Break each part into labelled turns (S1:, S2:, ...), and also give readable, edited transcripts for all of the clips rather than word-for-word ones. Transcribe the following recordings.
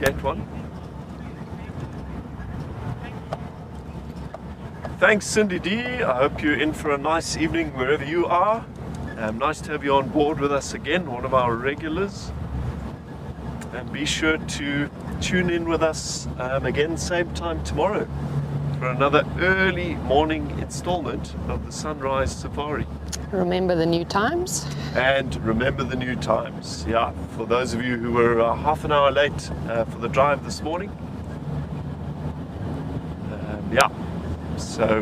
S1: get one. Thanks, Cindy D. I hope you're in for a nice evening wherever you are. Nice to have you on board with us again, one of our regulars. And be sure to tune in with us again, same time tomorrow, for another early morning installment of the Sunrise Safari.
S2: Remember the new times?
S1: And remember the new times. Yeah, for those of you who were half an hour late for the drive this morning. Yeah, so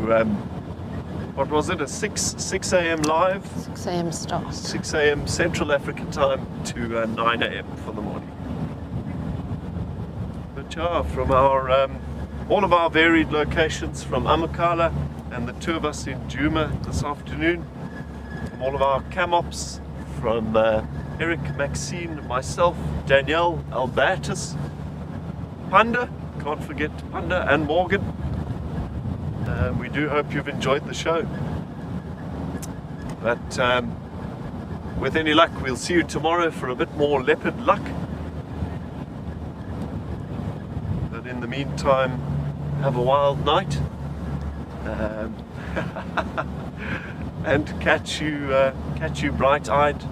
S1: what was it, a 6 a.m. live?
S2: 6 a.m. start.
S1: 6 a.m. Central African time to 9 a.m. for the morning. But yeah, from our all of our varied locations, from Amakala and the two of us in Djuma this afternoon, from all of our cam-ops, from Eric, Maxine, myself, Danielle, Albertus, Panda, can't forget Panda, and Morgan. We do hope you've enjoyed the show. But with any luck, we'll see you tomorrow for a bit more leopard luck. But in the meantime, have a wild night. And catch you bright-eyed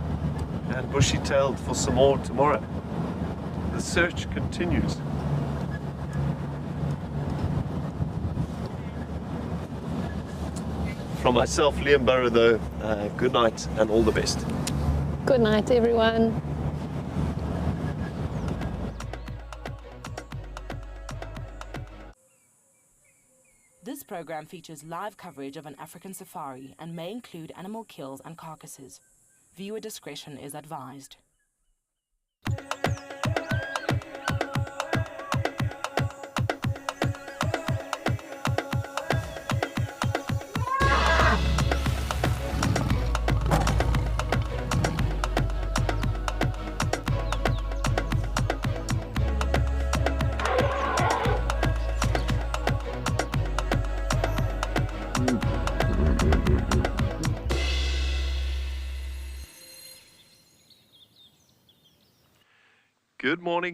S1: and bushy-tailed for some more tomorrow. The search continues. From myself, Liam Burrow, though, good night and all the best.
S2: Good night, everyone.
S3: This program features live coverage of an African safari and may include animal kills and carcasses. Viewer discretion is advised.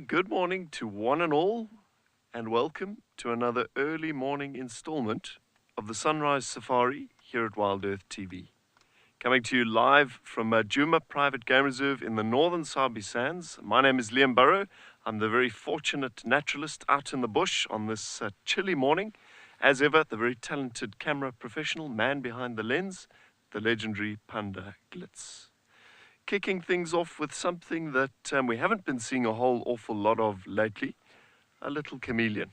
S1: Good morning to one and all, and welcome to another early morning installment of the Sunrise Safari here at Wild Earth TV. Coming to you live from Djuma Private Game Reserve in the northern Sabi Sands. My name is Liam Burrow. I'm the very fortunate naturalist out in the bush on this chilly morning. As ever, the very talented camera professional, man behind the lens, the legendary Panda Glitz. Kicking things off with something that we haven't been seeing a whole awful lot of lately, a little chameleon.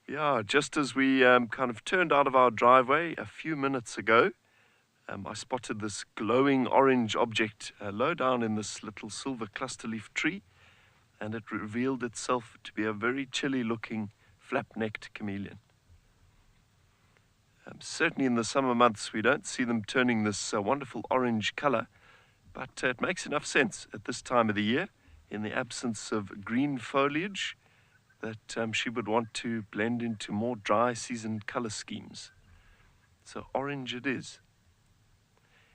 S1: Yeah, just as we kind of turned out of our driveway a few minutes ago, I spotted this glowing orange object low down in this little silver cluster leaf tree, and it revealed itself to be a very chilly looking flap-necked chameleon. Certainly in the summer months we don't see them turning this wonderful orange color, but it makes enough sense at this time of the year, in the absence of green foliage, that she would want to blend into more dry season color schemes. So orange it is.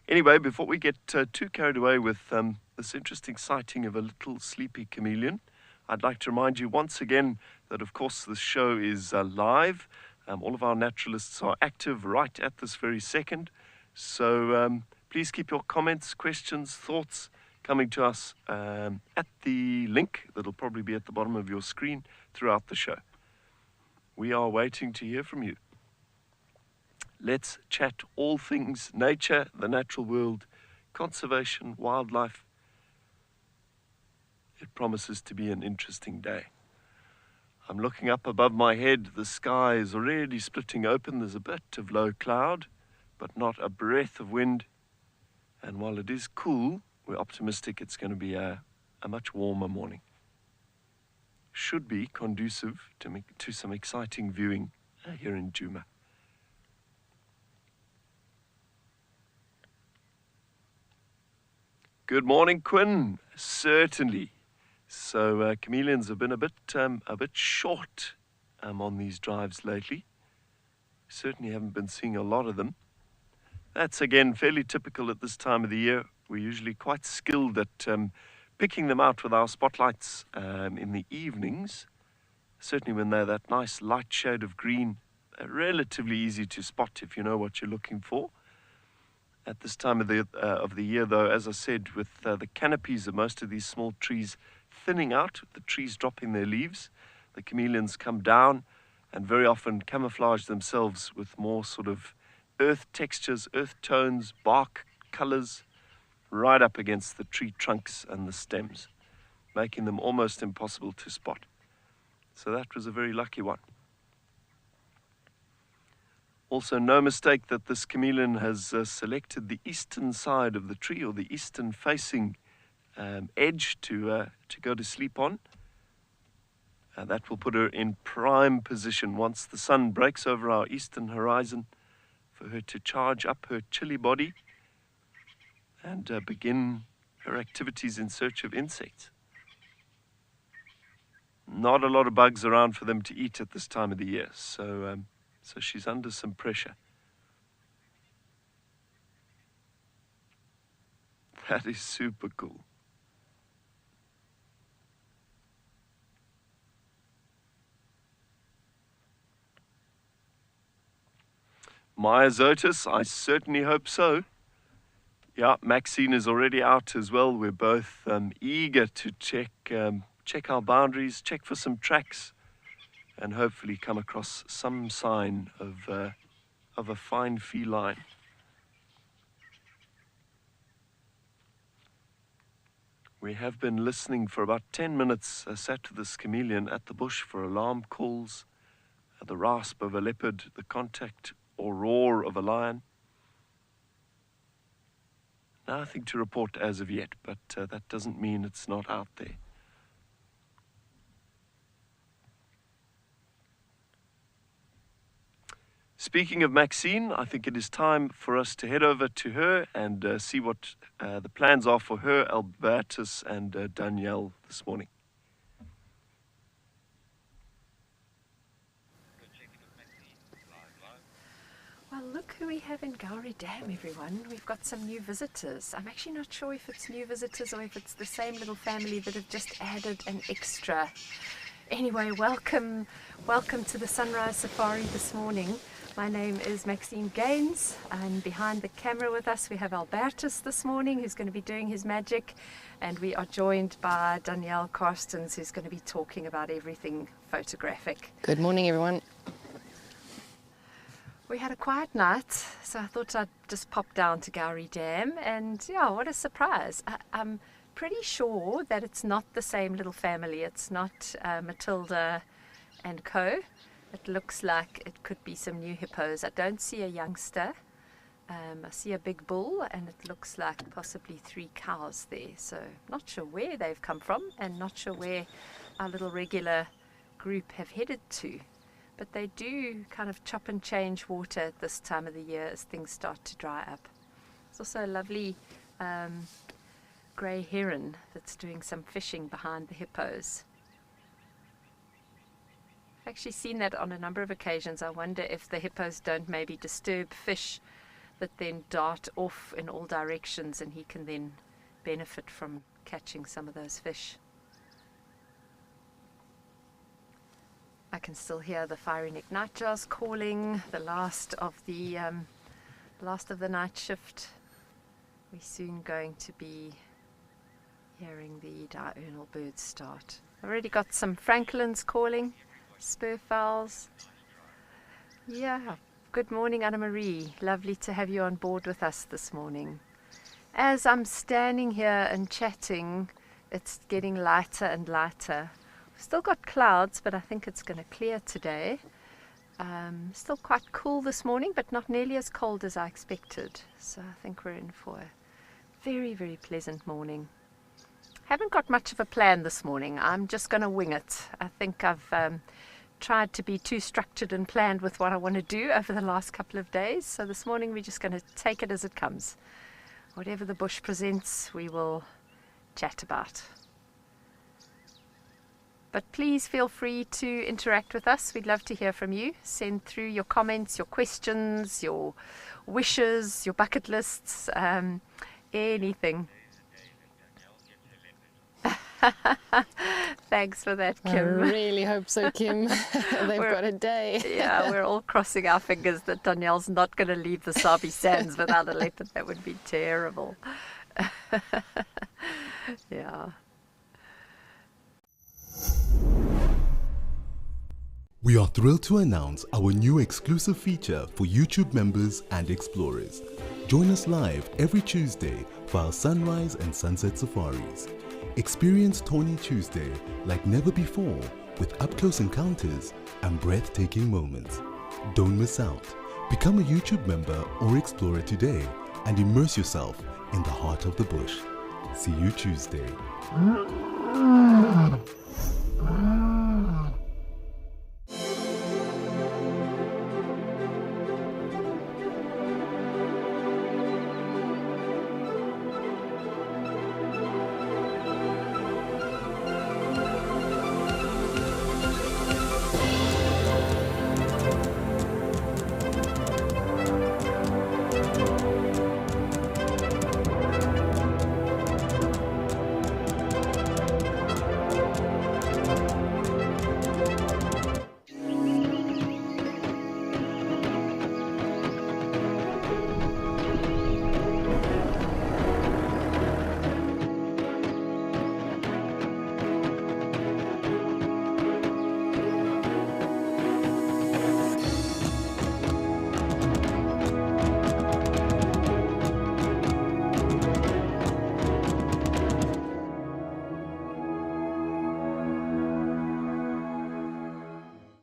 S1: Anyway, before we get too carried away with this interesting sighting of a little sleepy chameleon, I'd like to remind you once again that, of course, this show is live. All of our naturalists are active right at this very second. So please keep your comments, questions, thoughts coming to us at the link that'll probably be at the bottom of your screen throughout the show. We are waiting to hear from you. Let's chat all things nature, the natural world, conservation, wildlife. It promises to be an interesting day. I'm looking up above my head. The sky is already splitting open. There's a bit of low cloud, but not a breath of wind. And while it is cool, we're optimistic it's going to be a much warmer morning. Should be conducive to some exciting viewing here in Djuma. Good morning, Quinn. Certainly. So chameleons have been a bit short on these drives lately. Certainly haven't been seeing a lot of them. That's again fairly typical at this time of the year. We're usually quite skilled at picking them out with our spotlights in the evenings, certainly when they're that nice light shade of green, relatively easy to spot if you know what you're looking for. At this time of the year, though, as I said, with the canopies of most of these small trees thinning out, the trees dropping their leaves, the chameleons come down and very often camouflage themselves with more sort of earth textures, earth tones, bark colors, right up against the tree trunks and the stems, making them almost impossible to spot. So that was a very lucky one. Also, no mistake that this chameleon has selected the eastern side of the tree, or the eastern facing edge to go to sleep on. That will put her in prime position once the sun breaks over our eastern horizon for her to charge up her chilly body and begin her activities in search of insects. Not a lot of bugs around for them to eat at this time of the year, so she's under some pressure. That is super cool. Myosotis, I certainly hope so. Yeah, Maxine is already out as well. We're both eager to check our boundaries, check for some tracks, and hopefully come across some sign of a fine feline. We have been listening for about 10 minutes, sat with this chameleon at the bush for alarm calls, the rasp of a leopard, the contact or roar of a lion. Nothing to report as of yet, but that doesn't mean it's not out there. Speaking of Maxine, I think it is time for us to head over to her and see what the plans are for her, Albertus and Danielle this morning.
S2: Well, look who we have in Gowrie Dam, everyone. We've got some new visitors. I'm actually not sure if it's new visitors or if it's the same little family that have just added an extra. Anyway, welcome to the Sunrise Safari this morning. My name is Maxine Gaines, and behind the camera with us we have Albertus this morning, who's going to be doing his magic, and we are joined by Danielle Carstens, who's going to be talking about everything photographic.
S4: Good morning, everyone.
S2: We had a quiet night, so I thought I'd just pop down to Gowrie Dam, and yeah, what a surprise. I'm pretty sure that it's not the same little family. It's not Matilda and co. It looks like it could be some new hippos. I don't see a youngster. I see a big bull, and it looks like possibly 3 cows there. So not sure where they've come from, and not sure where our little regular group have headed to. But they do kind of chop and change water at this time of the year as things start to dry up. There's also a lovely grey heron that's doing some fishing behind the hippos. I've actually seen that on a number of occasions. I wonder if the hippos don't maybe disturb fish that then dart off in all directions, and he can then benefit from catching some of those fish. I can still hear the fiery-neck nightjars calling, the last of the night shift. We're soon going to be hearing the diurnal birds start. I've already got some francolins calling, spurfowls. Yeah, good morning, Anna-Marie. Lovely to have you on board with us this morning. As I'm standing here and chatting, it's getting lighter and lighter. Still got clouds, but I think it's going to clear today. Still quite cool this morning, but not nearly as cold as I expected. So I think we're in for a very, very pleasant morning. Haven't got much of a plan this morning. I'm just going to wing it. I think I've tried to be too structured and planned with what I want to do over the last couple of days. So this morning we're just going to take it as it comes. Whatever the bush presents, we will chat about. But please feel free to interact with us. We'd love to hear from you. Send through your comments, your questions, your wishes, your bucket lists, anything. Thanks for that,
S4: I
S2: Kim.
S4: really hope so, Kim. They've got a day.
S2: Yeah, we're all crossing our fingers that Danielle's not going to leave the Sabi Sands without a leopard. That would be terrible. Yeah.
S5: We are thrilled to announce our new exclusive feature for YouTube members and explorers. Join us live every Tuesday for our sunrise and sunset safaris. Experience Tawny Tuesday like never before with up-close encounters and breathtaking moments. Don't miss out. Become a YouTube member or explorer today and immerse yourself in the heart of the bush. See you Tuesday.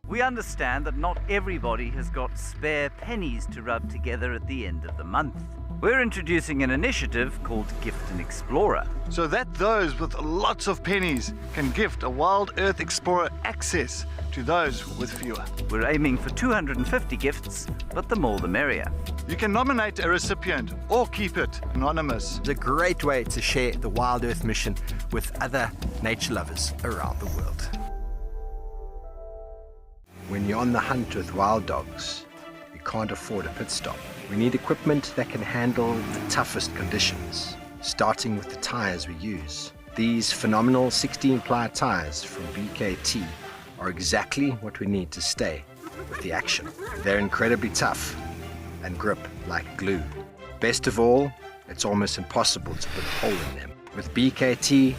S6: We understand that not everybody has got spare pennies to rub together at the end of the month. We're introducing an initiative called Gift an Explorer.
S7: So that those with lots of pennies can gift a Wild Earth Explorer access to those with fewer.
S6: We're aiming for 250 gifts, but the more the merrier.
S7: You can nominate a recipient or keep it anonymous.
S8: It's a great way to share the Wild Earth mission with other nature lovers around the world. When you're on the hunt with wild dogs, you can't afford a pit stop. We need equipment that can handle the toughest conditions, starting with the tires we use. These phenomenal 16-ply tires from BKT are exactly what we need to stay with the action. They're incredibly tough and grip like glue. Best of all, it's almost impossible to put a hole in them. With BKT,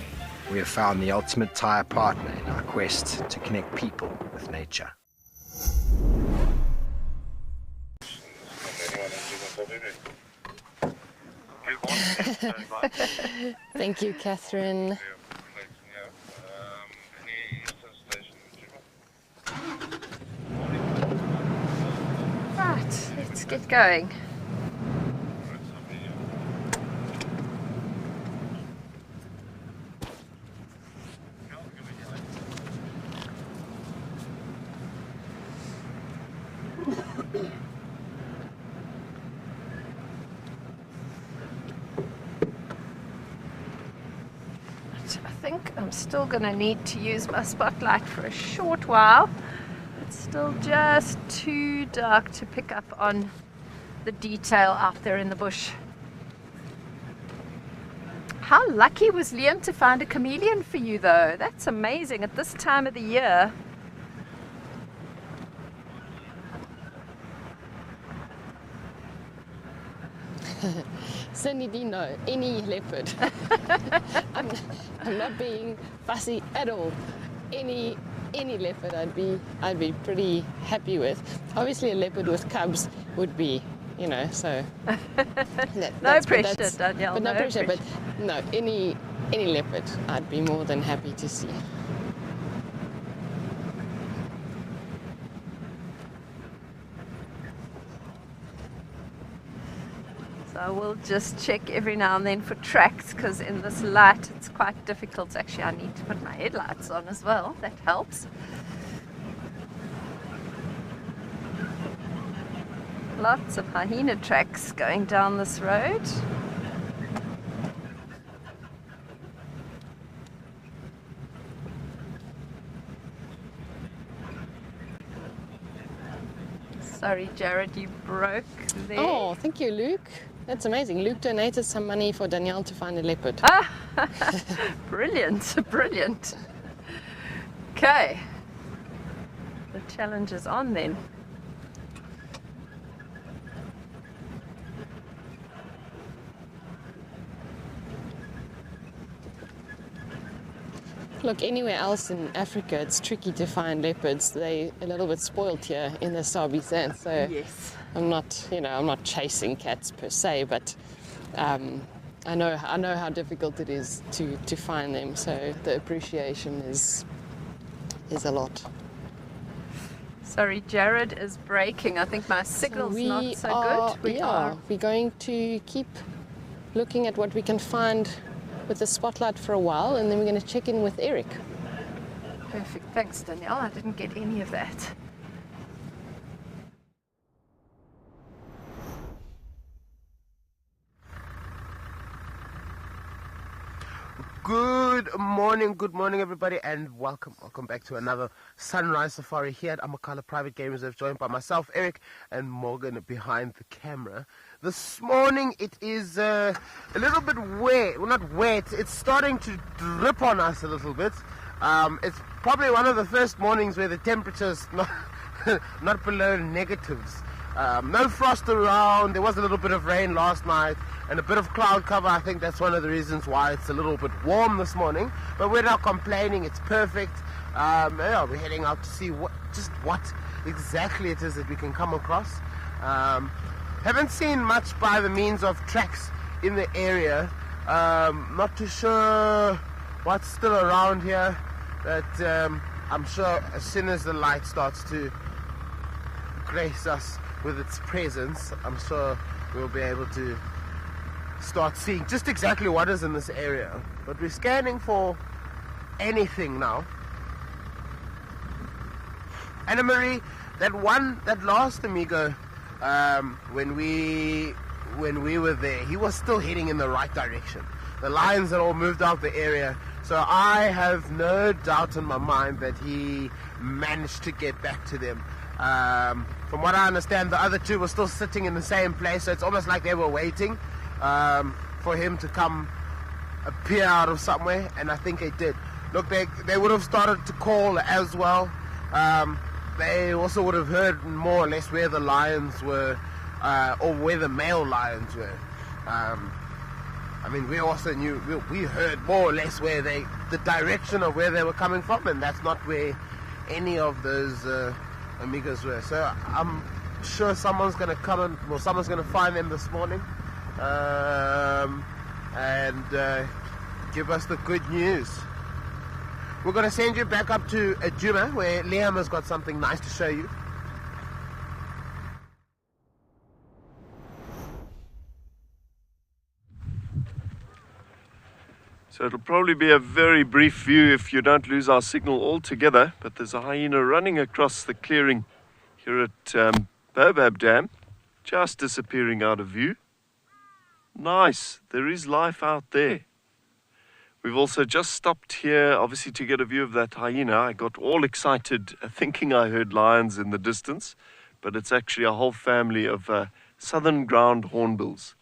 S8: we have found the ultimate tire partner in our quest to connect people with nature.
S4: Thank you, Catherine.
S2: Right, let's get going. I think I'm still going to need to use my spotlight for a short while. It's still just too dark to pick up on the detail out there in the bush. How lucky was Liam to find a chameleon for you though? That's amazing at this time of the year.
S4: Cindy, do you know any leopard? I'm not being fussy at all. Any leopard I'd be pretty happy with. Obviously a leopard with cubs would be, you know, so
S2: No pressure, Danielle.
S4: But no pressure. But no, any leopard I'd be more than happy to see.
S2: So I will just check every now and then for tracks, because in this light it's quite difficult. Actually, I need to put my headlights on as well. That helps. Lots of hyena tracks going down this road. Sorry, Jared, you broke there.
S4: Oh, thank you, Luke. That's amazing. Luke donated some money for Danielle to find a leopard.
S2: Ah, Brilliant, brilliant. Okay, the challenge is on then.
S4: Look, anywhere else in Africa, it's tricky to find leopards. They're a little bit spoiled here in the Sabi Sand, so
S2: Yes.
S4: I'm not chasing cats per se, but I know how difficult it is to find them. So the appreciation is a lot.
S2: Sorry, Jared is breaking. I think my signal's not so good.
S4: We're going to keep looking at what we can find with the spotlight for a while, and then we're going to check in with Eric.
S2: Perfect. Thanks, Danielle. I didn't get any of that.
S9: Good morning everybody, and welcome back to another Sunrise Safari here at Amakhala Private Game Reserve, joined by myself, Eric, and Morgan behind the camera. This morning it is a little bit wet, well, not wet, it's starting to drip on us a little bit. It's probably one of the first mornings where the temperature's not below negatives. No frost around. There was a little bit of rain last night and a bit of cloud cover. I think that's one of the reasons why it's a little bit warm this morning, but we're not complaining. It's perfect. Yeah, we're heading out to see what exactly it is that we can come across. Haven't seen much by the means of tracks in the area. Not too sure what's still around here, but I'm sure as soon as the light starts to grace us with its presence, I'm sure we'll be able to start seeing just exactly what is in this area. But we're scanning for anything now. Anna Marie, that last amigo, when we were there, he was still heading in the right direction. The lions had all moved out the area, so I have no doubt in my mind that he managed to get back to them. From what I understand, the other two were still sitting in the same place, so it's almost like they were waiting for him to come appear out of somewhere, and I think they did. Look, they would have started to call as well. They also would have heard more or less where the lions were, or where the male lions were. I mean, we also knew, we heard more or less where the direction of where they were coming from, and that's not where any of those amigos were. So I'm sure someone's going to come and, well, someone's going to find them this morning, and give us the good news. We're going to send you back up to Ajuma, where Liam has got something nice to show you.
S1: So it'll probably be a very brief view if you don't lose our signal altogether, but there's a hyena running across the clearing here at Baobab Dam, just disappearing out of view. Nice, there is life out there. We've also just stopped here, obviously, to get a view of that hyena. I got all excited thinking I heard lions in the distance, but it's actually a whole family of southern ground hornbills.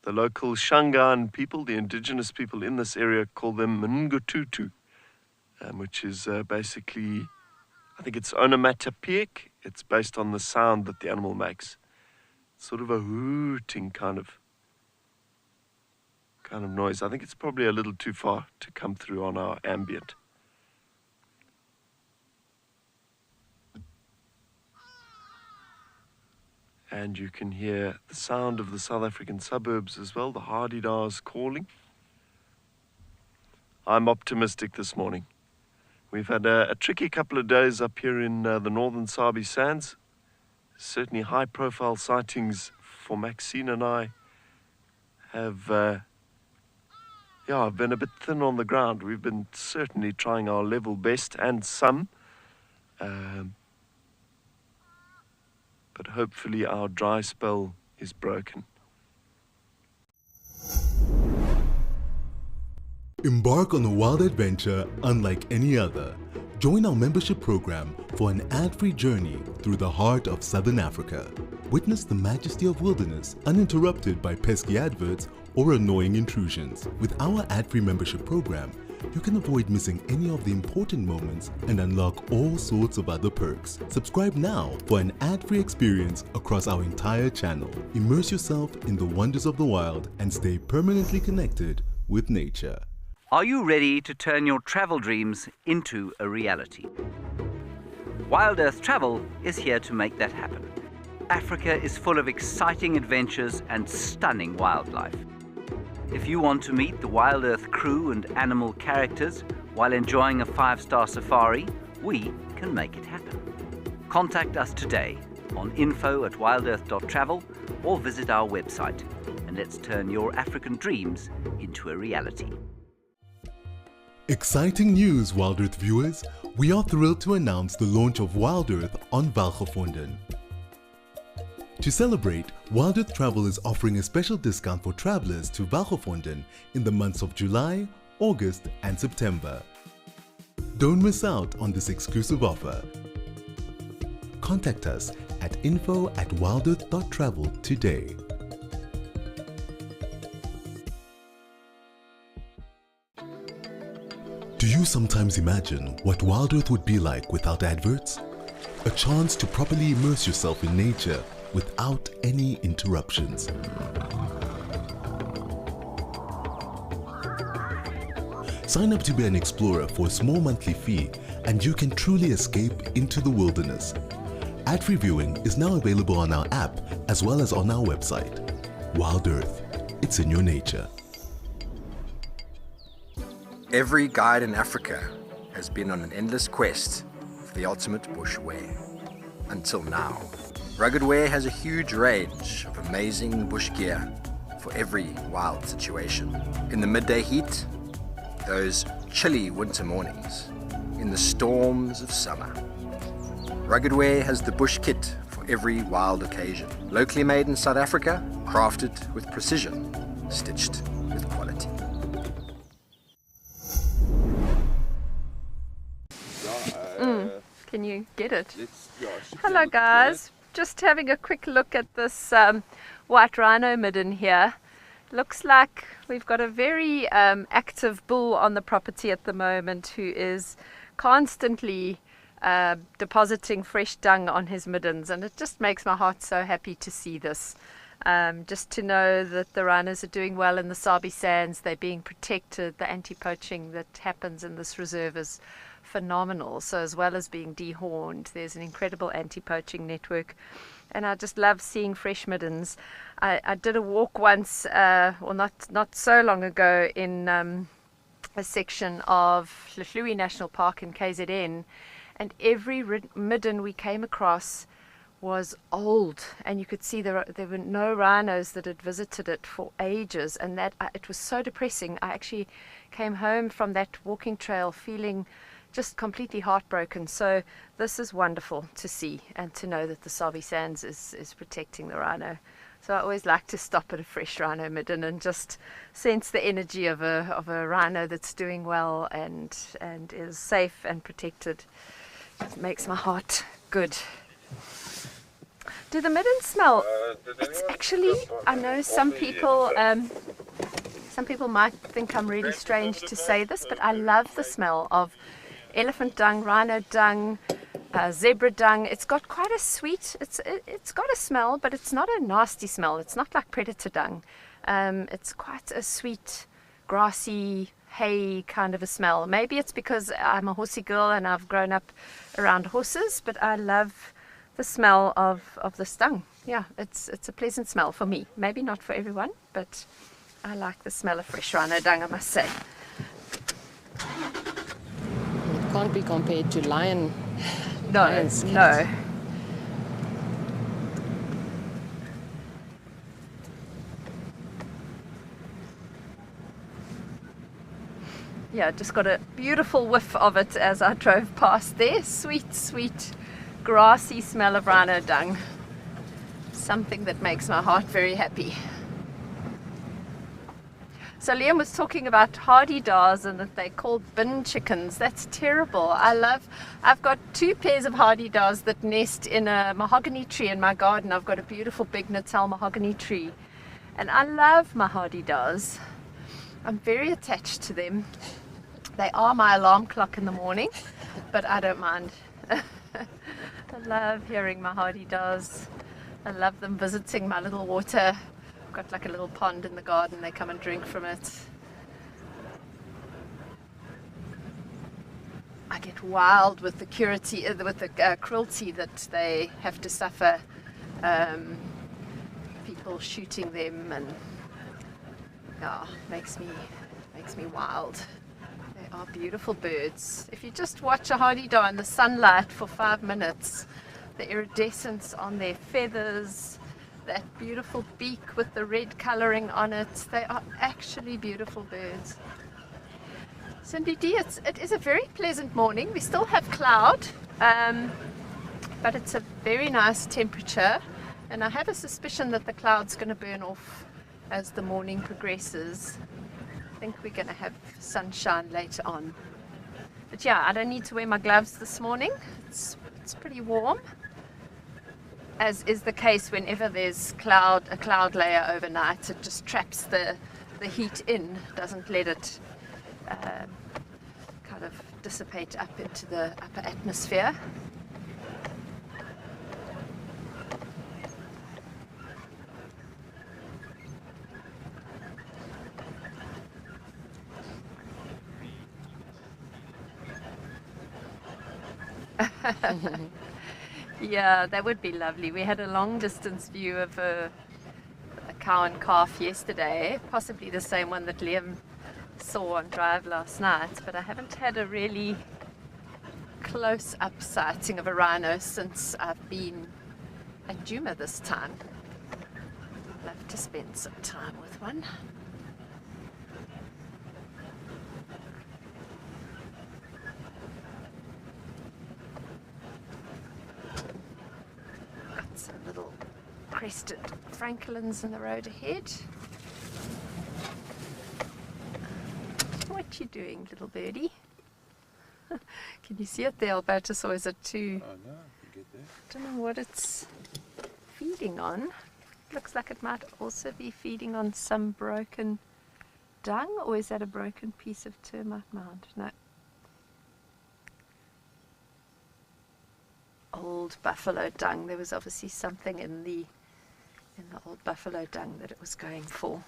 S1: The local Shangaan people, the indigenous people in this area, call them Ngututu, which is basically, I think it's onomatopoeic. It's based on the sound that the animal makes. Sort of a hooting kind of noise. I think it's probably a little too far to come through on our ambient. And you can hear the sound of the South African suburbs as well, the hardy-dars calling. I'm optimistic this morning. We've had a tricky couple of days up here in the northern Sabi Sands. Certainly high-profile sightings for Maxine and I have been a bit thin on the ground. We've been certainly trying our level best, and some. But hopefully our dry spell is broken.
S5: Embark on a wild adventure unlike any other. Join our membership program for an ad-free journey through the heart of Southern Africa. Witness the majesty of wilderness uninterrupted by pesky adverts or annoying intrusions. With our ad-free membership program, you can avoid missing any of the important moments and unlock all sorts of other perks. Subscribe now for an ad-free experience across our entire channel. Immerse yourself in the wonders of the wild and stay permanently connected with nature.
S6: Are you ready to turn your travel dreams into a reality? Wild Earth Travel is here to make that happen. Africa is full of exciting adventures and stunning wildlife. If you want to meet the Wild Earth crew and animal characters while enjoying a 5-star safari, we can make it happen. Contact us today on info@wildearth.travel or visit our website, and let's turn your African dreams into a reality.
S5: Exciting news, Wild Earth viewers! We are thrilled to announce the launch of Wild Earth on Welgevonden. To celebrate, Wild Earth Travel is offering a special discount for travelers to Welgevonden in the months of July, August and September. Don't miss out on this exclusive offer. Contact us at info@wildearth.travel today. Do you sometimes imagine what Wild Earth would be like without adverts? A chance to properly immerse yourself in nature without any interruptions. Sign up to be an explorer for a small monthly fee and you can truly escape into the wilderness. Ad-free viewing is now available on our app as well as on our website. Wild Earth, it's in your nature.
S8: Every guide in Africa has been on an endless quest for the ultimate bush wear. Until now. Rugged Wear has a huge range of amazing bush gear for every wild situation. In the midday heat, those chilly winter mornings, in the storms of summer. Rugged Wear has the bush kit for every wild occasion. Locally made in South Africa, crafted with precision, stitched with quality.
S2: Can you get it? Hello guys, just having a quick look at this white rhino midden here. Looks like we've got a very active bull on the property at the moment who is constantly depositing fresh dung on his middens, and it just makes my heart so happy to see this. Just to know that the rhinos are doing well in the Sabi Sands, they're being protected, the anti-poaching that happens in this reserve is phenomenal. So as well as being dehorned, there's an incredible anti-poaching network, and I just love seeing fresh middens. I did a walk once, well not so long ago, in a section of Hlahluwe National Park in KZN, and every midden we came across was old, and you could see there were no rhinos that had visited it for ages, and that it was so depressing. I actually came home from that walking trail feeling just completely heartbroken. So this is wonderful to see and to know that the Sabi Sands is protecting the rhino. So I always like to stop at a fresh rhino midden and just sense the energy of a rhino that's doing well and is safe and protected. It makes my heart good. Do the middens smell? It's actually, I know some people might think I'm really strange to say this, but I love the smell of elephant dung, rhino dung, zebra dung. It's got quite a sweet, it's got a smell, but it's not a nasty smell. It's not like predator dung. It's quite a sweet, grassy, hay kind of a smell. Maybe it's because I'm a horsey girl and I've grown up around horses, but I love the smell of the dung. Yeah, it's a pleasant smell for me. Maybe not for everyone, but I like the smell of fresh rhino dung, I must say.
S4: It can't be compared to lion.
S2: No, no. Yeah, just got a beautiful whiff of it as I drove past there. Sweet, sweet, grassy smell of rhino dung. Something that makes my heart very happy. So Liam was talking about hardy-dars and that they're called bin chickens. That's terrible. I've got 2 pairs of hardy-dars that nest in a mahogany tree in my garden. I've got a beautiful big Natal mahogany tree. And I love my hardy-does. I'm very attached to them. They are my alarm clock in the morning, but I don't mind. I love hearing my hardy-does. I love them visiting my little water. I've got like a little pond in the garden. They come and drink from it. I get wild with the cruelty that they have to suffer. People shooting them, and makes me wild. They are beautiful birds. If you just watch a hardy-doe in the sunlight for 5 minutes, the iridescence on their feathers, that beautiful beak with the red colouring on it, they are actually beautiful birds. Cindy D, it is a very pleasant morning. We still have cloud, but it's a very nice temperature, and I have a suspicion that the cloud's going to burn off as the morning progresses. I think we're going to have sunshine later on. But yeah, I don't need to wear my gloves this morning. It's pretty warm, as is the case whenever there's a cloud layer overnight. It just traps the heat in, doesn't let it kind of dissipate up into the upper atmosphere. Yeah, that would be lovely. We had a long distance view of a cow and calf yesterday, possibly the same one that Liam saw on drive last night, but I haven't had a really close-up sighting of a rhino since I've been at Djuma this time. I'd love to spend some time with one. Got some little crested francolins in the road ahead. What you doing, little birdie? Can you see it there, Albertus, or is it too...
S10: Oh no, you get there.
S2: I don't know what it's feeding on. Looks like it might also be feeding on some broken dung, or is that a broken piece of termite mound? No. Old buffalo dung. There was obviously something in the old buffalo dung that it was going for.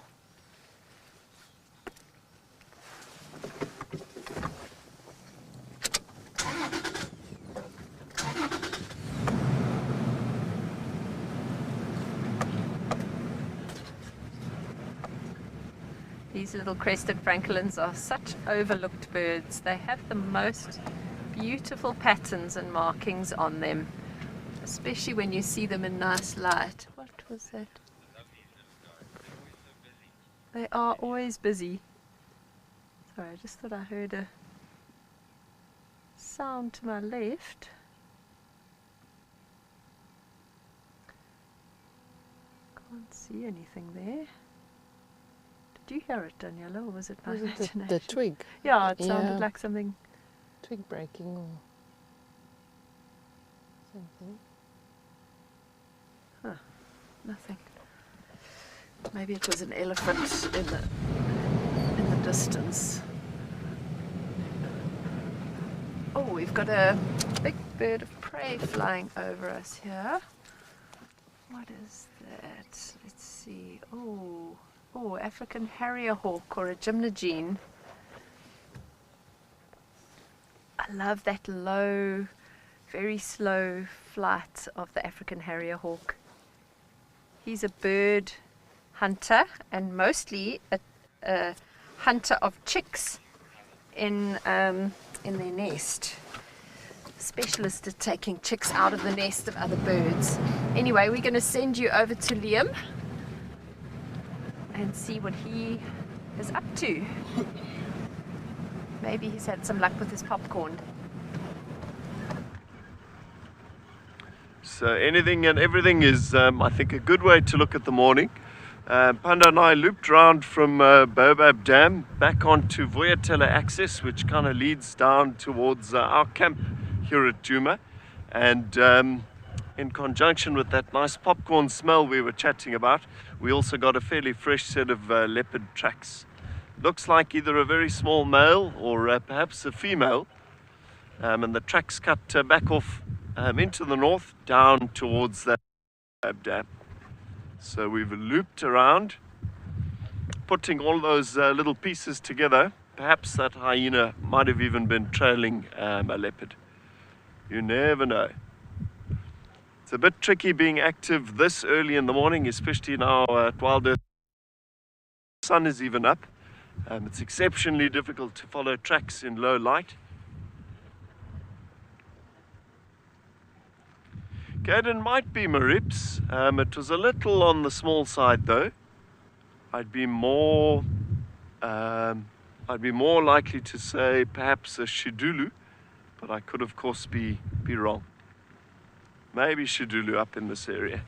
S2: These little crested francolins are such overlooked birds. They have the most beautiful patterns and markings on them, especially when you see them in nice light. What was that? They are always busy. Sorry, I just thought I heard a sound to my left. Can't see anything there. Did you hear it, Daniela, or was it my imagination?
S4: The twig.
S2: Yeah, it sounded like something.
S4: Twig breaking or something.
S2: Huh, nothing. Maybe it was an elephant in the distance. Oh, we've got a big bird of prey flying over us here. What is that? Let's see. Oh, African harrier hawk, or a gymnogene. I love that low, very slow flight of the African harrier hawk. He's a bird hunter, and mostly a hunter of chicks in their nest. Specialist at taking chicks out of the nest of other birds. Anyway, we're going to send you over to Liam and see what he is up to. Maybe he's had some luck with his popcorn.
S1: So anything and everything is, I think, a good way to look at the morning. Panda and I looped round from Baobab Dam back onto Voyatella Access, which kind of leads down towards our camp here at Djuma. And in conjunction with that nice popcorn smell we were chatting about, we also got a fairly fresh set of leopard tracks. Looks like either a very small male or perhaps a female, and the tracks cut back off into the north down towards that dam. So we've looped around, putting all those little pieces together. Perhaps that hyena might have even been trailing a leopard. You never know. It's a bit tricky being active this early in the morning, especially now at Wild Earth. The sun is even up. It's exceptionally difficult to follow tracks in low light. Caden might be Marips. It was a little on the small side though. I'd be more likely to say perhaps a Shidulu, but I could of course be wrong. Maybe Shidulu up in this area.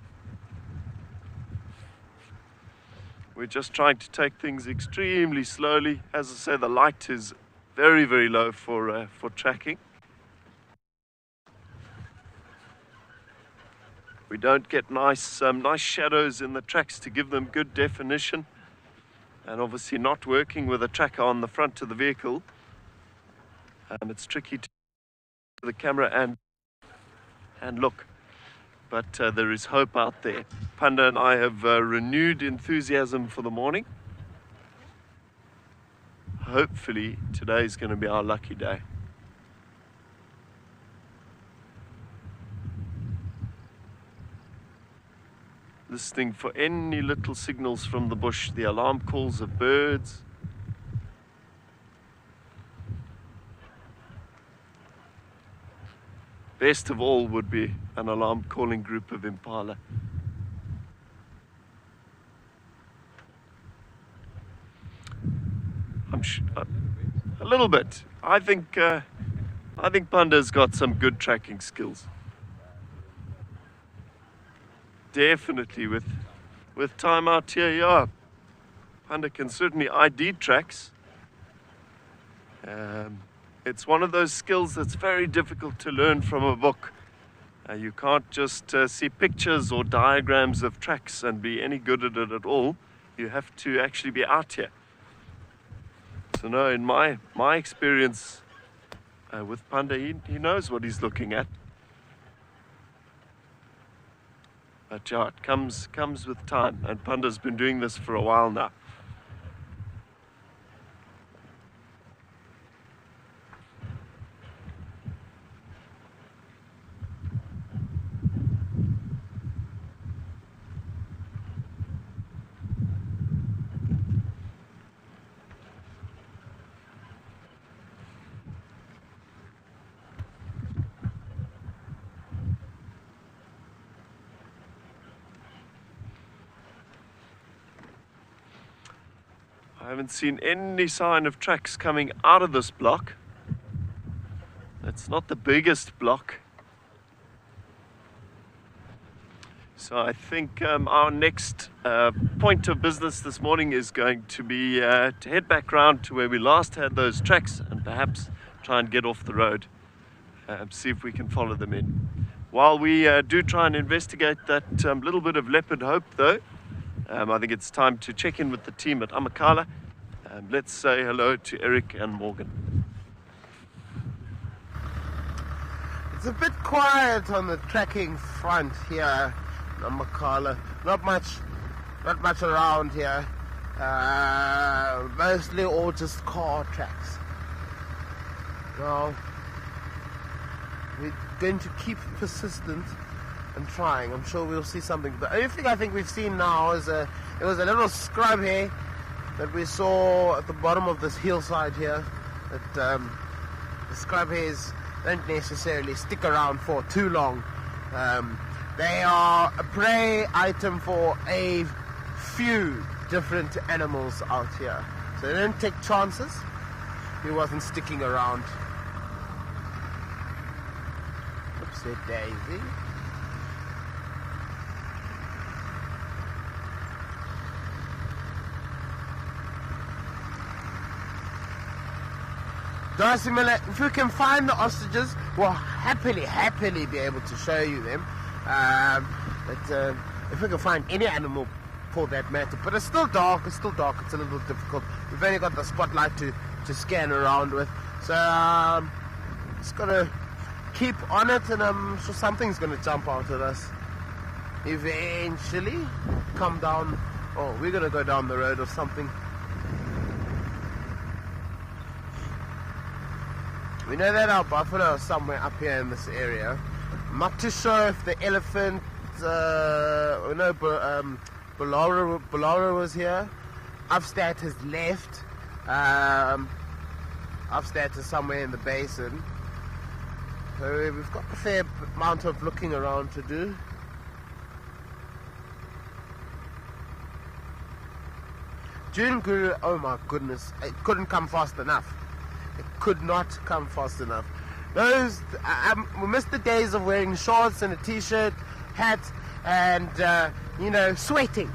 S1: We're just trying to take things extremely slowly. As I say, the light is very, very low for tracking. We don't get nice shadows in the tracks to give them good definition. And obviously not working with a tracker on the front of the vehicle. It's tricky to the camera and look. But there is hope out there. Panda and I have renewed enthusiasm for the morning. Hopefully today is going to be our lucky day. Listening for any little signals from the bush, the alarm calls of birds. Best of all would be an alarm calling group of impala. A little bit. I think Panda's got some good tracking skills. Definitely with time out here, yeah. Panda can certainly ID tracks. It's one of those skills that's very difficult to learn from a book. You can't just see pictures or diagrams of tracks and be any good at it at all. You have to actually be out here. So no, in my experience with Panda, he knows what he's looking at. But yeah, it comes with time, and Panda's been doing this for a while now. I haven't seen any sign of tracks coming out of this block. It's not the biggest block. So I think our next point of business this morning is going to be to head back round to where we last had those tracks and perhaps try and get off the road, see if we can follow them in. While we do try and investigate that little bit of leopard hope though, I think it's time to check in with the team at Amakhala. Let's say hello to Eric and Morgan.
S9: It's a bit quiet on the tracking front here in Amakhala. Not much around here. Mostly all just car tracks. Now, we're going to keep persistent and trying. I'm sure we'll see something. The only thing I think we've seen now is it was a little scrub here that we saw at the bottom of this hillside here. That the scrub hares don't necessarily stick around for too long. They are a prey item for a few different animals out here, so they don't take chances. He wasn't sticking around. Oopsie daisy. Darcy Miller, if we can find the ostriches, we'll happily be able to show you them. If we can find any animal for that matter, but it's still dark. It's a little difficult. We've only got the spotlight to scan around with, so just gotta keep on it, and I'm sure something's gonna jump out at us eventually. Come down, or we're gonna go down the road or something. We know that our buffalo is somewhere up here in this area. I'm not too sure if the elephant, Bolora was here. Upstat has left. Upstat is somewhere in the basin. So we've got a fair amount of looking around to do. June Guru, oh my goodness, it couldn't come fast enough. It could not come fast enough. We missed the days of wearing shorts and a t-shirt, hat, and sweating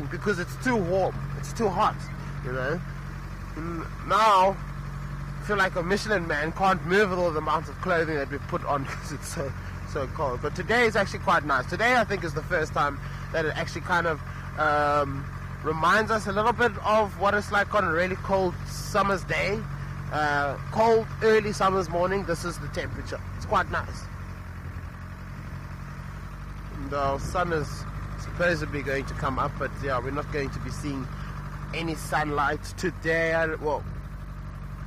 S9: because it's too warm, it's too hot, Now I feel like a Michelin man can't move with all the amount of clothing that we put on because it's so cold. But today is actually quite nice. Today I think is the first time that it actually kind of reminds us a little bit of what it's like on a really cold summer's day. Cold early summer's morning. This is the temperature. It's quite nice. And our sun is supposedly going to come up, but yeah, we're not going to be seeing any sunlight today.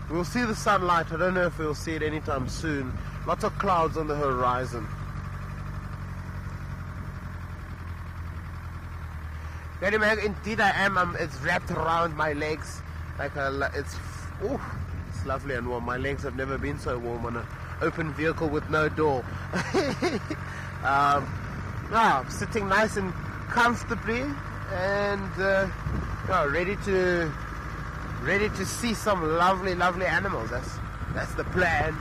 S9: We'll see the sunlight. I don't know if we'll see it anytime soon. Lots of clouds on the horizon. Indeed I am. It's wrapped around my legs like it's lovely and warm. My legs have never been so warm on an open vehicle with no door. I'm sitting nice and comfortably and ready to see some lovely animals. That's the plan.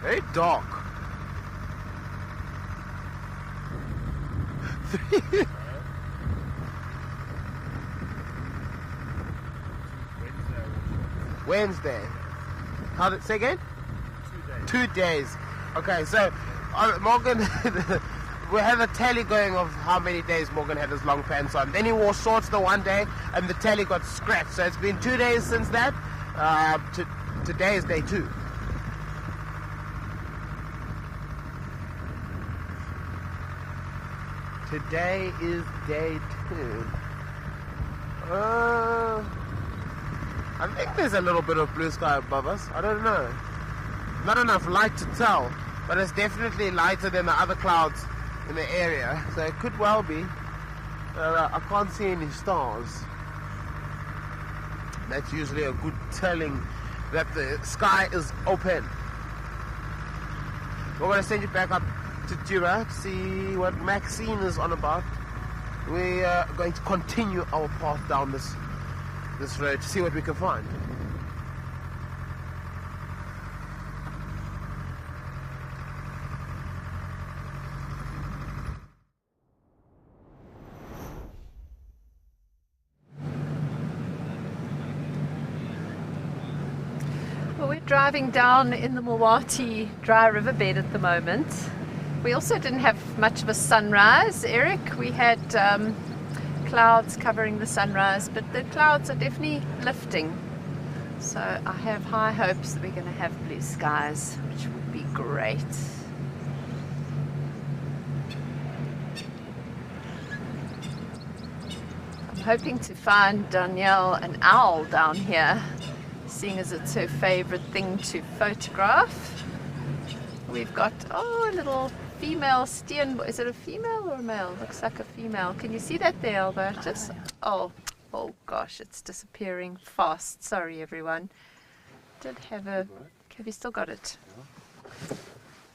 S9: Very dark. Wednesday. Say again? 2 days. Okay, so Morgan, we have a tally going of how many days Morgan had his long pants on. Then he wore shorts the one day, and the tally got scratched. So it's been 2 days since that. Today is day 2. Today is day 2. I think there's a little bit of blue sky above us. I don't know. Not enough light to tell, but it's definitely lighter than the other clouds in the area. So it could well be. I can't see any stars. That's usually a good telling that the sky is open. We're going to send you back up to Jura to see what Maxine is on about. We are going to continue our path down this road to see what we can find.
S2: Well, we're driving down in the Mulwati dry riverbed at the moment. We also didn't have much of a sunrise, Eric. We had clouds covering the sunrise, but the clouds are definitely lifting. So I have high hopes that we're going to have blue skies, which would be great. I'm hoping to find Danielle an owl down here, seeing as it's her favorite thing to photograph. We've got, a little female steer. Is it a female or a male? Looks like a female. Can you see that there, Albertus? Oh gosh, it's disappearing fast. Sorry, everyone. Have you still got it?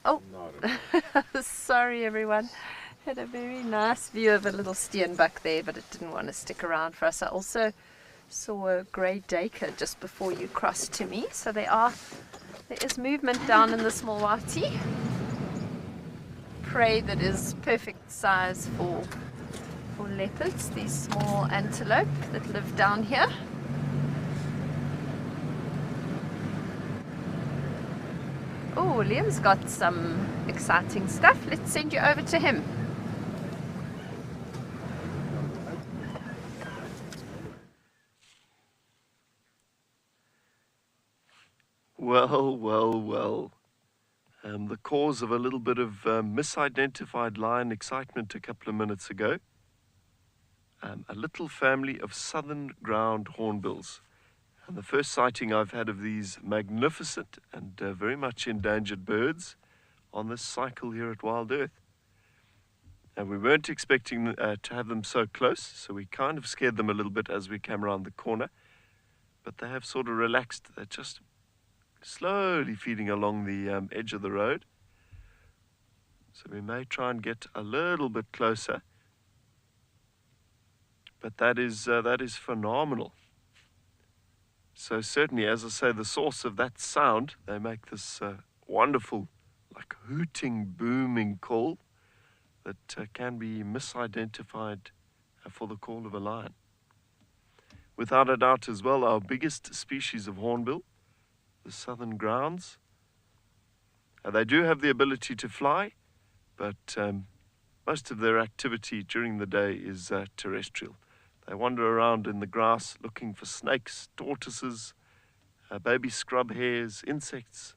S2: Oh, sorry, everyone. Had a very nice view of a little steenbuck there, but it didn't want to stick around for us. I also saw a grey duiker just before you crossed to me. So there is movement down in the Mulwati. Prey that is perfect size for leopards, these small antelope that live down here. Oh, William's got some exciting stuff. Let's send you over to him.
S1: Well, well, well. The cause of a little bit of misidentified lion excitement a couple of minutes ago. A little family of southern ground hornbills. And the first sighting I've had of these magnificent and very much endangered birds on this cycle here at Wild Earth. And we weren't expecting to have them so close, so we kind of scared them a little bit as we came around the corner. But they have sort of relaxed. They're just slowly feeding along the edge of the road. So we may try and get a little bit closer. But that is phenomenal. So certainly, as I say, the source of that sound, they make this wonderful, like hooting, booming call that can be misidentified for the call of a lion. Without a doubt as well, our biggest species of hornbill, the southern grounds. They do have the ability to fly, but most of their activity during the day is terrestrial. They wander around in the grass looking for snakes, tortoises, baby scrub hares, insects,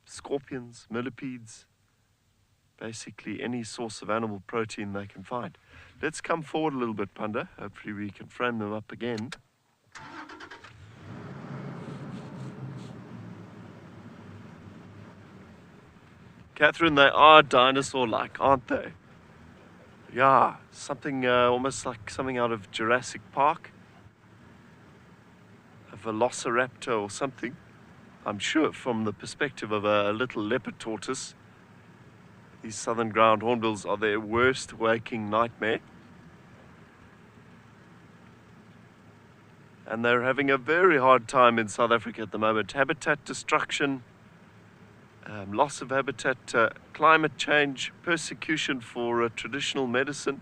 S1: scorpions, millipedes, basically any source of animal protein they can find. Let's come forward a little bit, Panda. Hopefully we can frame them up again. Catherine, they are dinosaur-like, aren't they? Yeah, something almost like something out of Jurassic Park. A velociraptor or something. I'm sure from the perspective of a little leopard tortoise, these southern ground hornbills are their worst waking nightmare. And they're having a very hard time in South Africa at the moment. Habitat destruction, loss of habitat, climate change, persecution for traditional medicine.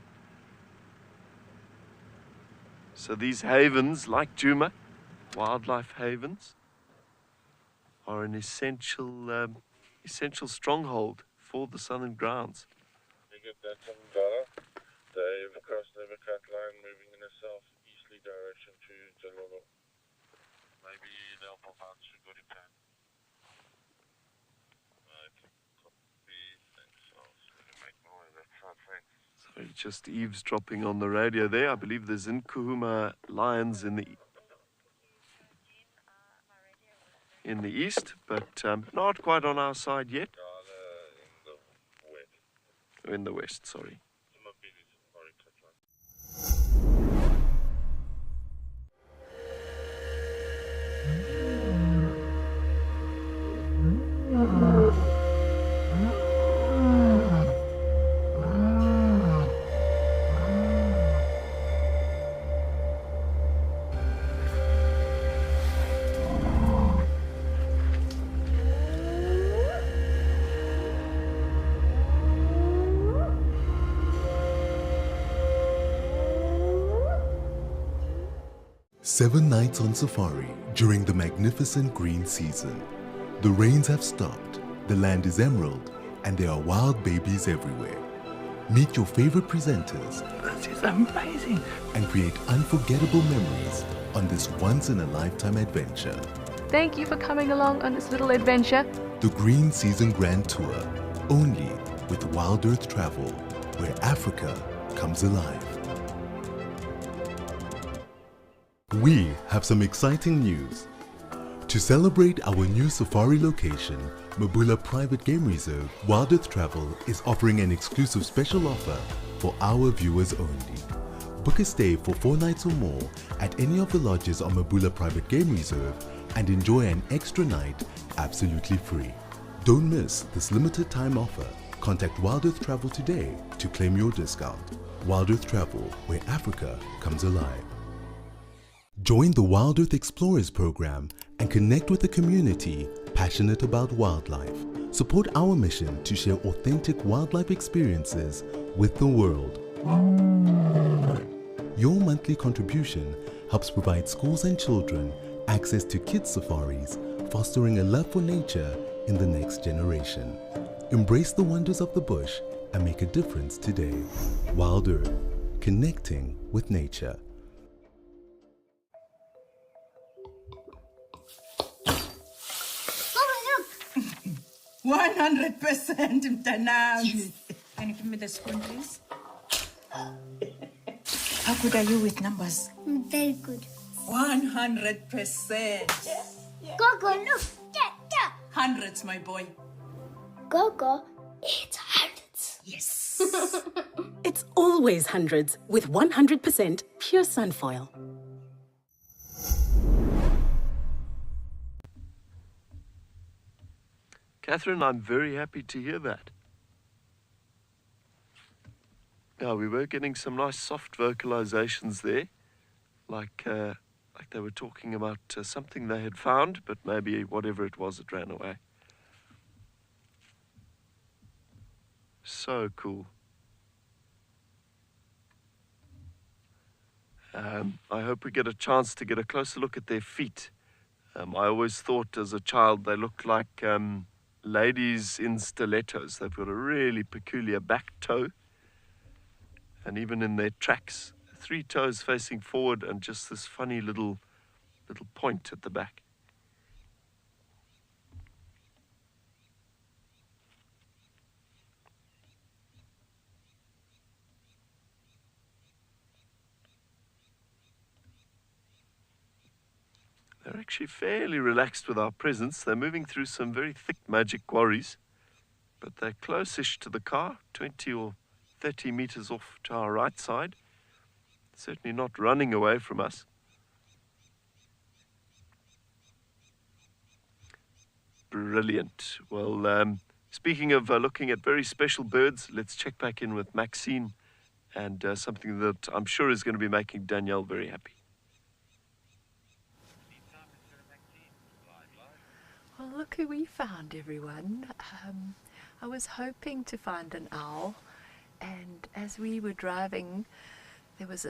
S1: So these havens, like Djuma, wildlife havens, are an essential stronghold for the southern grounds.
S10: You get that from Dara. They've crossed the cut line moving in a southeasterly direction to Jalolo. Maybe they'll pop out to Goripan.
S1: So just eavesdropping on the radio there. I believe there's Nkuhuma lions in the east, but not quite on our side yet. In the west, sorry.
S5: Seven nights on safari during the magnificent green season. The rains have stopped, the land is emerald, and there are wild babies everywhere. Meet your favorite presenters.
S10: This is amazing.
S5: And create unforgettable memories on this once-in-a-lifetime adventure.
S11: Thank you for coming along on this little adventure.
S5: The Green Season Grand Tour, only with Wild Earth Travel, where Africa comes alive. We have some exciting news. To celebrate our new safari location, Mabula Private Game Reserve, Wild Earth Travel is offering an exclusive special offer for our viewers only. Book a stay for 4 nights or more at any of the lodges on Mabula Private Game Reserve and enjoy an extra night absolutely free. Don't miss this limited time offer. Contact Wild Earth Travel today to claim your discount. Wild Earth Travel, where Africa comes alive. Join the Wild Earth Explorers program and connect with a community passionate about wildlife. Support our mission to share authentic wildlife experiences with the world. Your monthly contribution helps provide schools and children access to kids' safaris, fostering a love for nature in the next generation. Embrace the wonders of the bush and make a difference today. Wild Earth, connecting with nature.
S12: 100%, Mtanami. Yes. Can you give me the spoon, please? How good are you with numbers?
S13: Very good.
S12: 100%.
S13: Yes. Gogo, look. Yeah.
S12: Hundreds, my boy.
S13: Gogo, it's hundreds.
S12: Yes.
S14: It's always hundreds with 100% pure sunfoil.
S1: Catherine, I'm very happy to hear that. Yeah, we were getting some nice soft vocalizations there, like they were talking about something they had found, but maybe whatever it was, it ran away. So cool. I hope we get a chance to get a closer look at their feet. I always thought as a child they looked like ladies in stilettos. They've got a really peculiar back toe, and even in their tracks, 3 toes facing forward and just this funny little point at the back. They're actually fairly relaxed with our presence. They're moving through some very thick magic quarries, but they're close-ish to the car, 20 or 30 meters off to our right side. Certainly not running away from us. Brilliant. Well, speaking of looking at very special birds, let's check back in with Maxine and something that I'm sure is going to be making Danielle very happy.
S2: Well, look who we found, everyone. I was hoping to find an owl, and as we were driving, there was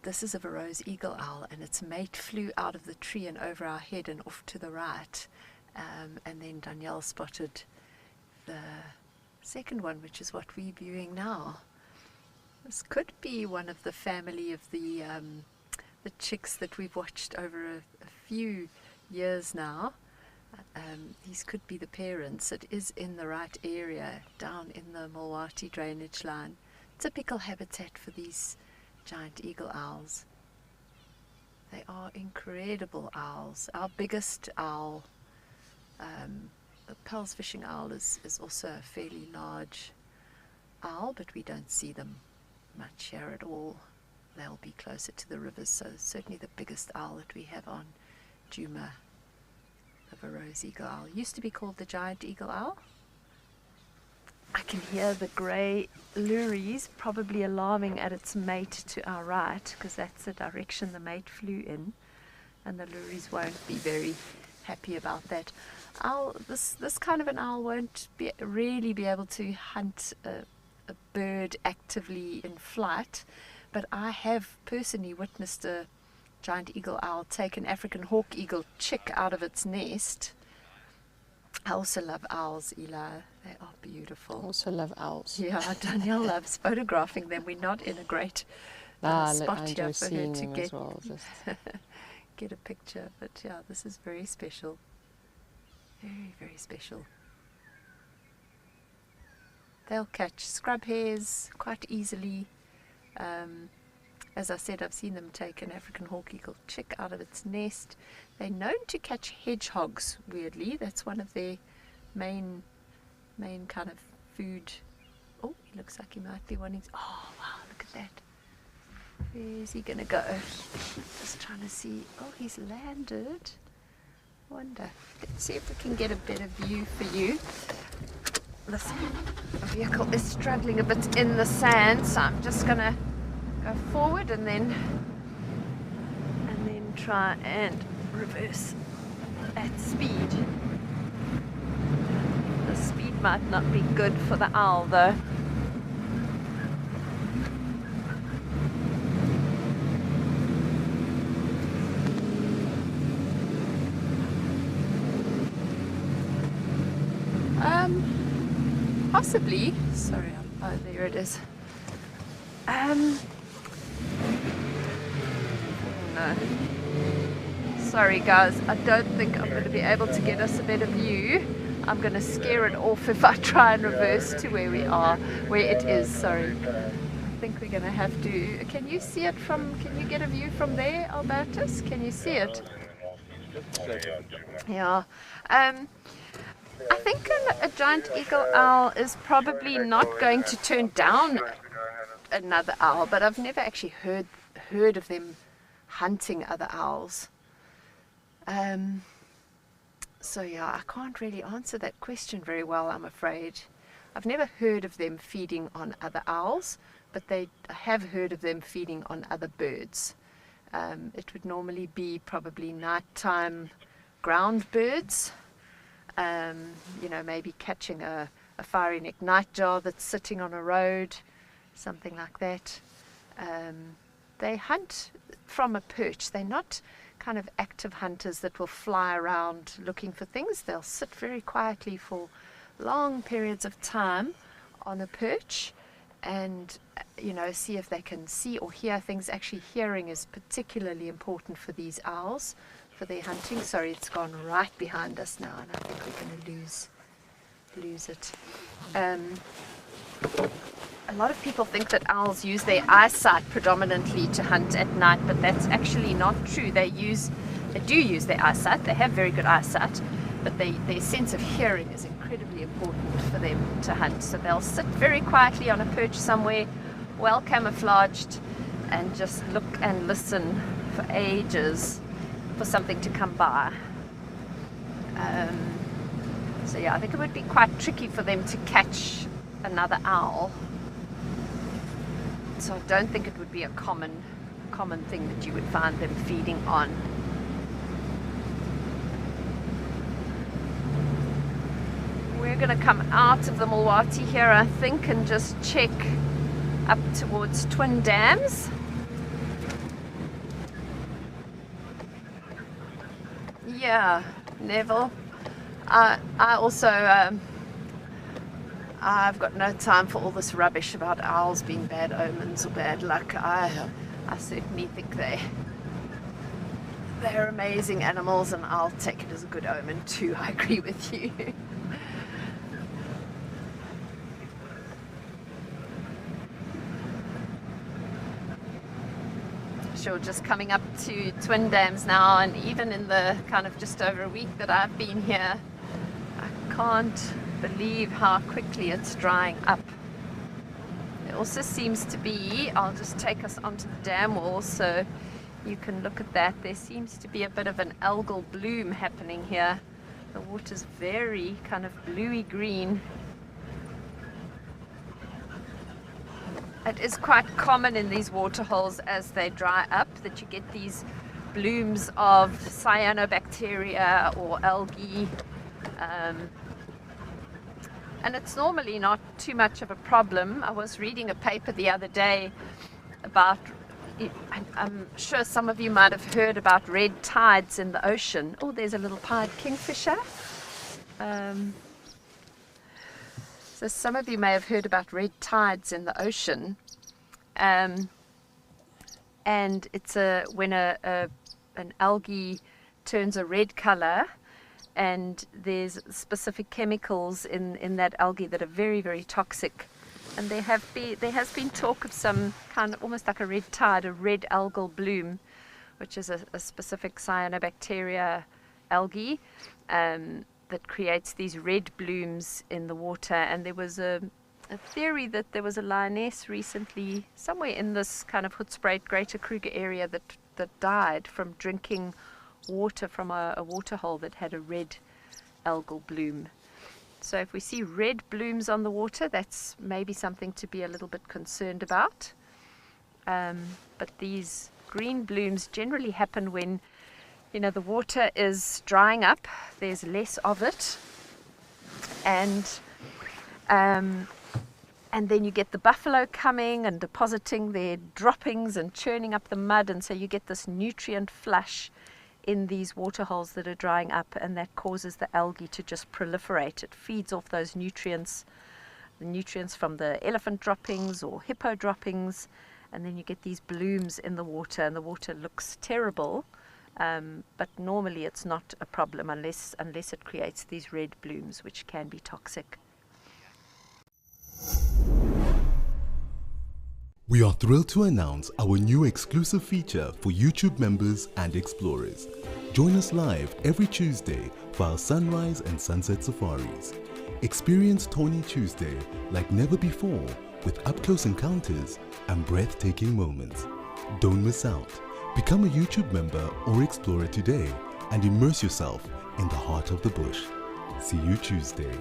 S2: this is a Verreaux's eagle owl, and its mate flew out of the tree and over our head and off to the right. And then Danielle spotted the second one, which is what we're viewing now. This could be one of the family of the chicks that we've watched over a few years now. These could be the parents. It is in the right area, down in the Mulwati drainage line. Typical habitat for these giant eagle owls. They are incredible owls. Our biggest owl, the Pel's fishing owl, is also a fairly large owl, but we don't see them much here at all. They'll be closer to the rivers, so certainly the biggest owl that we have on Djuma. The Verreaux's eagle owl used to be called the giant eagle owl. I can hear the grey lories probably alarming at its mate to our right, because that's the direction the mate flew in, and the lories won't be very happy about that. This kind of an owl won't really be able to hunt a bird actively in flight, but I have personally witnessed a giant eagle owl take an African hawk eagle chick out of its nest. I also love owls, Eli. They are beautiful.
S4: Also love owls.
S2: Yeah, Danielle loves photographing them. We're not in a great spot here for her to get,
S4: well,
S2: get a picture. But yeah, this is very special. Very, very special. They'll catch scrub hares quite easily. As I said, I've seen them take an African hawk eagle chick out of its nest. They're known to catch hedgehogs, weirdly. That's one of their main kind of food. Oh, he looks like he might be wanting to... Oh, wow, look at that. Where's he going to go? Just trying to see... Oh, he's landed. Wonder. Let's see if we can get a better view for you. This vehicle is struggling a bit in the sand, so I'm just going to go forward and then try and reverse at speed. The speed might not be good for the owl though. possibly. Sorry, oh, there it is. No. Sorry guys, I don't think I'm going to be able to get us a better view. I'm going to scare it off if I try and reverse to where we are, where it is, sorry. I think we're going to have to, can you see it from, can you get a view from there, Albertus? Can you see it? Yeah. I think a giant eagle owl is probably not going to turn down another owl, but I've never actually heard of them hunting other owls. So yeah, I can't really answer that question very well, I'm afraid. I've never heard of them feeding on other owls, but I have heard of them feeding on other birds. It would normally be probably nighttime ground birds, you know, maybe catching a fiery-necked nightjar that's sitting on a road, something like that. They hunt from a perch. They're not kind of active hunters that will fly around looking for things. They'll sit very quietly for long periods of time on a perch and, you know, see if they can see or hear things. Actually, hearing is particularly important for these owls, for their hunting. Sorry, it's gone right behind us now, and I think we're going to lose it. A lot of people think that owls use their eyesight predominantly to hunt at night, but that's actually not true. They do use their eyesight. They have very good eyesight, but their sense of hearing is incredibly important for them to hunt. So they'll sit very quietly on a perch somewhere, well camouflaged, and just look and listen for ages for something to come by. So yeah, I think it would be quite tricky for them to catch another owl. So I don't think it would be a common thing that you would find them feeding on. We're going to come out of the Mulwati here, I think, and just check up towards Twin Dams. Yeah, Neville. I also I've got no time for all this rubbish about owls being bad omens or bad luck. I certainly think they're amazing animals, and I'll take it as a good omen too. I agree with you. Sure, just coming up to Twin Dams now, and even in the kind of just over a week that I've been here, I can't believe how quickly it's drying up. It also seems to be, I'll just take us onto the dam wall so you can look at that. There seems to be a bit of an algal bloom happening here. The water's very kind of bluey green. It is quite common in these waterholes as they dry up that you get these blooms of cyanobacteria or algae. And it's normally not too much of a problem. I was reading a paper the other day about, I'm sure some of you might have heard about red tides in the ocean. Oh, there's a little pied kingfisher. So some of you may have heard about red tides in the ocean. And it's when an algae turns a red color, and there's specific chemicals in that algae that are very, very toxic. And there has been talk of some kind of almost like a red tide, a red algal bloom, which is a specific cyanobacteria algae that creates these red blooms in the water. And there was a theory that there was a lioness recently somewhere in this kind of Hoedspruit, Greater Kruger area that died from drinking water from a waterhole that had a red algal bloom. So if we see red blooms on the water, that's maybe something to be a little bit concerned about. But these green blooms generally happen when, you know, the water is drying up, there's less of it, and then you get the buffalo coming and depositing their droppings and churning up the mud, and so you get this nutrient flush in these waterholes that are drying up, and that causes the algae to just proliferate. It feeds off those nutrients nutrients from the elephant droppings or hippo droppings, and then you get these blooms in the water, and the water looks terrible, but normally it's not a problem unless it creates these red blooms, which can be toxic.
S5: We are thrilled to announce our new exclusive feature for YouTube members and explorers. Join us live every Tuesday for our sunrise and sunset safaris. Experience Tawny Tuesday like never before with up-close encounters and breathtaking moments. Don't miss out. Become a YouTube member or explorer today and immerse yourself in the heart of the bush. See you Tuesday.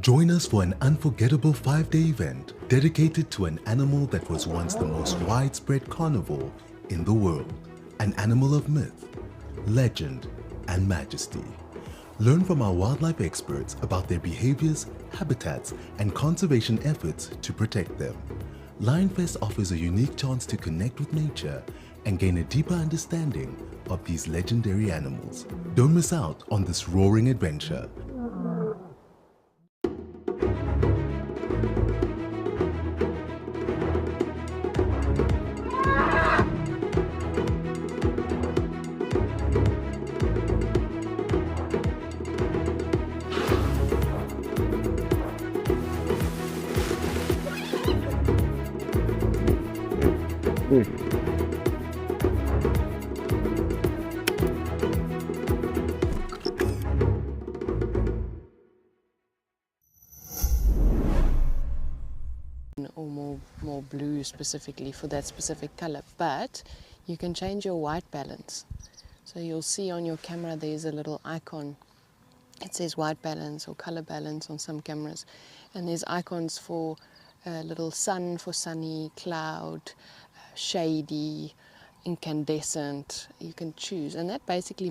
S5: Join us for an unforgettable 5-day event dedicated to an animal that was once the most widespread carnivore in the world. An animal of myth, legend, and majesty. Learn from our wildlife experts about their behaviors, habitats, and conservation efforts to protect them. Lionfest offers a unique chance to connect with nature and gain a deeper understanding of these legendary animals. Don't miss out on this roaring adventure.
S4: Or more blue specifically for that specific color, but you can change your white balance. So you'll see on your camera there's a little icon. It says white balance or color balance on some cameras, and there's icons for little sun for sunny, cloud, shady, incandescent. You can choose, and that basically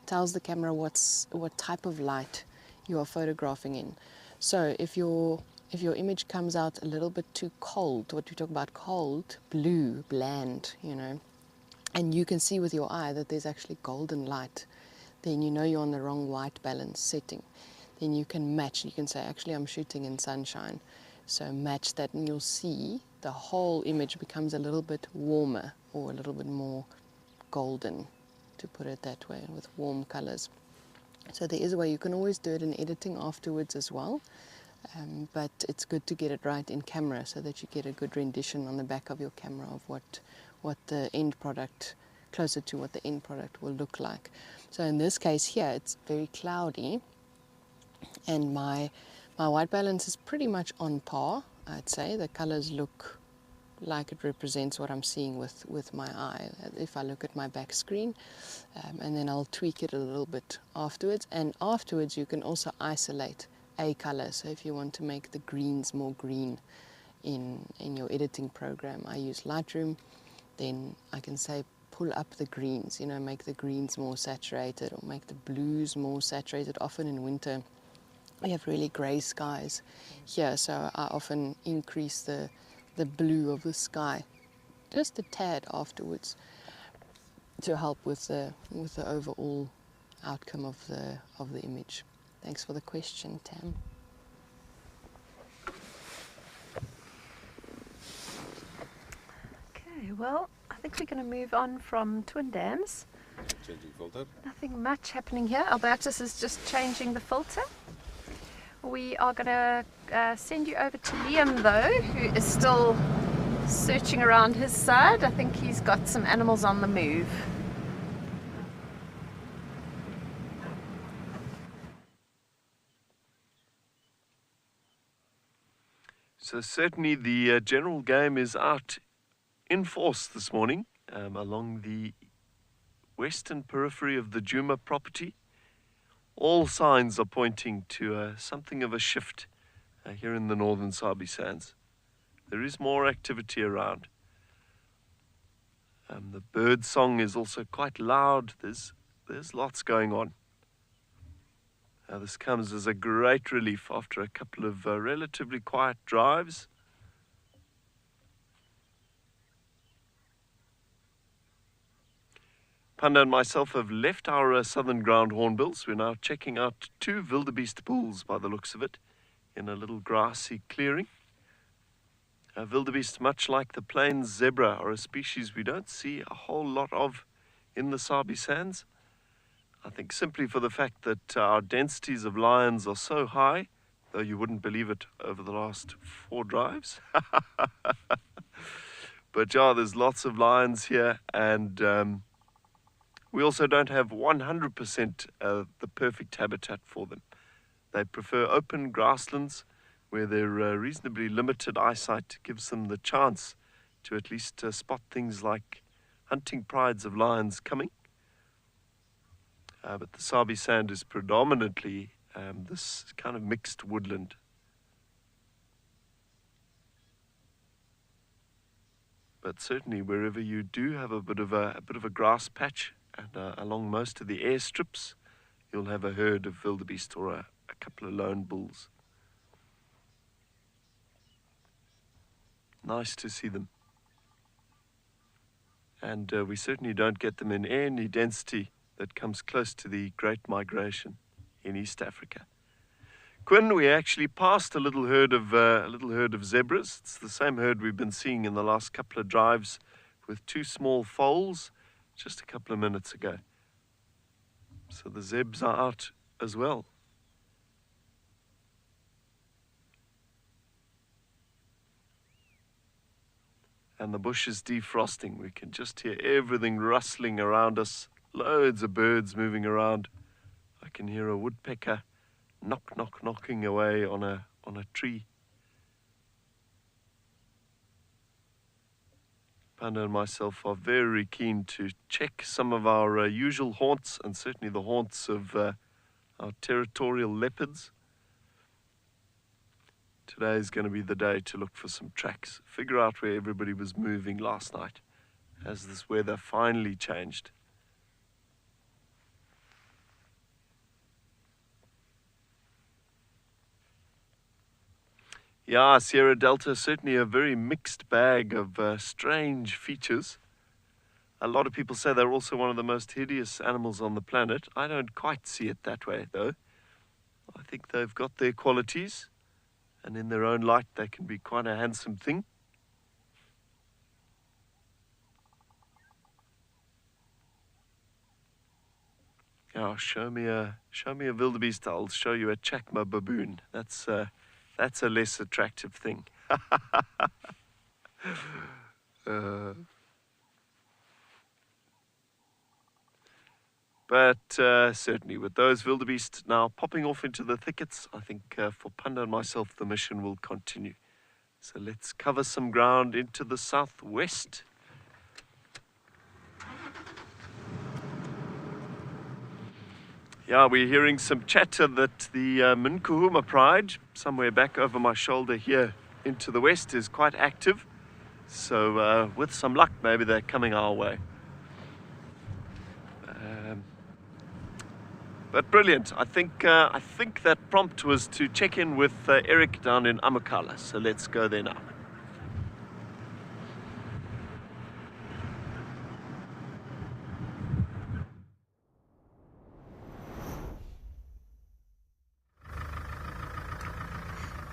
S4: tells the camera what type of light you are photographing in. So if your image comes out a little bit too cold, what we talk about cold, blue, bland, and you can see with your eye that there's actually golden light, then you know you're on the wrong white balance setting. Then you can match. You can say, actually, I'm shooting in sunshine. So match that, and you'll see the whole image becomes a little bit warmer or a little bit more golden, to put it that way, with warm colors. So there is a way. You can always do it in editing afterwards as well. But it's good to get it right in camera so that you get a good rendition on the back of your camera of what the end product, closer to what the end product will look like. So in this case here, it's very cloudy, and my white balance is pretty much on par, I'd say. The colors look like it represents what I'm seeing with my eye if I look at my back screen, and then I'll tweak it a little bit afterwards. And afterwards you can also isolate a color. So if you want to make the greens more green in your editing program, I use Lightroom, then I can say pull up the greens, make the greens more saturated or make the blues more saturated. Often in winter we have really grey skies here, so I often increase the blue of the sky just a tad afterwards to help with the overall outcome of the image. Thanks for the question, Tam.
S2: Okay, well, I think we're going to move on from Twin Dams
S15: Changing filter.
S2: Nothing much happening here. Albertus is just changing the filter. We are going to send you over to Liam though, who is still searching around his side. I think he's got some animals on the move.
S1: So certainly the general game is out in force this morning along the western periphery of the Djuma property. All signs are pointing to something of a shift here in the northern Sabi Sands. There is more activity around. The bird song is also quite loud. There's lots going on. This comes as a great relief after a couple of relatively quiet drives. Panda and myself have left our southern ground hornbills. We're now checking out 2 wildebeest bulls by the looks of it in a little grassy clearing. Wildebeest, much like the plains zebra, are a species we don't see a whole lot of in the Sabi Sands. I think simply for the fact that our densities of lions are so high, though you wouldn't believe it over the last 4 drives. But yeah, there's lots of lions here, and we also don't have 100% the perfect habitat for them. They prefer open grasslands where their reasonably limited eyesight gives them the chance to at least spot things like hunting prides of lions coming. But the Sabi Sand is predominantly this kind of mixed woodland. But certainly wherever you do have a bit of a grass patch, and along most of the airstrips, you'll have a herd of wildebeest or a couple of lone bulls. Nice to see them. And we certainly don't get them in any density that comes close to the Great Migration in East Africa. Quinn, we actually passed a little herd of zebras. It's the same herd we've been seeing in the last couple of drives with 2 small foals just a couple of minutes ago. So the zebs are out as well. And the bush is defrosting. We can just hear everything rustling around us. Loads of birds moving around. I can hear a woodpecker knocking away on a tree. Panda and myself are very keen to check some of our usual haunts, and certainly the haunts of our territorial leopards. Today is going to be the day to look for some tracks, figure out where everybody was moving last night as this weather finally changed. Yeah, Sierra Delta, certainly a very mixed bag of strange features. A lot of people say they're also one of the most hideous animals on the planet. I don't quite see it that way, though. I think they've got their qualities, and in their own light, they can be quite a handsome thing. Oh, show me a wildebeest. I'll show you a chacma baboon. That's a less attractive thing. But certainly with those wildebeest now popping off into the thickets, I think for Panda and myself the mission will continue. So let's cover some ground into the southwest. Yeah, we're hearing some chatter that the Minkuhuma pride, somewhere back over my shoulder here into the west, is quite active. So with some luck, maybe they're coming our way. But brilliant. I think that prompt was to check in with Eric down in Amakala. So let's go there now.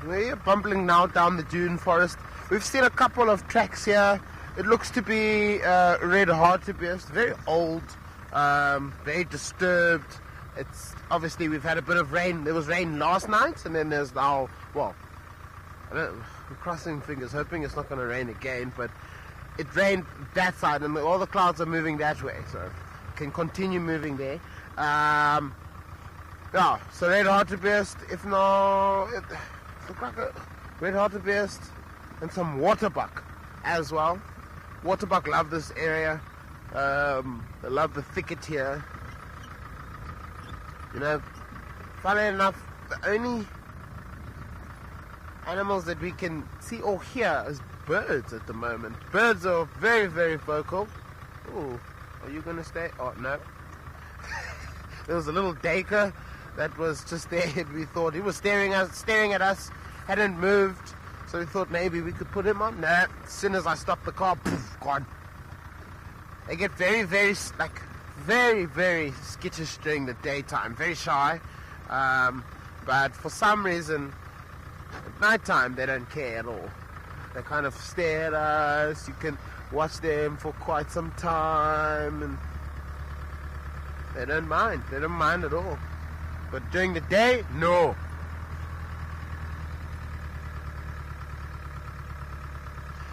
S9: We're bumbling now down the dune forest. We've seen a couple of tracks here. It looks to be red hartebeest, very old very disturbed. It's obviously we've had a bit of rain. There was rain last night, and then there's now, well, we're crossing fingers, hoping it's not going to rain again, but it rained that side, and all the clouds are moving that way, so it can continue moving there. Yeah, so red hartebeest, if not, it looks like a red hartebeest, and some waterbuck as well. Waterbuck love this area. They love the thicket here. You know, funnily enough, the only animals that we can see or hear is birds at the moment. Birds are very, very vocal. Ooh, are you gonna stay? Oh, no. There was a little daker that was just there, and we thought he was staring at us, hadn't moved, so we thought maybe we could put him on. No, as soon as I stopped the car, poof, gone. They get very, very, like, very, very skittish during the daytime, very shy, but for some reason, at nighttime, they don't care at all. They kind of stare at us. You can watch them for quite some time, and they don't mind. They don't mind at all. But during the day, no.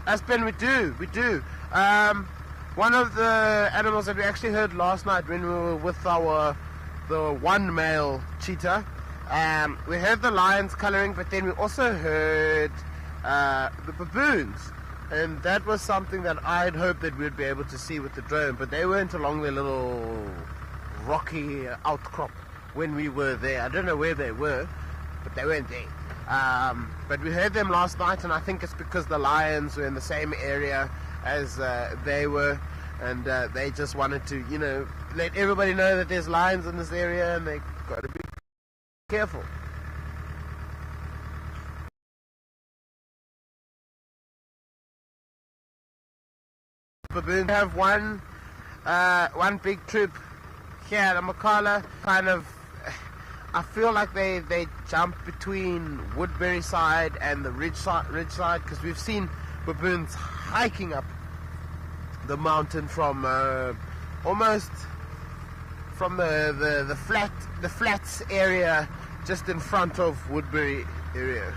S9: Aspen, we do. One of the animals that we actually heard last night when we were with the one male cheetah, we heard the lions colouring, but then we also heard the baboons, and that was something that I'd hoped that we'd be able to see with the drone, but they weren't along their little rocky outcrop when we were there. I don't know where they were, but they weren't there. But we heard them last night, and I think it's because the lions were in the same area as they were, and they just wanted to, you know, let everybody know that there's lions in this area, and they got to be careful. Baboons have one big troop here at Amakhala. Kind of, I feel like they jump between Woodbury side and the ridge side, because we've seen baboons hiking up the mountain from almost from the flats area just in front of Woodbury area.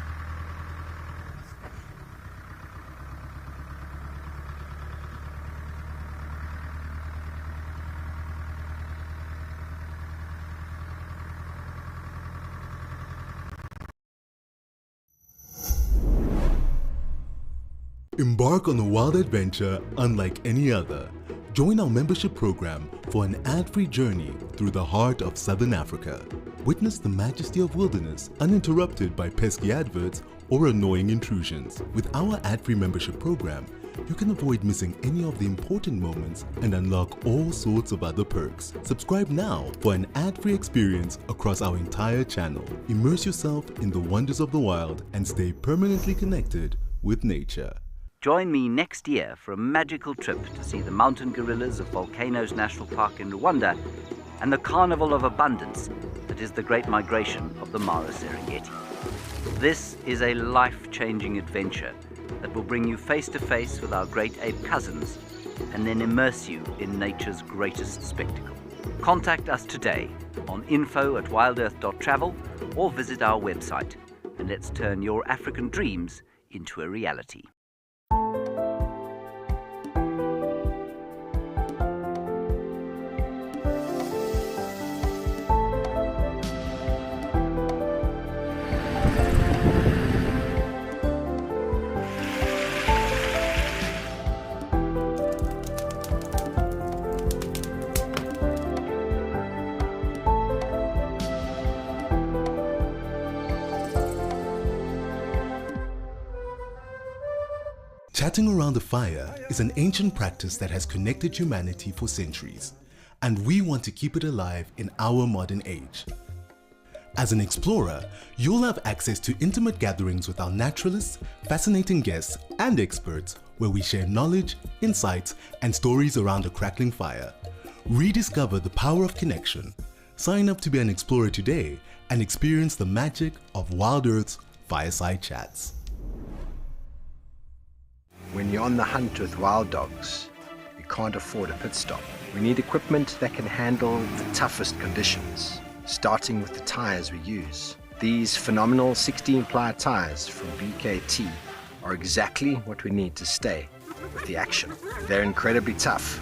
S5: Embark on a wild adventure unlike any other. Join our membership program for an ad-free journey through the heart of Southern Africa. Witness the majesty of wilderness uninterrupted by pesky adverts or annoying intrusions. With our ad-free membership program, you can avoid missing any of the important moments and unlock all sorts of other perks. Subscribe now for an ad-free experience across our entire channel. Immerse yourself in the wonders of the wild and stay permanently connected with nature.
S6: Join me next year for a magical trip to see the mountain gorillas of Volcanoes National Park in Rwanda and the Carnival of Abundance that is the Great Migration of the Mara Serengeti. This is a life-changing adventure that will bring you face to face with our great ape cousins and then immerse you in nature's greatest spectacle. Contact us today on info@wildearth.travel or visit our website, and let's turn your African dreams into a reality.
S5: Chatting around a fire is an ancient practice that has connected humanity for centuries, and we want to keep it alive in our modern age. As an explorer, you'll have access to intimate gatherings with our naturalists, fascinating guests, and experts where we share knowledge, insights, and stories around a crackling fire. Rediscover the power of connection. Sign up to be an explorer today and experience the magic of Wild Earth's Fireside Chats.
S8: When you're on the hunt with wild dogs, you can't afford a pit stop. We need equipment that can handle the toughest conditions, starting with the tires we use. These phenomenal 16-ply tires from BKT are exactly what we need to stay with the action. They're incredibly tough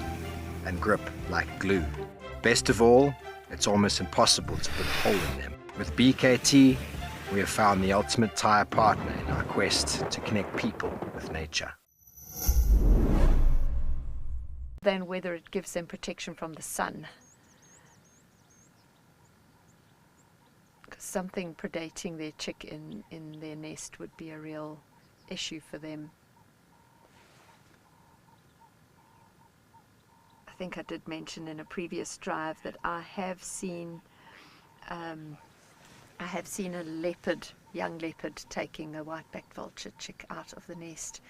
S8: and grip like glue. Best of all, it's almost impossible to put a hole in them. With BKT, we have found the ultimate tire partner in our quest to connect people with nature.
S2: Then whether it gives them protection from the sun. Because something predating their chick in their nest would be a real issue for them. I think I did mention in a previous drive that I have seen a leopard, young leopard, taking a white-backed vulture chick out of the nest.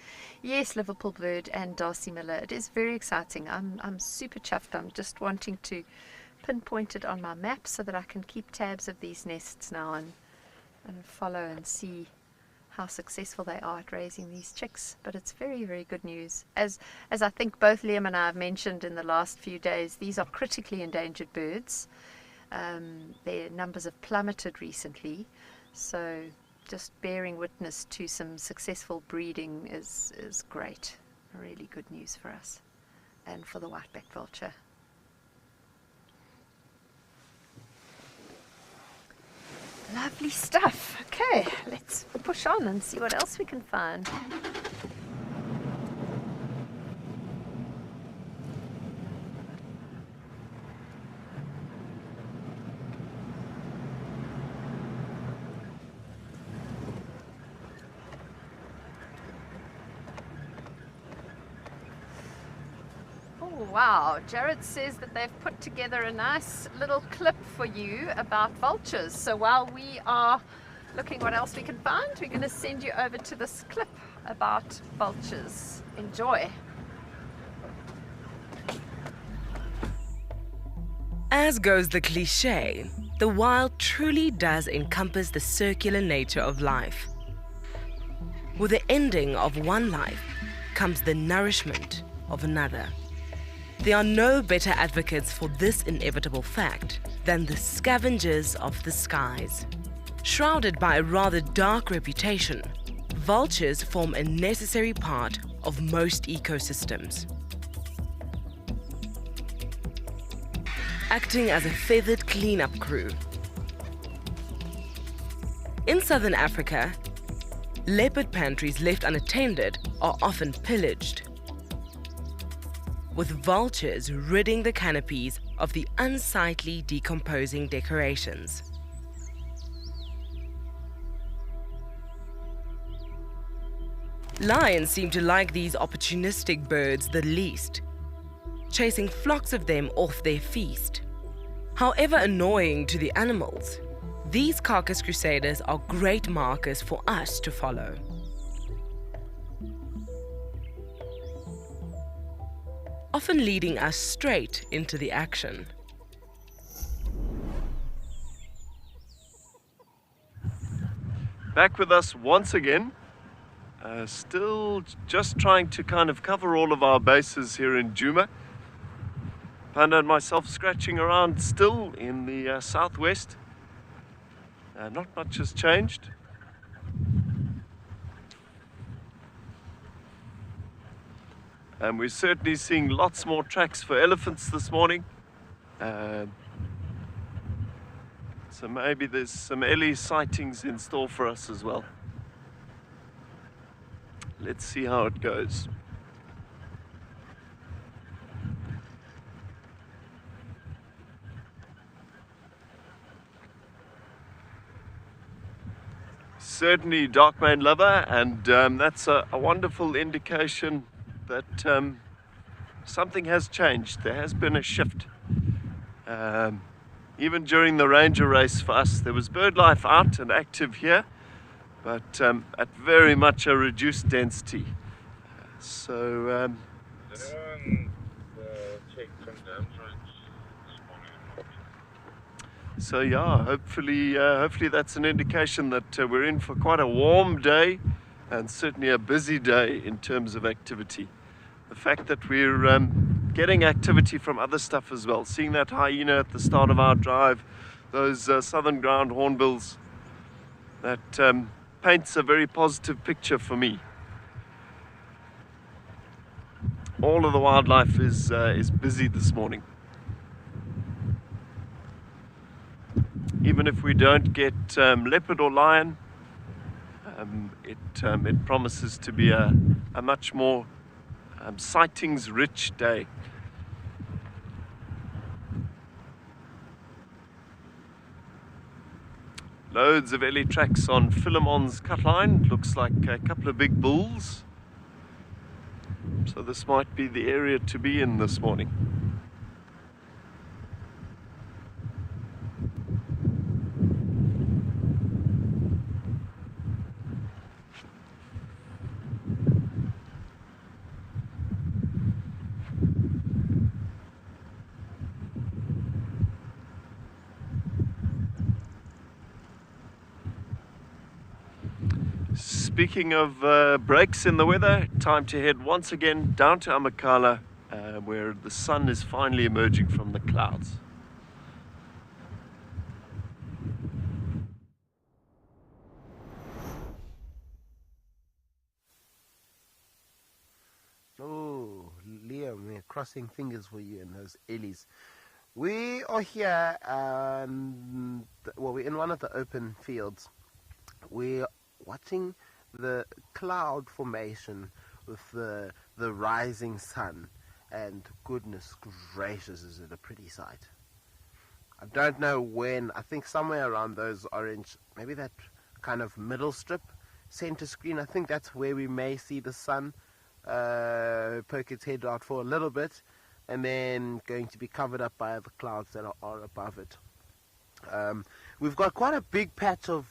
S2: Yes, Liverpool bird and Darcy Miller. It is very exciting. I'm super chuffed. I'm just wanting to pinpoint it on my map so that I can keep tabs of these nests now and follow and see how successful they are at raising these chicks. But it's very, very good news. As I think both Liam and I have mentioned in the last few days, these are critically endangered birds. Their numbers have plummeted recently, so just bearing witness to some successful breeding is great. Really good news for us and for the white-backed vulture. Lovely stuff. Okay, let's push on and see what else we can find. Wow, Jared says that they've put together a nice little clip for you about vultures. So while we are looking what else we can find, we're going to send you over to this clip about vultures. Enjoy.
S3: As goes the cliche, the wild truly does encompass the circular nature of life. With the ending of one life comes the nourishment of another. There are no better advocates for this inevitable fact than the scavengers of the skies. Shrouded by a rather dark reputation, vultures form a necessary part of most ecosystems. Acting as a feathered cleanup crew. In southern Africa, leopard pantries left unattended are often pillaged, with vultures ridding the canopies of the unsightly decomposing decorations. Lions seem to like these opportunistic birds the least, chasing flocks of them off their feast. However annoying to the animals, these carcass crusaders are great markers for us to follow. Often leading us straight into the action.
S1: Back with us once again. Still just trying to kind of cover all of our bases here in Djuma. Panda and myself scratching around still in the southwest. Not much has changed. And we're certainly seeing lots more tracks for elephants this morning. So maybe there's some early sightings in store for us as well. Let's see how it goes. Certainly dark mane lover, and that's a wonderful indication that something has changed. There has been a shift. Even during the ranger race for us, there was bird life out and active here, but at very much a reduced density. So so yeah, hopefully that's an indication that we're in for quite a warm day and certainly a busy day in terms of activity. The fact that we're getting activity from other stuff as well. Seeing that hyena at the start of our drive, those southern ground hornbills, that paints a very positive picture for me. All of the wildlife is busy this morning. Even if we don't get leopard or lion, it promises to be a much more sightings-rich day. Loads of ellie tracks on Philemon's cut line. Looks like a couple of big bulls. So this might be the area to be in this morning. Speaking of breaks in the weather, time to head once again down to Amakhala, where the sun is finally emerging from the clouds.
S9: Oh, Liam, we're crossing fingers for you and those ellies. We are here, we're in one of the open fields. We're watching the cloud formation with the rising sun, and goodness gracious, is it a pretty sight. I don't know when. I think somewhere around those orange, maybe that kind of middle strip, center screen, I think that's where we may see the sun poke its head out for a little bit, and then going to be covered up by the clouds that are above it. We've got quite a big patch of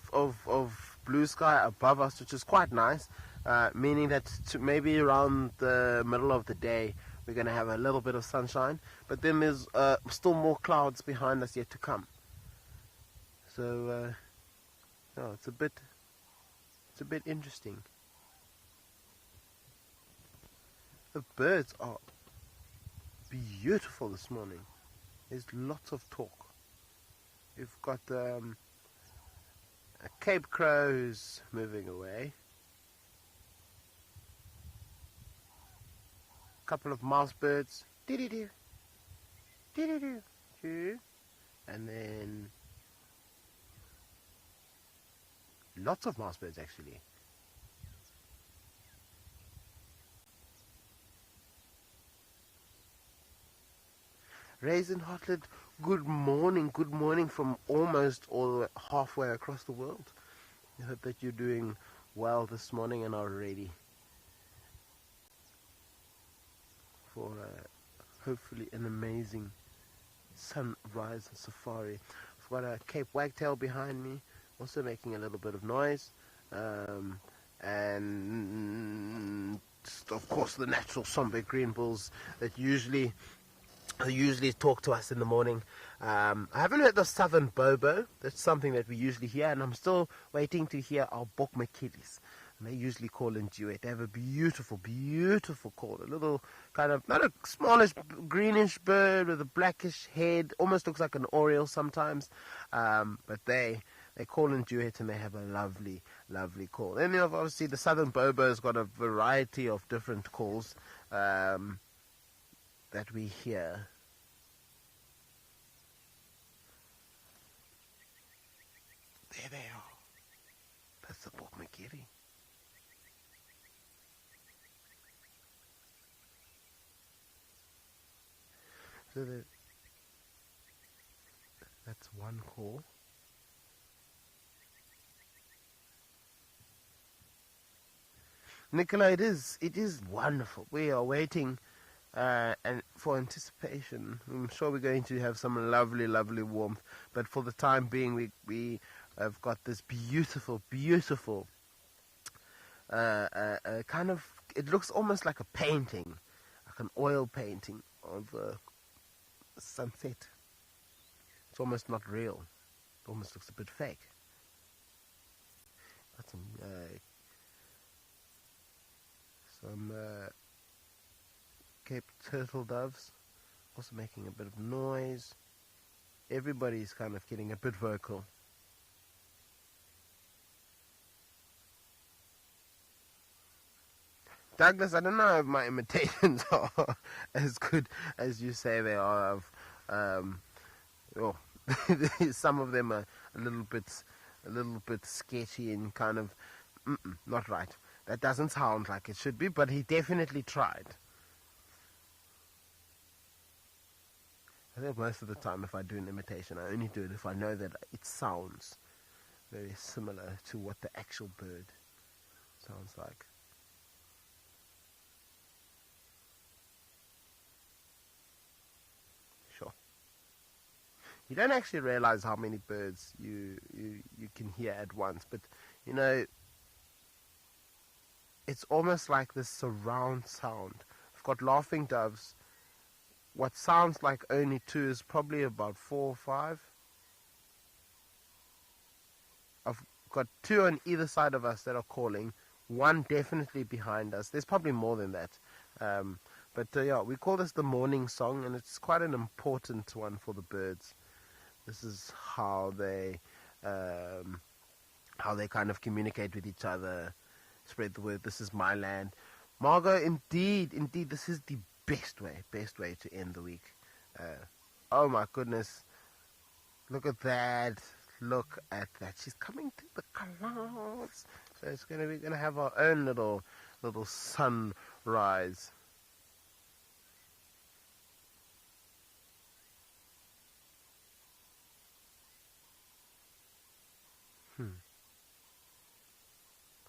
S9: blue sky above us, which is quite nice, meaning that maybe around the middle of the day we're going to have a little bit of sunshine, but then there's still more clouds behind us yet to come. So no, it's a bit interesting. The birds are beautiful this morning. There's lots of talk. We've got a Cape crows moving away, a couple of mouse birds, dee-dee-doo, dee-dee-doo, and then lots of mouse birds actually. Raisin Hotlet, good morning from almost all the way halfway across the world. I hope that you're doing well this morning and are ready for hopefully an amazing sunrise and safari. I've got a Cape Wagtail behind me, also making a little bit of noise, and of course the natural Sombe green bulls that usually talk to us in the morning. I haven't heard the southern bobo. That's something that we usually hear, and I'm still waiting to hear our bokmakilis. And they usually call in duet. They have a beautiful, beautiful call. A little kind of, not a smallish greenish bird with a blackish head, almost looks like an oriole sometimes. But they call in duet, and they have a lovely, lovely call. Then obviously the southern bobo has got a variety of different calls that we hear. There they are. That's the bokmakiri. So that's one call. Nicola, it is wonderful. We are waiting and for anticipation. I'm sure we're going to have some lovely, lovely warmth, but for the time being we have got this beautiful, beautiful kind of, it looks almost like a painting, like an oil painting of sunset. It's almost not real. It almost looks a bit fake. Got some Cape turtle doves also making a bit of noise. Everybody's kind of getting a bit vocal. Douglas, I don't know if my imitations are as good as you say they are of some of them are a little bit sketchy and kind of not right. That doesn't sound like it should be, but he definitely tried. I think most of the time if I do an imitation, I only do it if I know that it sounds very similar to what the actual bird sounds like. Sure. You don't actually realize how many birds you can hear at once, but you know, it's almost like this surround sound. I've got laughing doves. What sounds like only 2 is probably about 4 or 5. I've got 2 on either side of us that are calling. 1 definitely behind us. There's probably more than that. Yeah, we call this the morning song, and it's quite an important one for the birds. This is how they kind of communicate with each other, spread the word. This is my land. Margot, indeed, this is the best way to end the week. Oh my goodness, look at that, she's coming to the clouds. So we're gonna have our own little sunrise.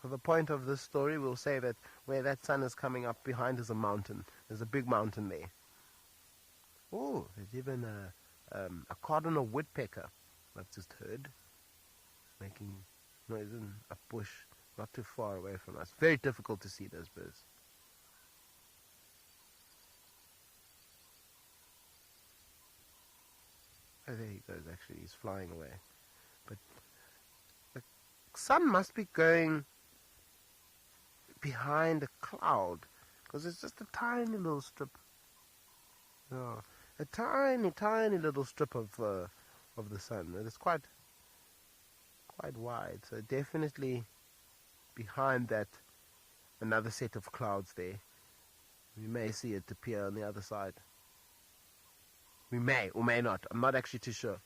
S9: For the point of this story, we'll say that where that sun is coming up behind is a mountain. There's a big mountain there. Oh, there's even a cardinal woodpecker I've just heard making noise in a bush not too far away from us. Very difficult to see those birds. Oh, there he goes, actually. He's flying away. But the sun must be going behind a cloud, because it's just a tiny little strip. Oh, a tiny little strip of the sun. It's quite wide, so definitely behind that another set of clouds there. We may see it appear on the other side. We may or may not. I'm not actually too sure.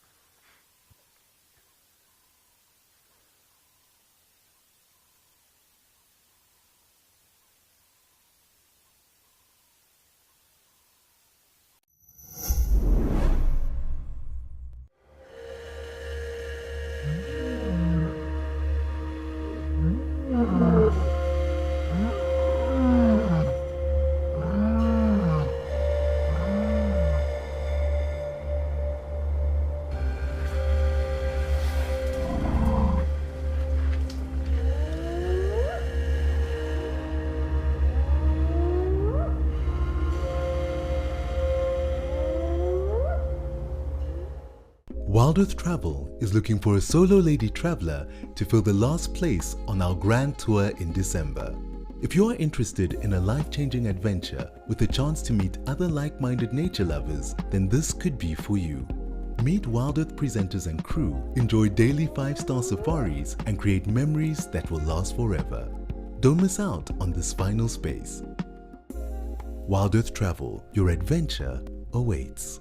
S5: Wild Earth Travel is looking for a solo lady traveler to fill the last place on our grand tour in December. If you are interested in a life-changing adventure with a chance to meet other like-minded nature lovers, then this could be for you. Meet Wild Earth presenters and crew, enjoy daily 5-star safaris, and create memories that will last forever. Don't miss out on this final space. Wild Earth Travel, your adventure awaits.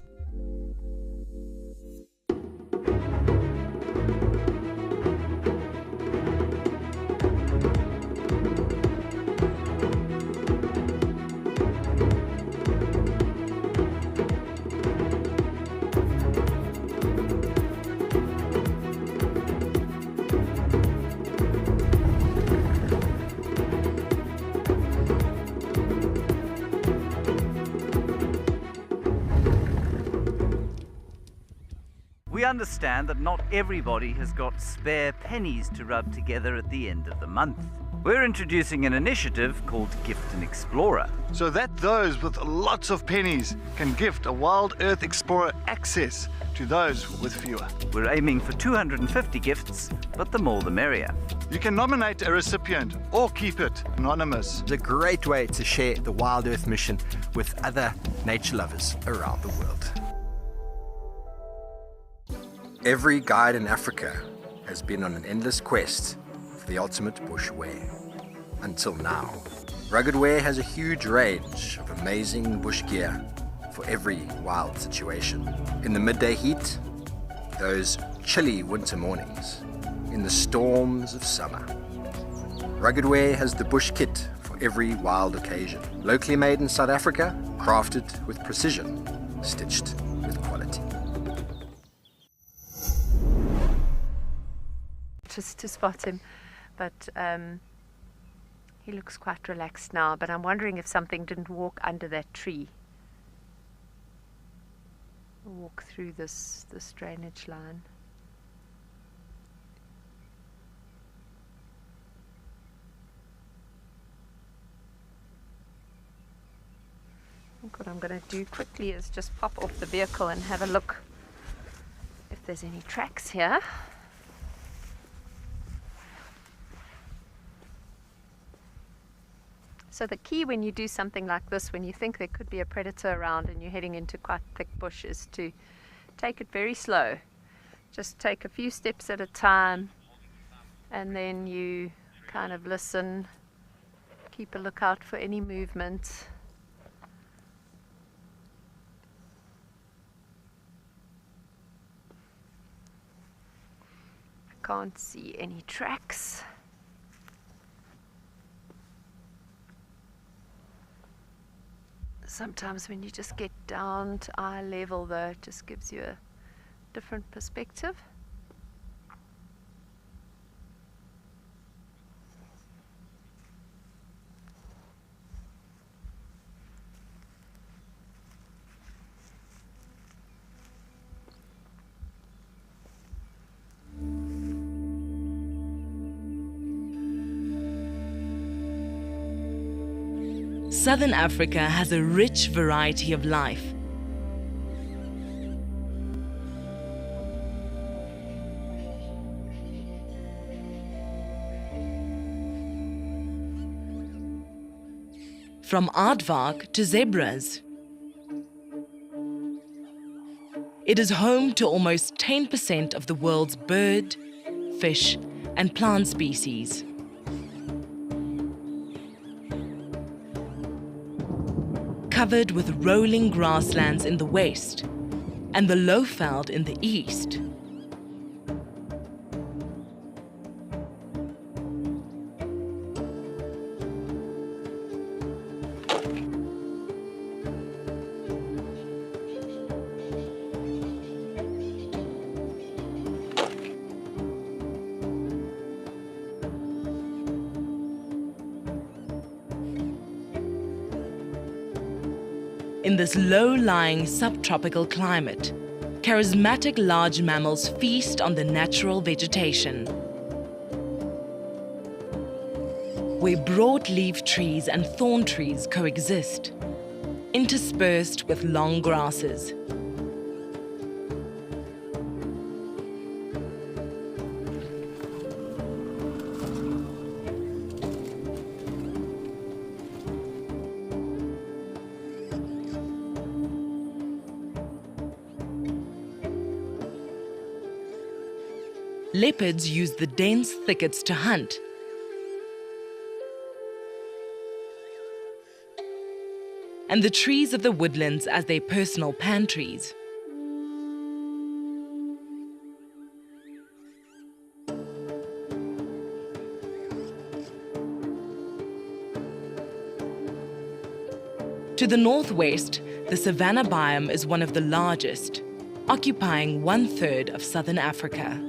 S6: We understand that not everybody has got spare pennies to rub together at the end of the month. We're introducing an initiative called Gift an Explorer.
S7: So that those with lots of pennies can gift a Wild Earth Explorer access to those with fewer.
S6: We're aiming for 250 gifts, but the more the merrier.
S7: You can nominate a recipient or keep it anonymous.
S8: It's a great way to share the Wild Earth mission with other nature lovers around the world. Every guide in Africa has been on an endless quest for the ultimate bush wear. Until now. Rugged Wear has a huge range of amazing bush gear for every wild situation. In the midday heat, those chilly winter mornings, in the storms of summer. Rugged Wear has the bush kit for every wild occasion. Locally made in South Africa, crafted with precision, stitched with quality.
S2: Just to spot him, but he looks quite relaxed now, but I'm wondering if something didn't walk under that tree. Walk through this drainage line. I think what I'm going to do quickly is just pop off the vehicle and have a look if there's any tracks here. So the key when you do something like this, when you think there could be a predator around and you're heading into quite thick bush, is to take it very slow. Just take a few steps at a time, and then you kind of listen, keep a lookout for any movement. I can't see any tracks. Sometimes when you just get down to eye level, though, it just gives you a different perspective.
S3: Southern Africa has a rich variety of life. From aardvark to zebras. It is home to almost 10% of the world's bird, fish, and plant species. Covered with rolling grasslands in the west and the lowveld in the east. In this low-lying subtropical climate, charismatic large mammals feast on the natural vegetation, where broad-leaf trees and thorn trees coexist, interspersed with long grasses. Leopards use the dense thickets to hunt. And the trees of the woodlands as their personal pantries. To the northwest, the savanna biome is one of the largest, occupying 1/3 of southern Africa.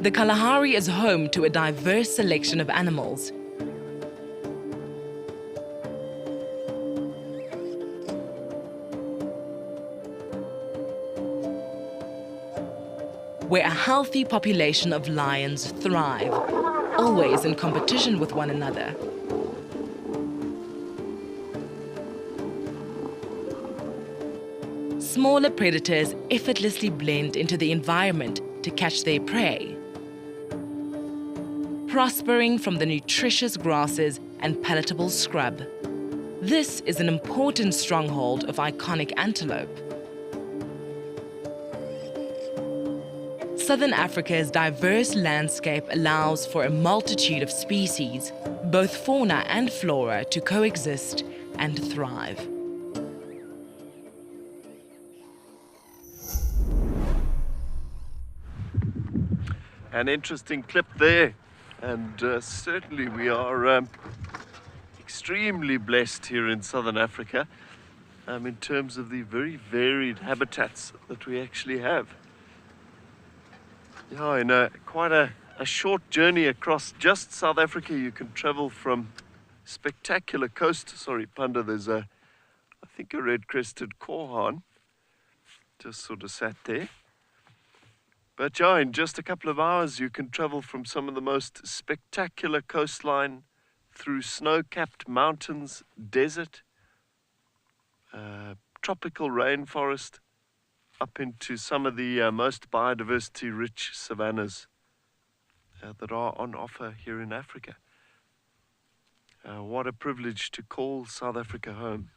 S3: The Kalahari is home to a diverse selection of animals. where a healthy population of lions thrive, always in competition with one another. Smaller predators effortlessly blend into the environment to catch their prey, prospering from the nutritious grasses and palatable scrub. This is an important stronghold of iconic antelope. Southern Africa's diverse landscape allows for a multitude of species, both fauna and flora, to coexist and thrive.
S1: An interesting clip there, and certainly we are extremely blessed here in Southern Africa in terms of the very varied habitats that we actually have. Yeah, in quite a short journey across just South Africa, you can travel from spectacular coast. Sorry, Panda, there's I think a red-crested korhaan just sort of sat there. But yeah, in just a couple of hours, you can travel from some of the most spectacular coastline through snow-capped mountains, desert, tropical rainforest, up into some of the most biodiversity-rich savannas that are on offer here in Africa. What a privilege to call South Africa home.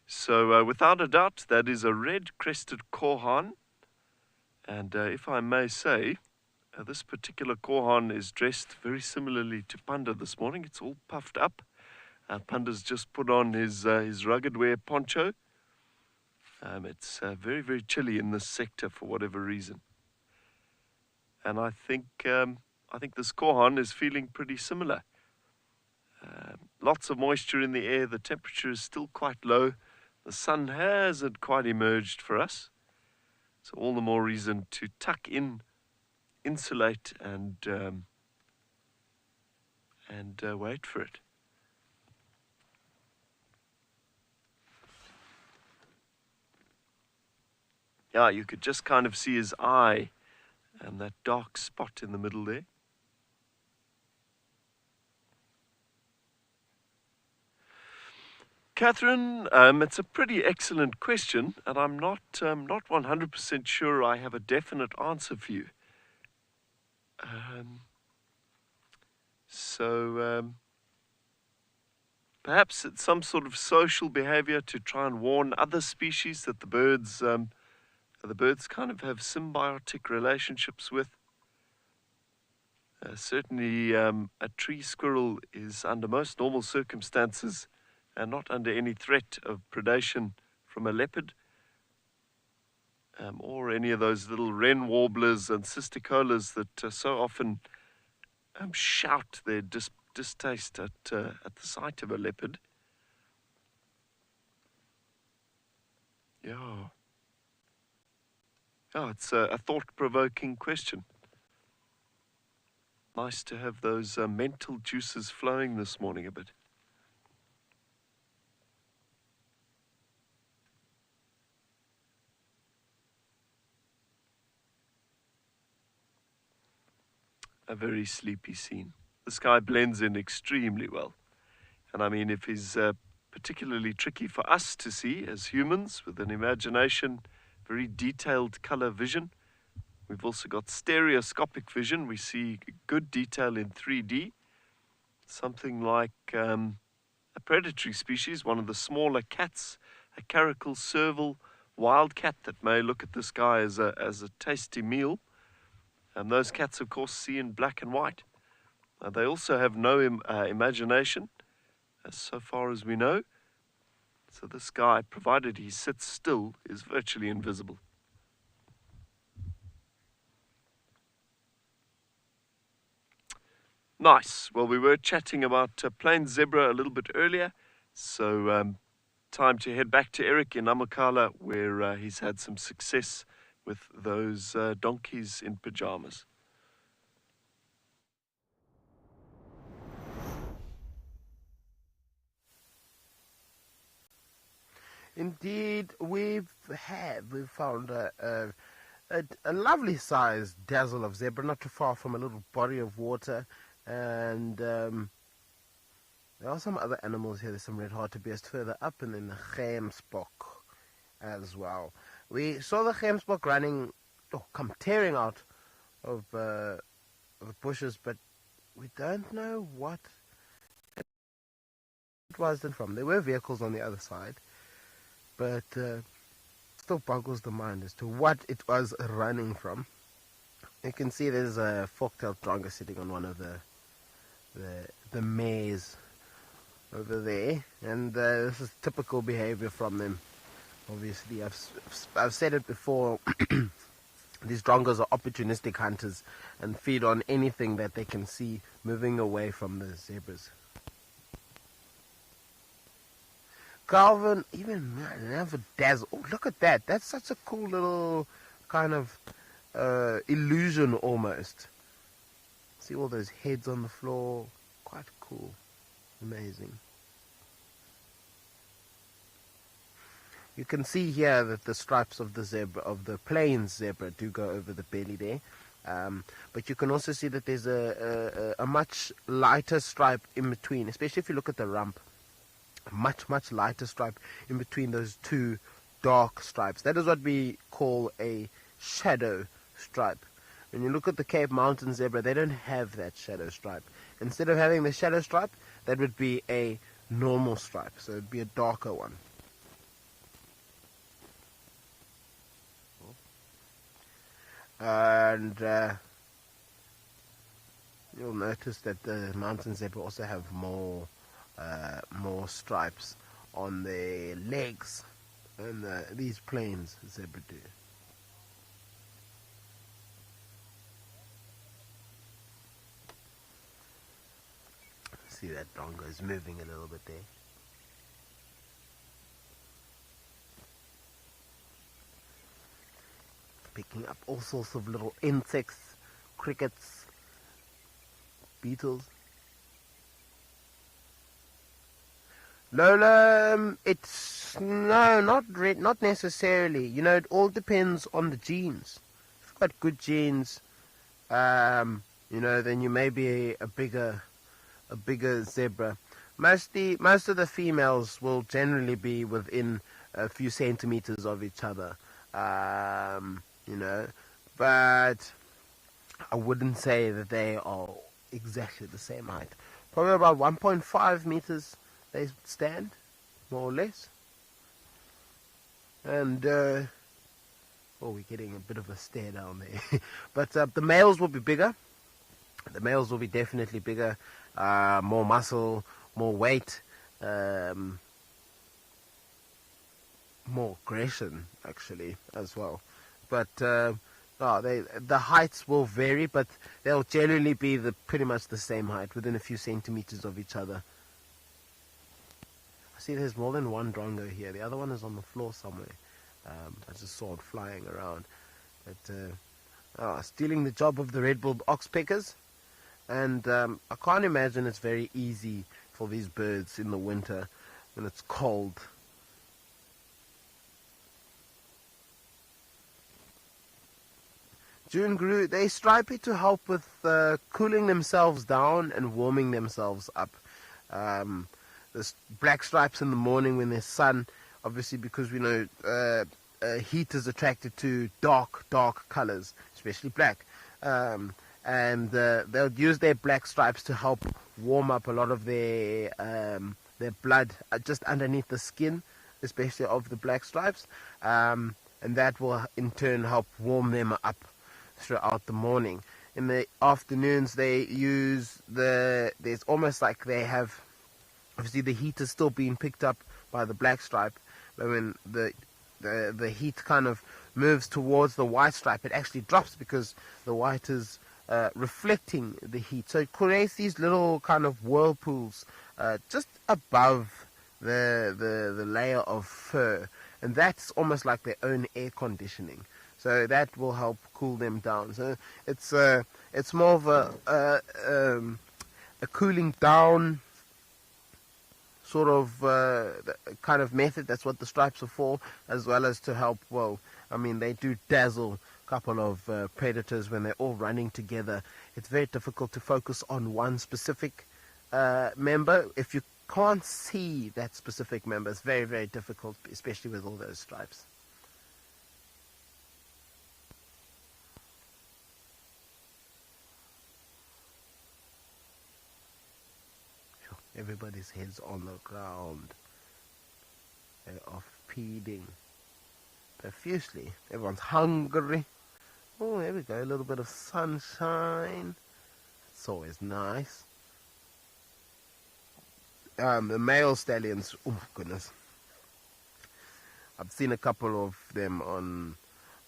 S1: So without a doubt, that is a red-crested korhaan. And if I may say, this particular korhaan is dressed very similarly to Panda this morning. It's all puffed up. Panda's just put on his rugged wear poncho. It's very, very chilly in this sector for whatever reason. And I think this korhaan is feeling pretty similar. Lots of moisture in the air. The temperature is still quite low. The sun hasn't quite emerged for us. So all the more reason to tuck in, insulate, and wait for it. Yeah, you could just kind of see his eye and that dark spot in the middle there. Catherine, it's a pretty excellent question, and I'm not 100% sure I have a definite answer for you. Perhaps it's some sort of social behavior to try and warn other species that the birds kind of have symbiotic relationships with. Certainly, a tree squirrel is under most normal circumstances and not under any threat of predation from a leopard or any of those little wren warblers and cisticolas that so often shout their distaste at the sight of a leopard. Yeah. Oh, it's a thought-provoking question. Nice to have those mental juices flowing this morning a bit. A very sleepy scene. The sky blends in extremely well. And I mean, if he's particularly tricky for us to see as humans with an imagination, very detailed color vision. We've also got stereoscopic vision. We see good detail in 3D. Something like a predatory species, one of the smaller cats, a caracal serval wildcat that may look at this guy as a tasty meal. And those cats, of course, see in black and white. They also have no imagination, so far as we know. So this guy, provided he sits still, is virtually invisible. Nice. Well, we were chatting about plain zebra a little bit earlier. So time to head back to Eric in Namakala, where he's had some success with those donkeys in pajamas.
S9: Indeed, we've found a lovely sized dazzle of zebra, not too far from a little body of water. And there are some other animals here. There's some red hartebeest further up, and then the gemsbok as well. We saw the gemsbok running, come tearing out of the bushes, but we don't know what it was from. There were vehicles on the other side, but still boggles the mind as to what it was running from. You can see there's a fork-tailed drongo sitting on one of the mares over there, and this is typical behavior from them. Obviously, I've said it before. These drongos are opportunistic hunters and feed on anything that they can see moving away from the zebras. Calvin, even have a dazzle. Oh, look at that. That's such a cool little kind of illusion almost. See all those heads on the floor? Quite cool. Amazing. You can see here that the stripes of the zebra, of the plains zebra, do go over the belly there. But you can also see that there's a much lighter stripe in between, especially if you look at the rump. Much lighter stripe in between those two dark stripes. That is what we call a shadow stripe. When you look at the Cape Mountain zebra, they don't have that shadow stripe. Instead of having the shadow stripe, that would be a normal stripe, so it would be a darker one. And you'll notice that the mountain zebra also have more stripes on their legs than these plains zebra do. See that drongo is moving a little bit there. Picking up all sorts of little insects, crickets, beetles. Lola, it's not necessarily. You know, it all depends on the genes. If you've got good genes, you know, then you may be a bigger zebra. Most of the females will generally be within a few centimeters of each other. You know, but I wouldn't say that they are exactly the same height. Probably about 1.5 meters they stand, more or less. And oh, we're getting a bit of a stare down there. But the males will be bigger. The males will be definitely bigger, more muscle, more weight, more aggression actually as well. But the heights will vary, but they'll generally be pretty much the same height, within a few centimeters of each other. I see there's more than one drongo here. The other one is on the floor somewhere. I just saw it flying around. But stealing the job of the red-billed oxpeckers. And I can't imagine it's very easy for these birds in the winter when it's cold. June grew, they stripey to help with cooling themselves down and warming themselves up. There's black stripes in the morning when there's sun, obviously because we know heat is attracted to dark colors, especially black. And they'll use their black stripes to help warm up a lot of their blood just underneath the skin, especially of the black stripes. And that will in turn help warm them up throughout the morning. In the afternoons they use there's almost like they have, obviously the heat is still being picked up by the black stripe, but when the heat kind of moves towards the white stripe, it actually drops because the white is reflecting the heat. So it creates these little kind of whirlpools just above the layer of fur, and that's almost like their own air conditioning. So that will help cool them down. So it's more of a cooling down sort of kind of method. That's what the stripes are for, as well as to help. Well, I mean, they do dazzle couple of predators, when they're all running together, it's very difficult to focus on one specific member. If you can't see that specific member, it's very, very difficult, especially with all those stripes. Everybody's heads on the ground. They are feeding profusely. Everyone's hungry. Oh, there we go. A little bit of sunshine. It's always nice. The male stallions. Oh goodness. I've seen a couple of them on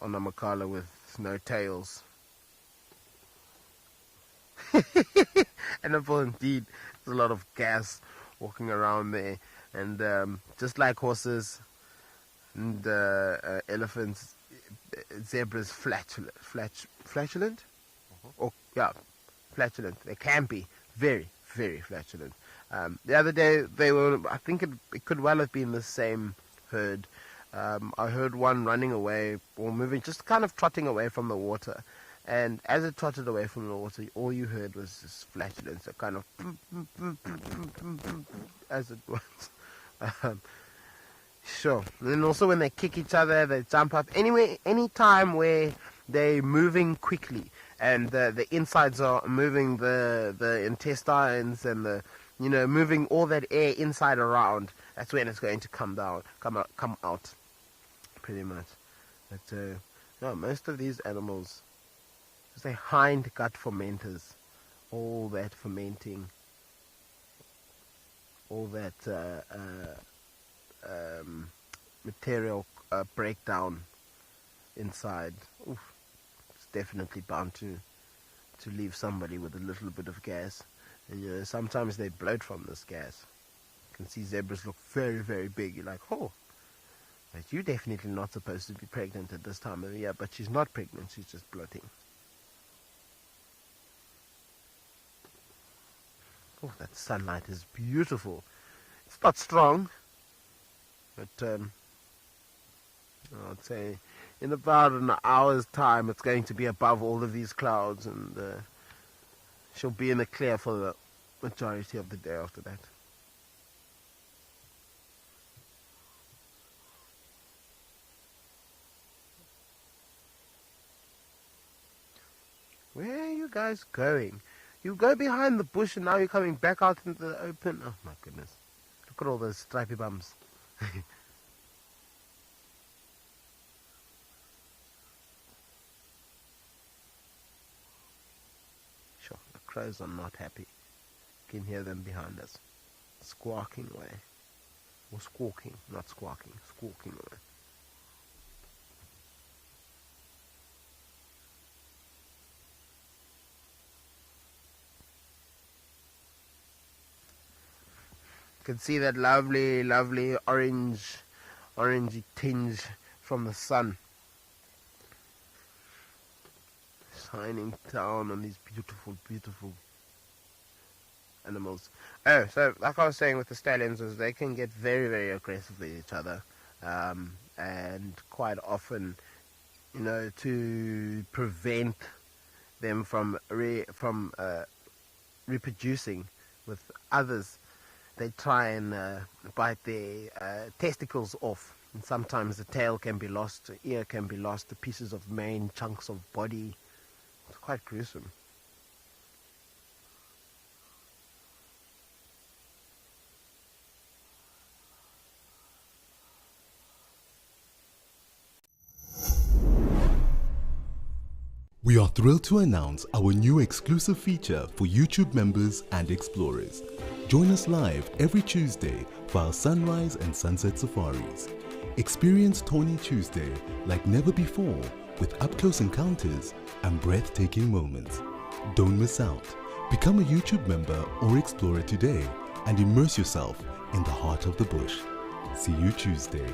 S9: Namakala with no tails. And indeed, there's a lot of gas walking around there, and just like horses and elephants, zebras flatulent? Oh, yeah, flatulent. They can be very, very flatulent. The other day, they were, I think it could well have been the same herd. I heard one running away, or moving, just kind of trotting away from the water. And as it trotted away from the water, all you heard was this flatulence, a kind of as it was. Sure. And then also when they kick each other, they jump up. Anyway, any time where they're moving quickly and the insides are moving, the intestines and moving all that air inside around, that's when it's going to come out, pretty much. But no, most of these animals, they hind gut fermenters, all that fermenting, all that material breakdown inside. Oof, it's definitely bound to leave somebody with a little bit of gas. And sometimes they bloat from this gas. You can see zebras look very, very big. You're like, oh, but you're definitely not supposed to be pregnant at this time of the year. But she's not pregnant, she's just bloating. Oh, that sunlight is beautiful. It's not strong, but I'd say in about an hour's time it's going to be above all of these clouds, and she'll be in the clear for the majority of the day after that. Where are you guys going? You go behind the bush and now you're coming back out into the open. Oh my goodness. Look at all those stripy bums. Sure, the crows are not happy. You can hear them behind us. Squawking away. Or squawking, not squawking, squawking away. You can see that lovely, lovely orangey tinge from the sun shining down on these beautiful, beautiful animals. Oh, so like I was saying with the stallions, is they can get very, very aggressive with each other, and quite often, to prevent them from reproducing with others, they try and bite their testicles off. And sometimes the tail can be lost, the ear can be lost, the pieces of mane, chunks of body. It's quite gruesome.
S5: We are thrilled to announce our new exclusive feature for YouTube members and explorers. Join us live every Tuesday for our sunrise and sunset safaris. Experience Tawny Tuesday like never before with up-close encounters and breathtaking moments. Don't miss out. Become a YouTube member or explorer today and immerse yourself in the heart of the bush. See you Tuesday.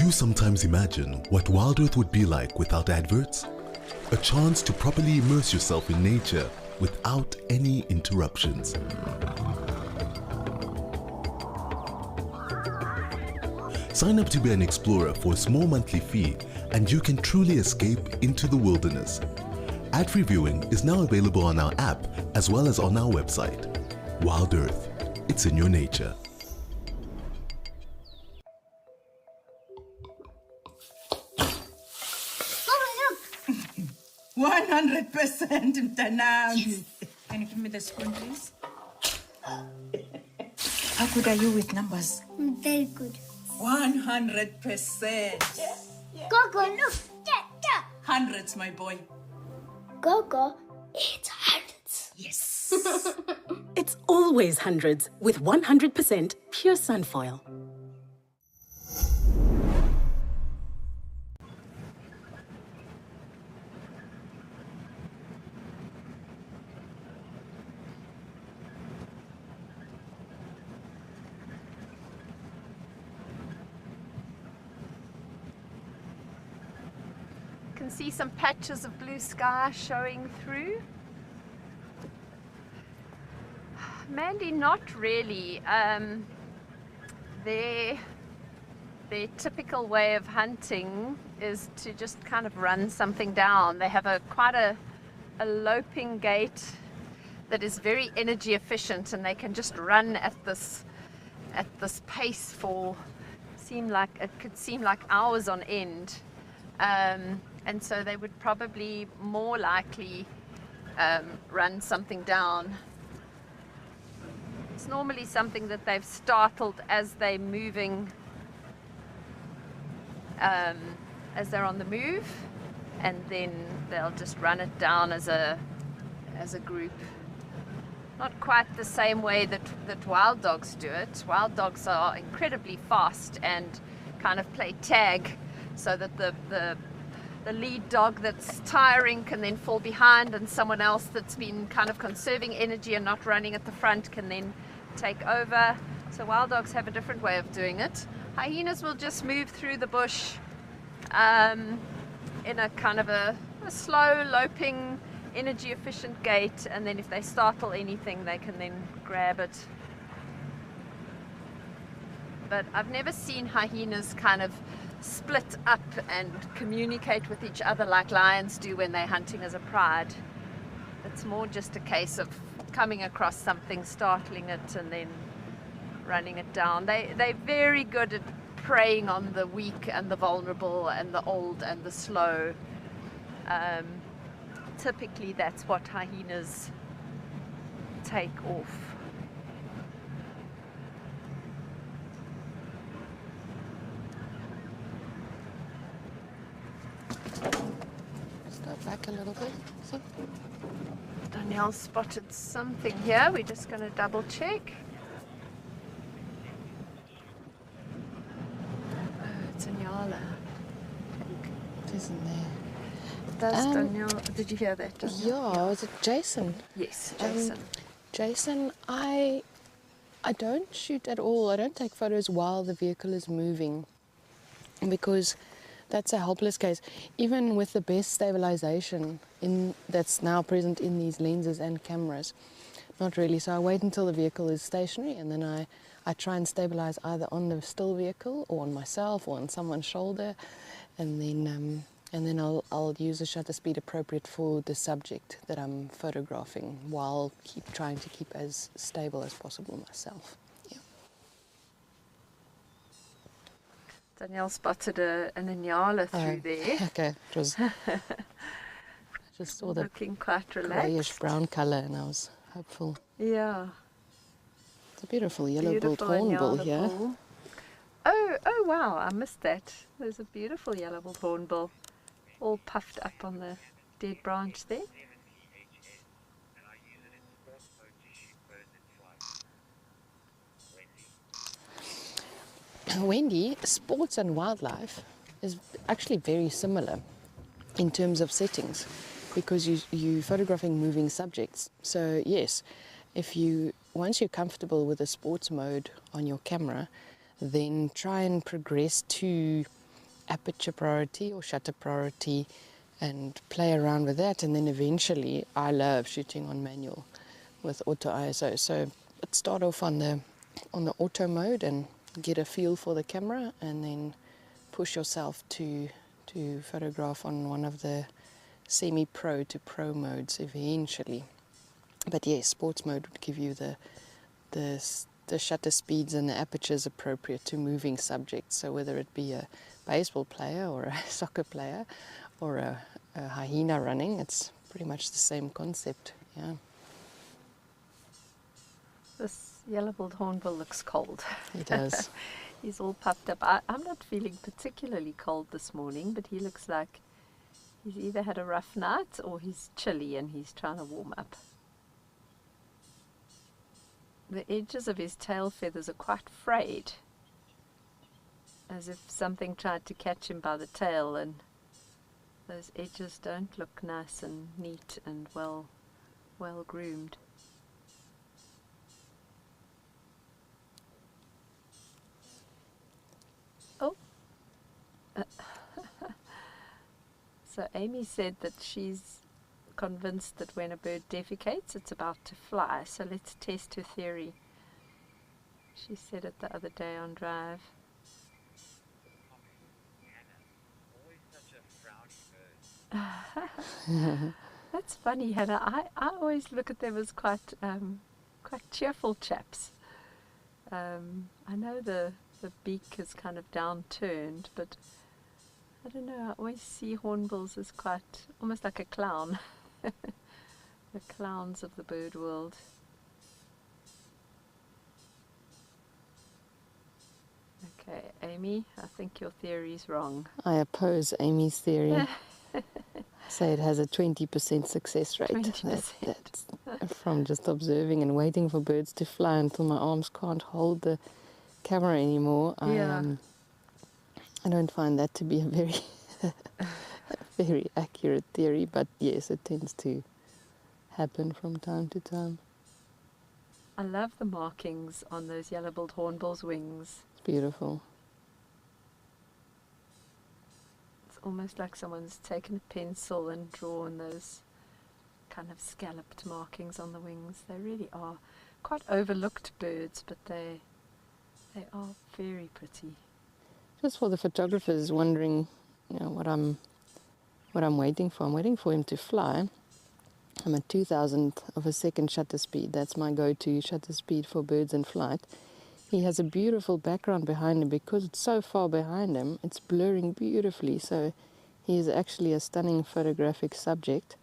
S5: you sometimes imagine what Wild Earth would be like without adverts? A chance to properly immerse yourself in nature without any interruptions. Sign up to be an explorer for a small monthly fee and you can truly escape into the wilderness. Ad-free viewing is now available on our app as well as on our website. Wild Earth, it's in your nature.
S12: Oh, look! 100% mtanangu. Can you give me the spoon, please? How good are you with numbers?
S13: Very good.
S12: 100%.
S13: Gogo, look! Yeah.
S12: Hundreds, my boy.
S13: Gogo, it's hundreds.
S12: Yes.
S14: It's always hundreds with 100% pure sunfoil.
S2: Can see some patches of blue sky showing through. Mandy, not really. Their typical way of hunting is to just kind of run something down. They have quite a loping gait that is very energy efficient, and they can just run at this pace for it could seem like hours on end. And so they would probably more likely run something down. It's normally something that they've startled as they're moving, as they're on the move, and then they'll just run it down as a group. Not quite the same way that wild dogs do it. Wild dogs are incredibly fast and kind of play tag, so that the lead dog that's tiring can then fall behind, and someone else that's been kind of conserving energy and not running at the front can then take over. So wild dogs have a different way of doing it. Hyenas will just move through the bush in a kind of a slow, loping, energy efficient gait, and then if they startle anything they can then grab it. But I've never seen hyenas kind of split up and communicate with each other like lions do when they're hunting as a pride. It's more just a case of coming across something, startling it, and then running it down. They're very good at preying on the weak and the vulnerable and the old and the slow. Typically that's what hyenas take off.
S4: Step back a little bit. So.
S2: Danielle spotted something here. We're just going to double check. It's a nyala.
S4: It isn't there.
S2: Does Danielle, did you hear that? Danielle?
S4: Yeah, was it Jason?
S2: Yes, Jason.
S4: Jason, I don't shoot at all. I don't take photos while the vehicle is moving, because that's a helpless case. Even with the best stabilization that's now present in these lenses and cameras, not really. So I wait until the vehicle is stationary, and then I try and stabilize either on the still vehicle or on myself or on someone's shoulder, and then I'll use a shutter speed appropriate for the subject that I'm photographing, while trying to keep as stable as possible myself.
S2: Danielle spotted an nyala through there.
S4: Okay, it was. I just saw the
S2: looking quite
S4: grayish
S2: relaxed.
S4: brown colour, and I was hopeful.
S2: Yeah.
S4: It's a beautiful yellow-billed hornbill here.
S2: bull. Oh wow! I missed that. There's a beautiful yellow-billed hornbill, all puffed up on the dead branch there.
S4: Wendy, sports and wildlife is actually very similar in terms of settings, because you're photographing moving subjects. So yes, once you're comfortable with the sports mode on your camera, then try and progress to aperture priority or shutter priority and play around with that. And then eventually, I love shooting on manual with auto ISO. So let's start off on the auto mode and get a feel for the camera, and then push yourself to photograph on one of the semi-pro to pro modes eventually. But yes, sports mode would give you the shutter speeds and the apertures appropriate to moving subjects. So whether it be a baseball player or a soccer player or a hyena running, it's pretty much the same concept. Yeah.
S2: This yellow-billed hornbill looks cold.
S4: He does.
S2: He's all puffed up. I'm not feeling particularly cold this morning, but he looks like he's either had a rough night or he's chilly and he's trying to warm up. The edges of his tail feathers are quite frayed, as if something tried to catch him by the tail, and those edges don't look nice and neat and well groomed. Oh. So Amy said that she's convinced that when a bird defecates, it's about to fly. So let's test her theory. She said it the other day on Drive. That's funny, Hannah. I always look at them as quite cheerful chaps. I know the beak is kind of downturned, but I don't know, I always see hornbills as quite, almost like a clown. The clowns of the bird world. Okay, Amy, I think your theory's wrong.
S4: I oppose Amy's theory. Say it has a 20% success rate.
S2: 20%.
S4: That's from just observing and waiting for birds to fly until my arms can't hold the camera anymore.
S2: Yeah.
S4: I don't find that to be a very, very accurate theory, but yes, it tends to happen from time to time.
S2: I love the markings on those yellow-billed hornbills' wings.
S4: It's beautiful.
S2: It's almost like someone's taken a pencil and drawn those kind of scalloped markings on the wings. They really are quite overlooked birds, but they are very pretty.
S4: Just for the photographers wondering, what I'm waiting for. I'm waiting for him to fly. I'm at 2,000th of a second shutter speed. That's my go-to shutter speed for birds in flight. He has a beautiful background behind him. Because it's so far behind him, it's blurring beautifully. So he is actually a stunning photographic subject.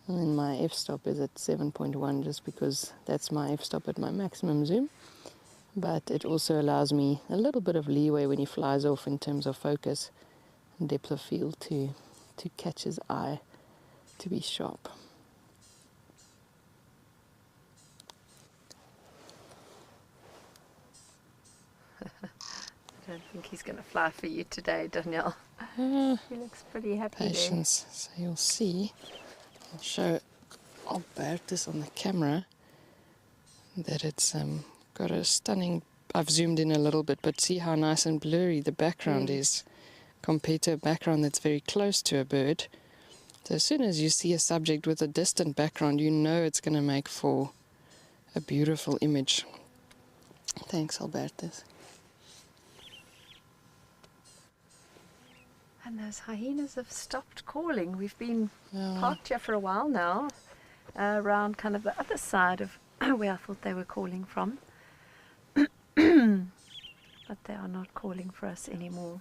S4: And then my f-stop is at 7.1 just because that's my f-stop at my maximum zoom. But it also allows me a little bit of leeway when he flies off in terms of focus and depth of field to catch his eye, to be sharp.
S2: I don't think he's going to fly for you today, Danielle. He looks pretty happy
S4: Patience. So you'll see, I'll show Albertus on the camera that it's got a stunning, I've zoomed in a little bit, but see how nice and blurry the background is compared to a background that's very close to a bird. So as soon as you see a subject with a distant background, you know it's going to make for a beautiful image. Thanks, Albertus.
S2: And those hyenas have stopped calling. We've been parked here for a while now, around kind of the other side of where I thought they were calling from. But they are not calling for us anymore.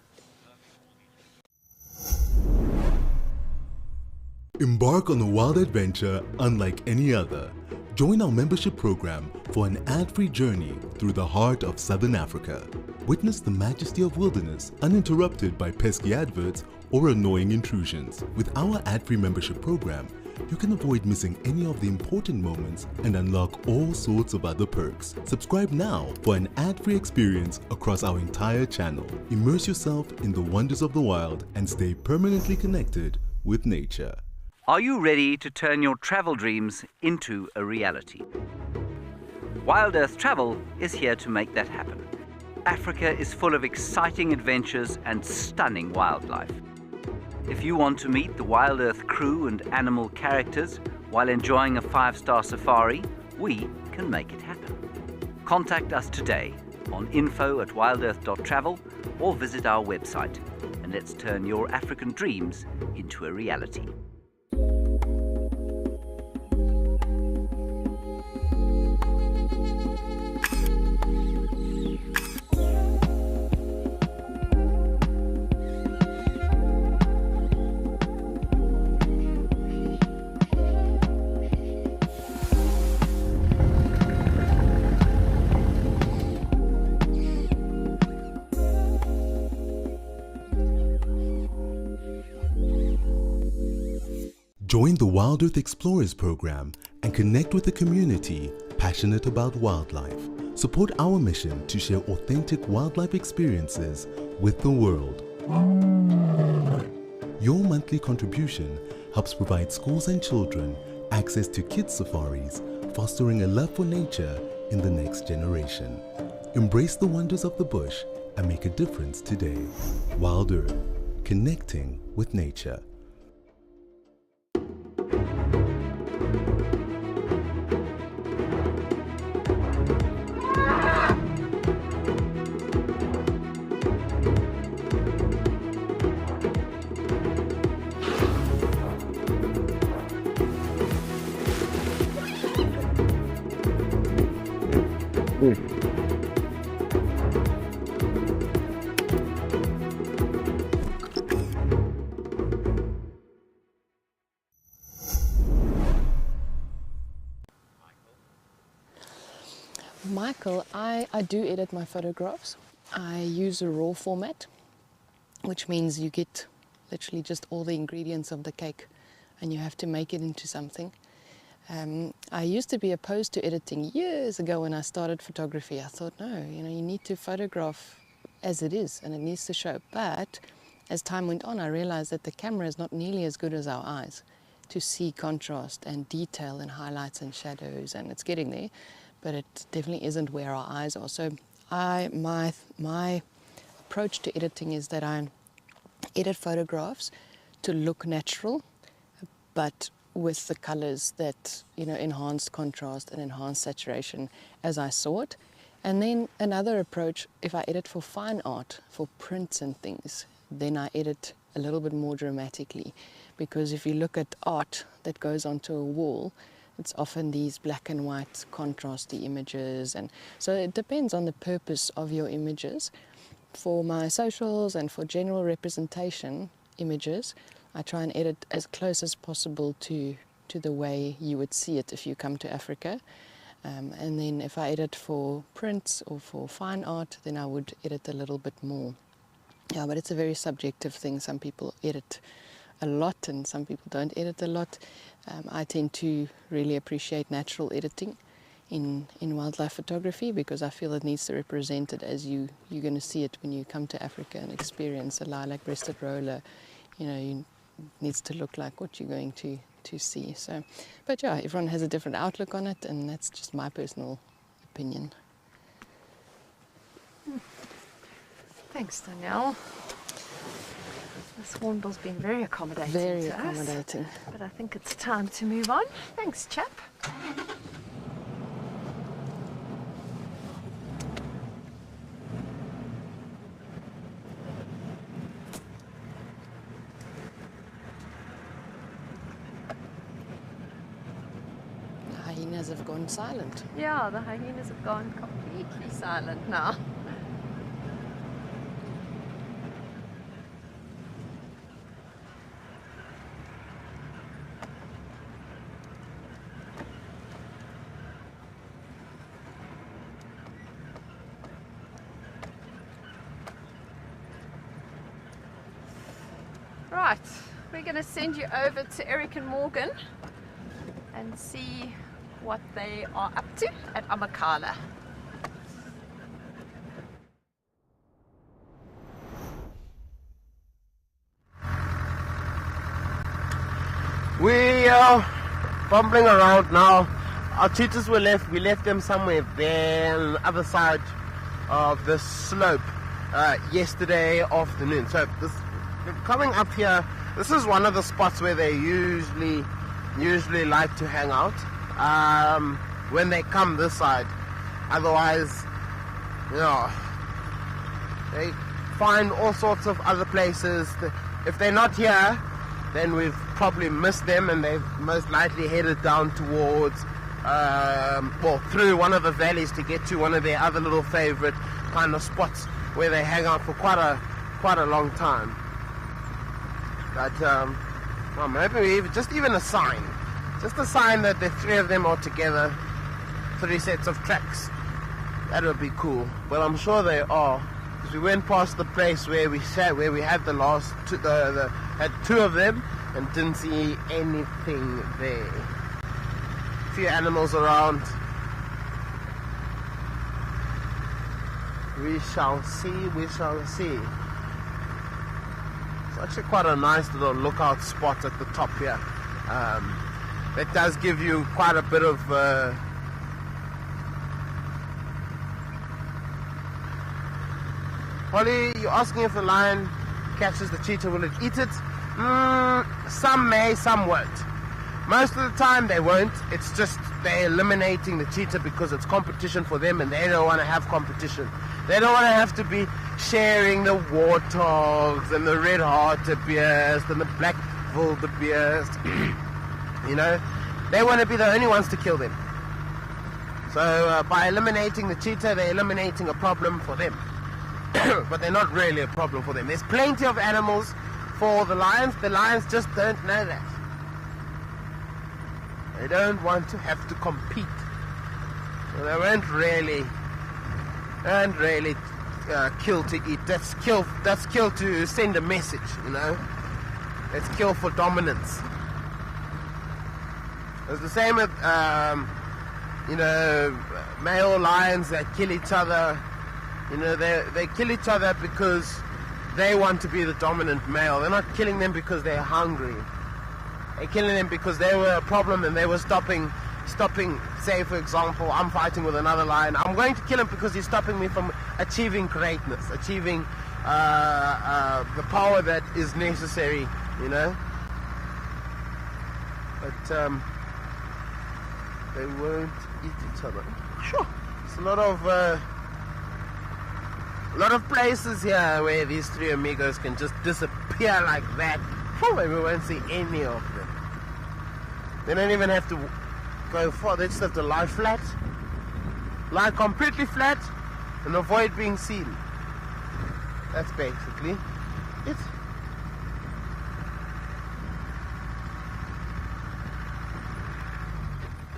S5: Embark on a wild adventure unlike any other. Join our membership program for an ad-free journey through the heart of Southern Africa. Witness the majesty of wilderness uninterrupted by pesky adverts or annoying intrusions. With our ad-free membership program, you can avoid missing any of the important moments and unlock all sorts of other perks. Subscribe now for an ad-free experience across our entire channel. Immerse yourself in the wonders of the wild and stay permanently connected with nature.
S6: Are you ready to turn your travel dreams into a reality? Wild Earth Travel is here to make that happen. Africa is full of exciting adventures and stunning wildlife. If you want to meet the Wild Earth crew and animal characters while enjoying a 5-star safari, we can make it happen. Contact us today on info@wildearth.travel or visit our website, and let's turn your African dreams into a reality.
S5: Join the Wild Earth Explorers program and connect with a community passionate about wildlife. Support our mission to share authentic wildlife experiences with the world. Your monthly contribution helps provide schools and children access to kids' safaris, fostering a love for nature in the next generation. Embrace the wonders of the bush and make a difference today. Wild Earth, connecting with nature.
S4: Michael, I do edit my photographs. I use a raw format, which means you get literally just all the ingredients of the cake and you have to make it into something. I used to be opposed to editing years ago when I started photography. I thought, no, you need to photograph as it is and it needs to show. But as time went on, I realized that the camera is not nearly as good as our eyes to see contrast and detail and highlights and shadows, and it's getting there, but it definitely isn't where our eyes are. So my approach to editing is that I edit photographs to look natural, but with the colors that enhance contrast and enhance saturation as I saw it. And then another approach, if I edit for fine art, for prints and things, then I edit a little bit more dramatically, because if you look at art that goes onto a wall, it's often these black and white contrasty images, and so it depends on the purpose of your images. For my socials and for general representation images, I try and edit as close as possible to the way you would see it if you come to Africa. And then if I edit for prints or for fine art, then I would edit a little bit more. Yeah, but it's a very subjective thing. Some people edit a lot and some people don't edit a lot. I tend to really appreciate natural editing in wildlife photography, because I feel it needs to represent it as you're going to see it when you come to Africa and experience a lilac-breasted roller. It needs to look like what you're going to see. So, but yeah, everyone has a different outlook on it, and that's just my personal opinion.
S2: Thanks, Danielle. This hornbill's been very accommodating.
S4: Very
S2: to
S4: accommodating.
S2: Us, but I think it's time to move on. Thanks, chap.
S4: The hyenas have gone silent.
S2: Yeah, the hyenas have gone completely silent now. Right, we're going to send you over to Eric and Morgan and see what they are up to at Amakhala.
S9: We are bumbling around now. Our cheetahs were left. We left them somewhere there on the other side of this slope yesterday afternoon. So this, coming up here, this is one of the spots where they usually like to hang out when they come this side. Otherwise, you know, they find all sorts of other places. If they're not here, then we've probably missed them, and they've most likely headed down towards, well, through one of the valleys to get to one of their other little favorite kind of spots where they hang out for quite a long time. But well, maybe just even a sign, just a sign that the three of them are together, 3 sets of tracks. That would be cool. Well, I'm sure they are, because we went past the place where we sat, where we had the last two, had 2 of them, and didn't see anything there. A few animals around. We shall see, we shall see. It's actually quite a nice little lookout spot at the top here. It does give you quite a bit of Holly, you're asking if the lion catches the cheetah, will it eat it? Some may, some won't. Most of the time they won't. It's just they're eliminating the cheetah because it's competition for them, and they don't want to have competition. They don't want to have to be sharing the warthogs and the red hartebeest and the black wildebeest. You know, they want to be the only ones to kill them. So by eliminating the cheetah, they're eliminating a problem for them. But they're not really a problem for them. There's plenty of animals for the lions. The lions just don't know that. They don't want to have to compete. So they won't really kill to eat. That's kill to send a message, you know. It's kill for dominance. It's the same with you know, male lions that kill each other. You know, they kill each other because they want to be the dominant male. They're not killing them because they're hungry. They're killing them because they were a problem and they were stopping. Say, for example, I'm fighting with another lion. I'm going to kill him because he's stopping me from achieving greatness, achieving the power that is necessary, you know. But they won't eat each other. Sure, it's a lot of places here where these 3 amigos can just disappear like that. Probably we won't see any of them. They don't even have to go far. They just have to lie flat, lie completely flat, and avoid being seen. That's basically it.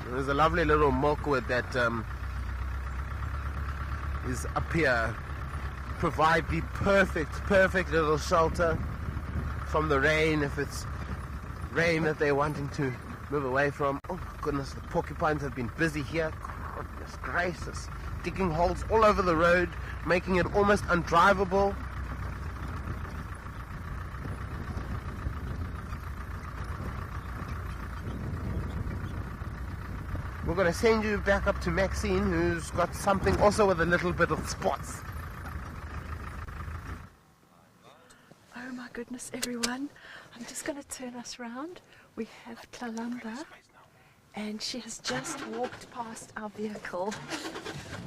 S9: There's a lovely little milkwood that is up here. Provide the perfect little shelter from the rain, if it's rain that they're wanting to move away from. Oh my goodness, the porcupines have been busy here. Goodness gracious. Digging holes all over the road, making it almost undrivable. We're going to send you back up to Maxine, who's got something also with a little bit of spots.
S2: Oh my goodness, everyone. I'm just going to turn us round. We have Kalamba, and she has just walked past our vehicle.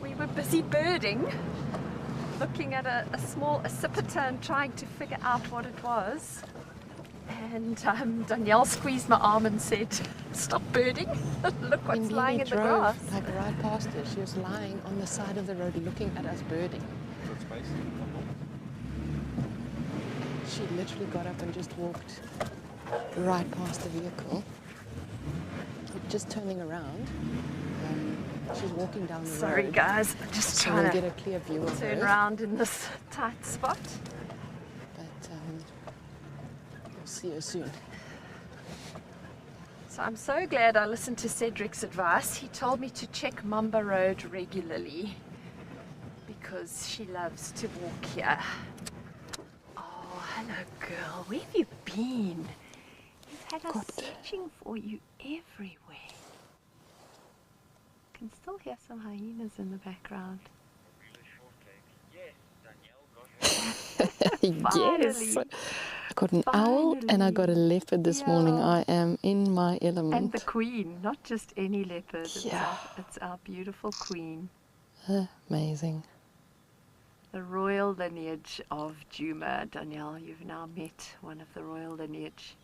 S2: We were busy birding, looking at a small accipiter and trying to figure out what it was. And Danielle squeezed my arm and said, "Stop birding, look what's lying in the grass."
S4: Like right past her. She was lying on the side of the road looking at us birding. She literally got up and just walked right past the vehicle. Just turning around. She's walking down the road.
S2: Sorry guys, I'm just trying to
S4: get a clear view of
S2: turn around in this tight spot.
S4: But we'll see her soon.
S2: So I'm so glad I listened to Cedric's advice. He told me to check Mamba Road regularly because she loves to walk here. Oh, hello girl, where have you been? You've had us searching for you everywhere. Can still hear some hyenas in the background.
S4: Yes. I got an owl and I got a leopard this morning. I am in my element.
S2: And the queen, not just any leopard. It's our beautiful queen.
S4: Amazing.
S2: The royal lineage of Juma. Danielle, you've now met one of the royal lineage.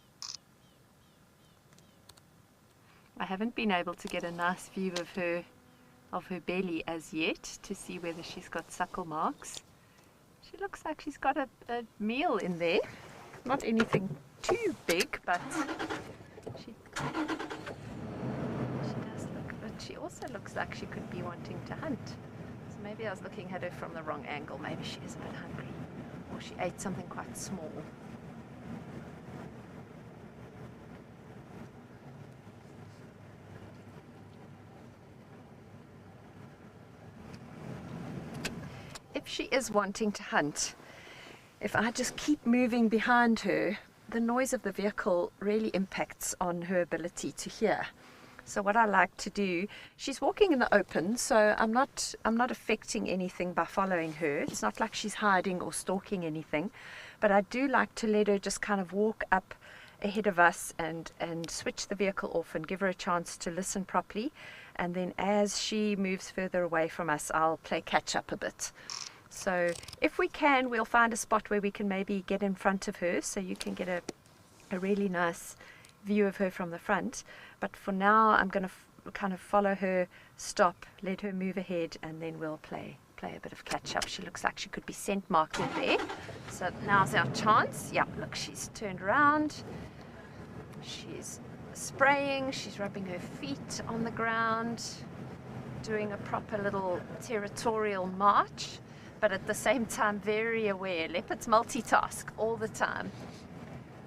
S2: I haven't been able to get a nice view of her belly as yet to see whether she's got suckle marks. She looks like she's got a meal in there. Not anything too big, but she does look, but she also looks like she could be wanting to hunt. So maybe I was looking at her from the wrong angle. Maybe she is a bit hungry, or she ate something quite small. If she is wanting to hunt, if I just keep moving behind her, the noise of the vehicle really impacts on her ability to hear. So what I like to do, she's walking in the open, so I'm not affecting anything by following her. It's not like she's hiding or stalking anything, but I do like to let her just kind of walk up ahead of us and switch the vehicle off and give her a chance to listen properly. And then as she moves further away from us, I'll play catch up a bit. So if we can, we'll find a spot where we can maybe get in front of her so you can get a really nice view of her from the front. But for now, I'm going to kind of follow her, stop, let her move ahead, and then we'll play a bit of catch up. She looks like she could be scent marking there. So now's our chance. Yeah, look, she's turned around. She's spraying, she's rubbing her feet on the ground, doing a proper little territorial march, but at the same time very aware. Leopards multitask all the time.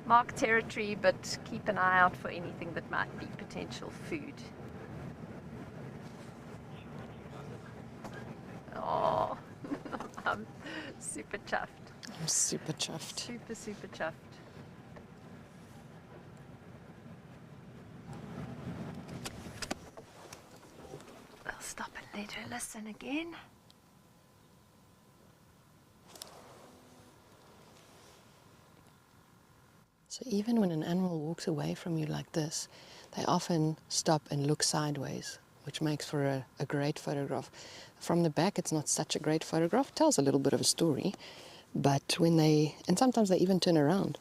S2: Mark territory, but keep an eye out for anything that might be potential food. Oh, I'm super chuffed.
S4: I'm super chuffed.
S2: Super, super chuffed. I'll stop and let her listen again.
S4: So even when an animal walks away from you like this, they often stop and look sideways, which makes for a great photograph. From the back, it's not such a great photograph. It tells a little bit of a story, but and sometimes they even turn around.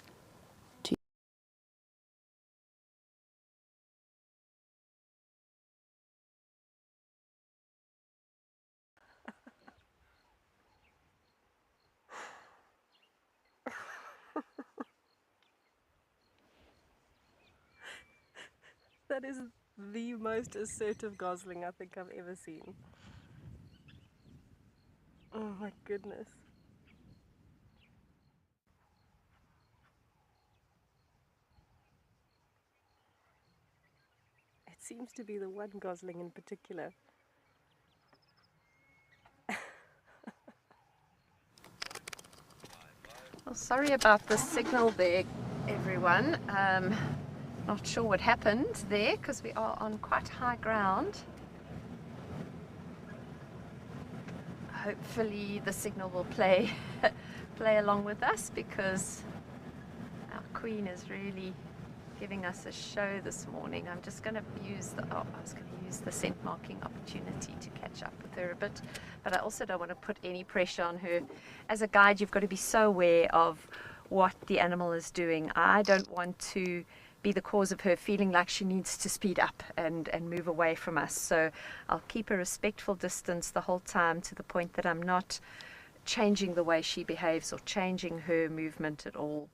S2: That is the most assertive gosling I think I've ever seen. Oh my goodness. It seems to be the one gosling in particular. Well, sorry about the signal there, everyone. Not sure what happened there because we are on quite high ground. Hopefully the signal will play along with us because our queen is really giving us a show this morning. I'm just going to use the scent marking opportunity to catch up with her a bit, but I also don't want to put any pressure on her. As a guide, you've got to be so aware of what the animal is doing. I don't want to be the cause of her feeling like she needs to speed up and move away from us. So I'll keep a respectful distance the whole time to the point that I'm not changing the way she behaves or changing her movement at all.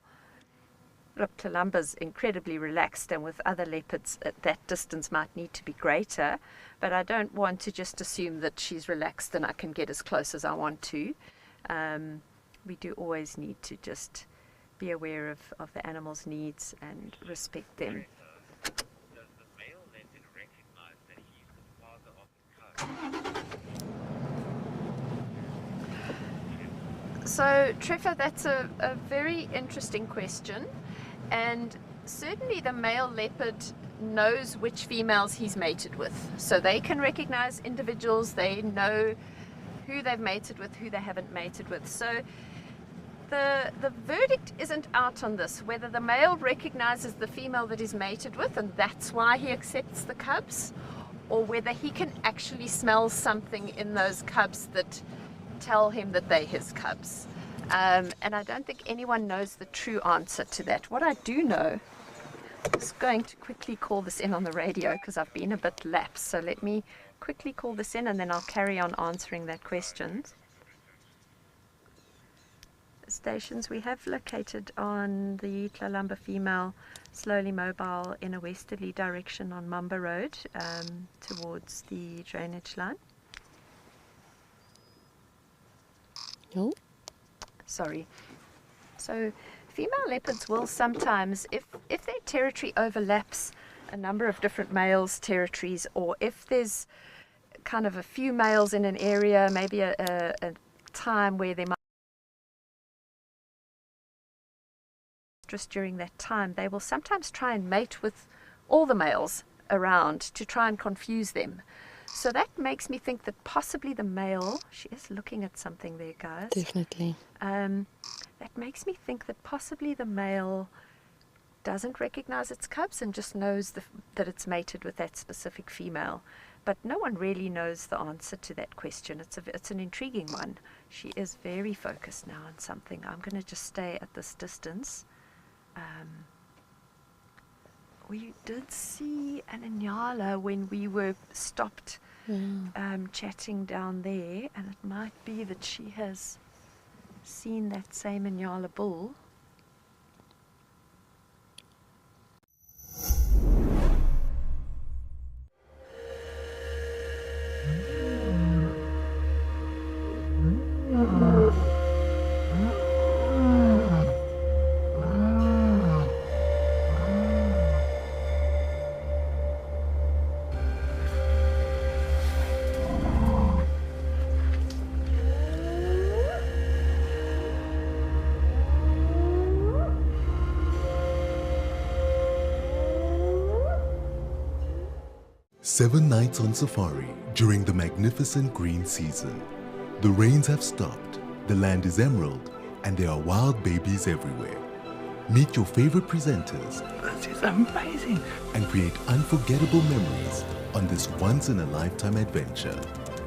S2: Look, Talamba's incredibly relaxed, and with other leopards that distance might need to be greater, but I don't want to just assume that she's relaxed and I can get as close as I want to. We do always need to just be aware of the animal's needs and respect them.
S6: Does the male leopard recognize that he's the father of the cub?
S2: So, Trevor, that's a very interesting question, and certainly the male leopard knows which females he's mated with. So they can recognize individuals, they know who they've mated with, who they haven't mated with. So the verdict isn't out on this, whether the male recognizes the female that he's mated with and that's why he accepts the cubs, or whether he can actually smell something in those cubs that tell him that they're his cubs. And I don't think anyone knows the true answer to that. What I do know, I'm just going to quickly call this in on the radio because I've been a bit lapsed. So let me quickly call this in and then I'll carry on answering that question. Stations we have located on the Tlalamba female, slowly mobile in a westerly direction on Mamba Road towards the drainage line.
S4: Oh.
S2: Sorry. So female leopards will sometimes, if their territory overlaps a number of different males' territories, or if there's kind of a few males in an area, maybe a time where they might just during that time, they will sometimes try and mate with all the males around to try and confuse them. So that makes me think that possibly the male, she is looking at something there, guys.
S4: Definitely.
S2: That makes me think that possibly the male doesn't recognize its cubs and just knows that it's mated with that specific female. But no one really knows the answer to that question. It's an intriguing one. She is very focused now on something. I'm going to just stay at this distance. We did see an Inyala when we were stopped chatting down there, and it might be that she has seen that same Inyala bull.
S5: Seven nights on safari during the magnificent green season. The rains have stopped, the land is emerald, and there are wild babies everywhere. Meet your favorite presenters.
S15: This is amazing.
S5: And create unforgettable memories on this once-in-a-lifetime adventure.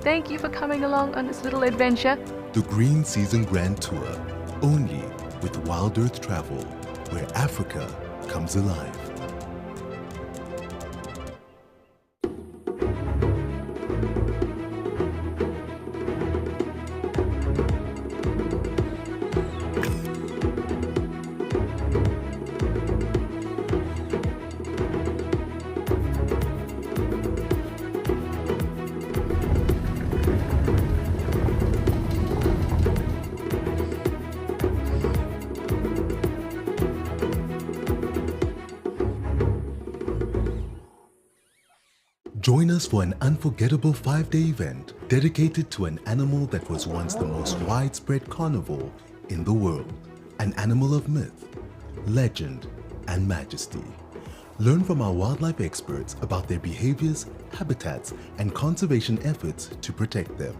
S11: Thank you for coming along on this little adventure.
S5: The Green Season Grand Tour, only with Wild Earth Travel, where Africa comes alive. Join us for an unforgettable 5-day event dedicated to an animal that was once the most widespread carnivore in the world. An animal of myth, legend, and majesty. Learn from our wildlife experts about their behaviors, habitats, and conservation efforts to protect them.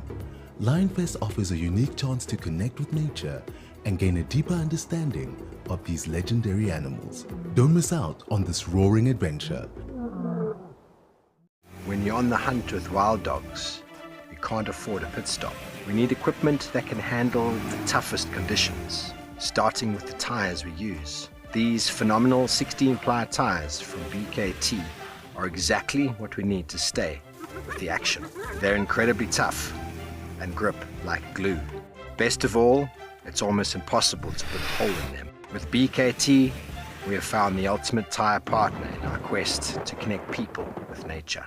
S5: Lionfest offers a unique chance to connect with nature and gain a deeper understanding of these legendary animals. Don't miss out on this roaring adventure.
S8: When you're on the hunt with wild dogs, you can't afford a pit stop. We need equipment that can handle the toughest conditions, starting with the tires we use. These phenomenal 16-ply tires from BKT are exactly what we need to stay with the action. They're incredibly tough and grip like glue. Best of all, it's almost impossible to put a hole in them. With BKT, we have found the ultimate tire partner in our quest to connect people with nature.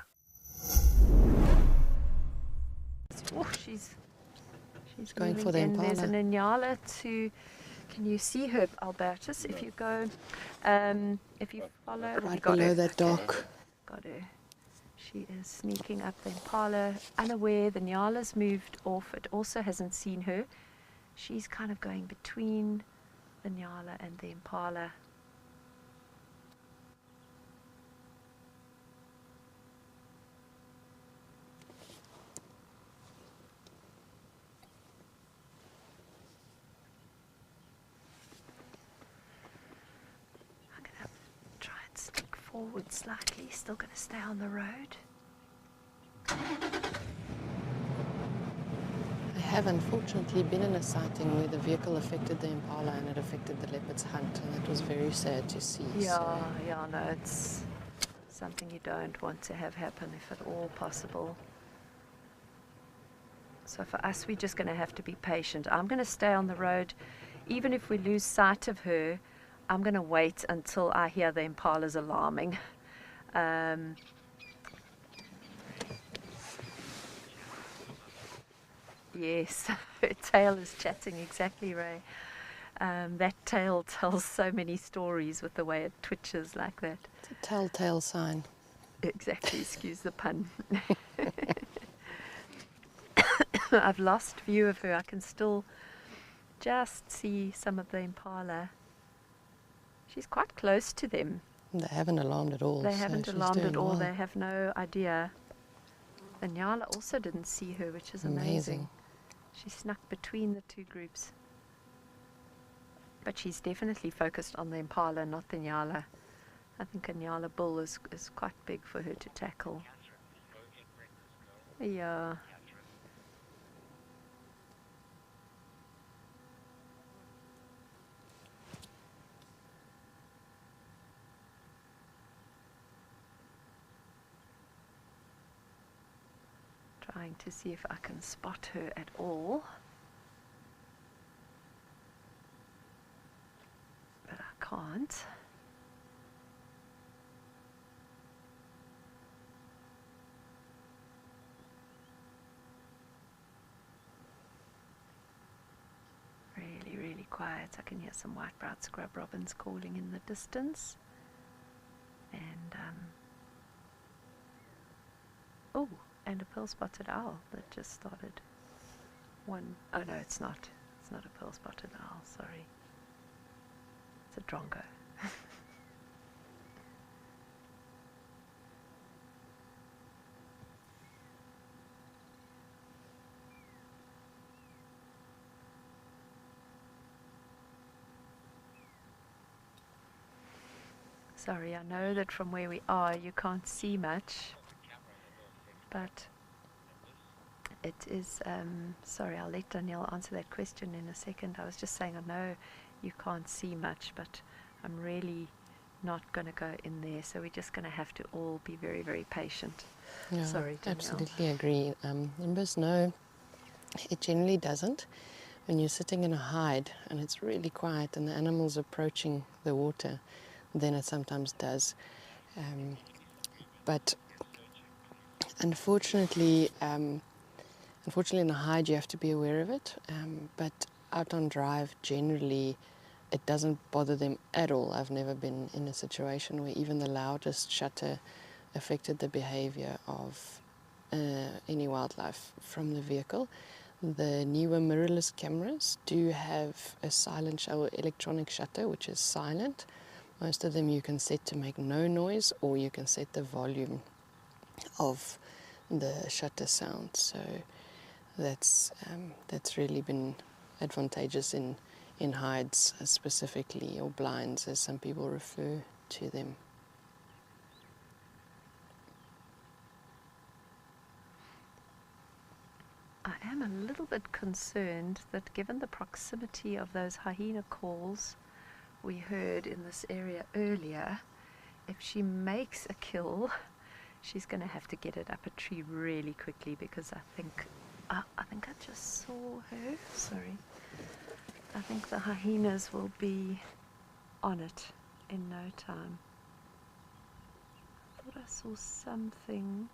S2: Oh, she's
S4: going for the
S2: in.
S4: impala.
S2: There's an Inyala to. Can you see her, Albertus? If you go, if you follow,
S4: Right
S2: got
S4: below
S2: her.
S4: that dock.
S2: Got her. She is sneaking up the impala, unaware the Nyala's moved off. It also hasn't seen her. She's kind of going between the Nyala and the impala. forward slightly, still going to stay on the road.
S4: I have unfortunately been in a sighting where the vehicle affected the impala and it affected the leopard's hunt, and it was very sad to see.
S2: Yeah, yeah, no, it's something you don't want to have happen if at all possible. So for us, we're just going to have to be patient. I'm going to stay on the road. Even if we lose sight of her, I'm going to wait until I hear the impala's alarming. Yes, her tail is chatting, exactly, Ray. That tail tells so many stories with the way it twitches like that.
S4: It's a telltale sign.
S2: Exactly, excuse the pun. I've lost view of her. I can still just see some of the impala. She's quite close to them.
S4: They haven't alarmed at all.
S2: They haven't alarmed at all.
S4: Well.
S2: They have no idea. The Nyala also didn't see her, which is amazing. She snuck between the two groups. But she's definitely focused on the impala, not the Nyala. I think a Nyala bull is quite big for her to tackle. Yeah. Trying to see if I can spot her at all. But I can't. Really, really quiet. I can hear some white-browed scrub robins calling in the distance. And, oh, and a pearl-spotted owl that just started. Oh no, it's not. It's not a pearl-spotted owl, sorry. It's a drongo. Sorry, I know that from where we are you can't see much, but it is, sorry, I'll let Danielle answer that question in a second. I was just saying I know you can't see much, but I'm really not going to go in there, so we're just going to have to all be very, very patient.
S4: Yeah,
S2: sorry, Danielle.
S4: Absolutely agree. Nimbus, no, it generally doesn't. When you're sitting in a hide and it's really quiet and the animal's approaching the water, then it sometimes does. But unfortunately, in a hide you have to be aware of it. But out on drive, generally, it doesn't bother them at all. I've never been in a situation where even the loudest shutter affected the behavior of any wildlife from the vehicle. The newer mirrorless cameras do have a silent or electronic shutter, which is silent. Most of them you can set to make no noise, or you can set the volume of the shutter sound. So that's really been advantageous in hides specifically, or blinds as some people refer to them.
S2: I am a little bit concerned that given the proximity of those hyena calls we heard in this area earlier, if she makes a kill, she's going to have to get it up a tree really quickly, because I think I just saw her. Sorry. I think the hyenas will be on it in no time. I thought I saw something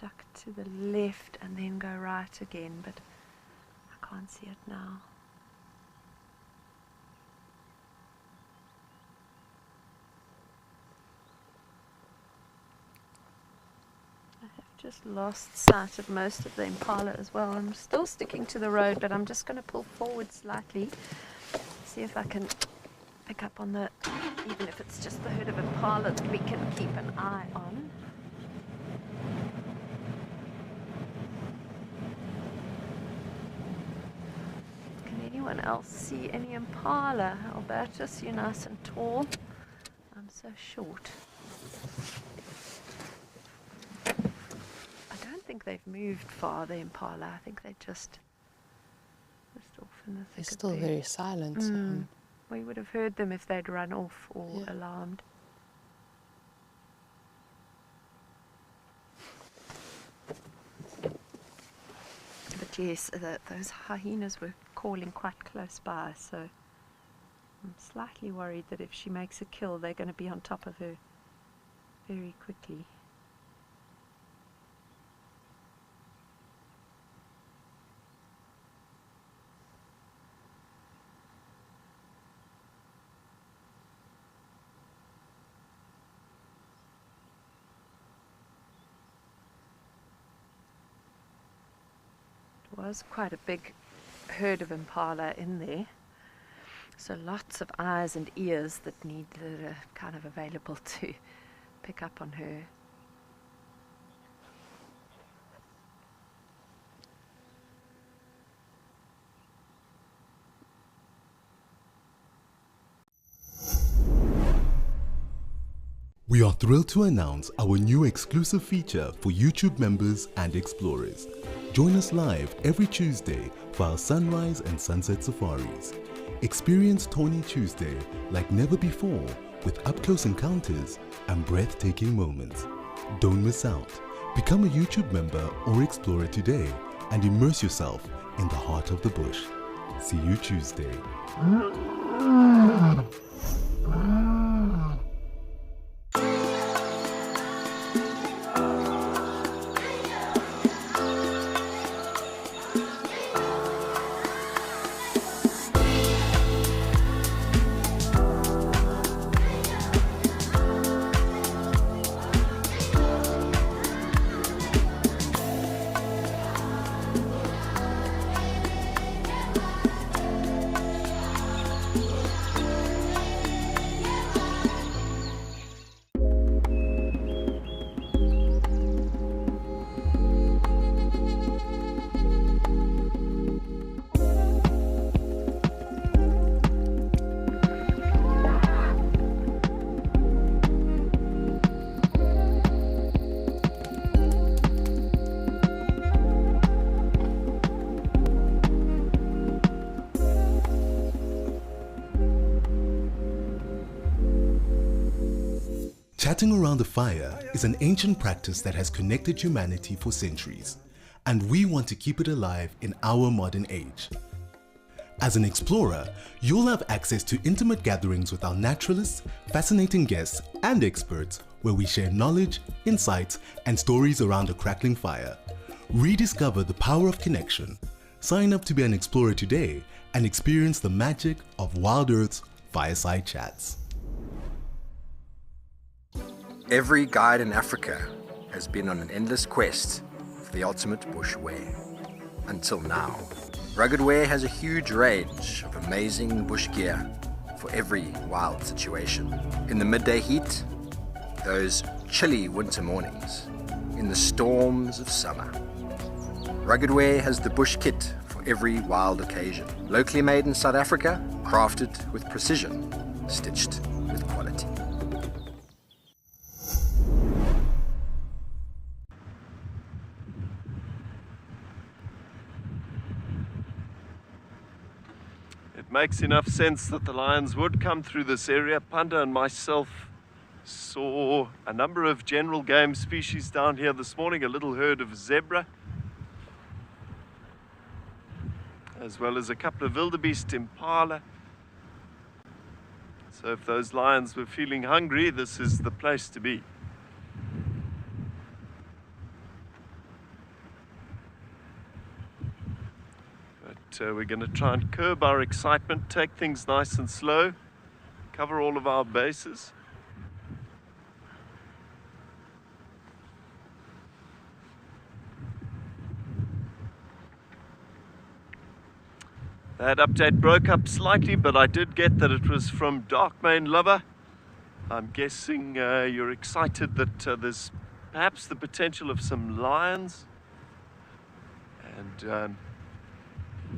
S2: duck to the left and then go right again, but I can't see it now. I have just lost sight of most of the impala as well. I'm still sticking to the road, but I'm just going to pull forward slightly, see if I can pick up on the, even if it's just the herd of impala that we can keep an eye on. Anyone else see any impala? Albertus, you're nice and tall. I'm so so short. I don't think they've moved far, the impala. I think they're just off in the thick.
S4: They're still very silent.
S2: We would have heard them if they'd run off or alarmed. But yes, those hyenas were calling quite close by, so I'm slightly worried that if she makes a kill, they're going to be on top of her very quickly. Was quite a big herd of impala in there, so lots of eyes and ears that are kind of available to pick up on her.
S5: We are thrilled to announce our new exclusive feature for YouTube members and explorers. Join us live every Tuesday for our sunrise and sunset safaris. Experience Tawny Tuesday like never before with up-close encounters and breathtaking moments. Don't miss out. Become a YouTube member or explorer today and immerse yourself in the heart of the bush. See you Tuesday. Chatting around the fire is an ancient practice that has connected humanity for centuries, and we want to keep it alive in our modern age. As an explorer, you'll have access to intimate gatherings with our naturalists, fascinating guests, and experts where we share knowledge, insights, and stories around a crackling fire. Rediscover the power of connection. Sign up to be an explorer today and experience the magic of Wild Earth's fireside chats.
S8: Every guide in Africa has been on an endless quest for the ultimate bush wear. Until now. Rugged Wear has a huge range of amazing bush gear for every wild situation. In the midday heat, those chilly winter mornings, in the storms of summer. Rugged Wear has the bush kit for every wild occasion. Locally made in South Africa, crafted with precision, stitched with quality.
S1: It makes enough sense that the lions would come through this area. Panda and myself saw a number of general game species down here this morning, a little herd of zebra, as well as a couple of wildebeest impala. So if those lions were feeling hungry, this is the place to be. We're going to try and curb our excitement, take things nice and slow, cover all of our bases. That update broke up slightly, but I did get that it was from Darkmane Lover. I'm guessing you're excited that there's perhaps the potential of some lions. And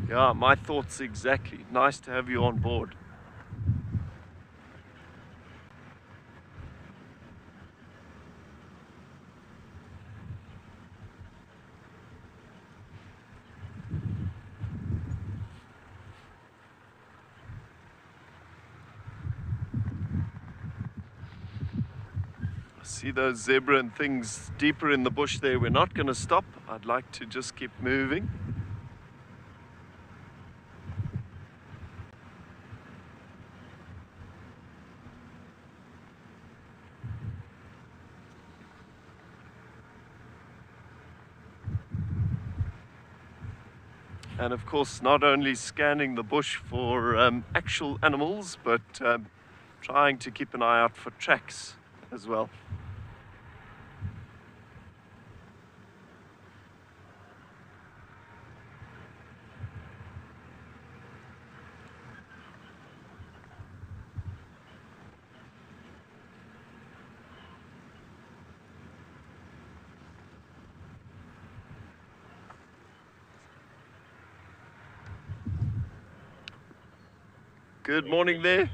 S1: yeah, my thoughts exactly. Nice to have you on board. See those zebra and things deeper in the bush there. We're not going to stop. I'd like to just keep moving. And of course, not only scanning the bush for actual animals, but trying to keep an eye out for tracks as well. Good morning there.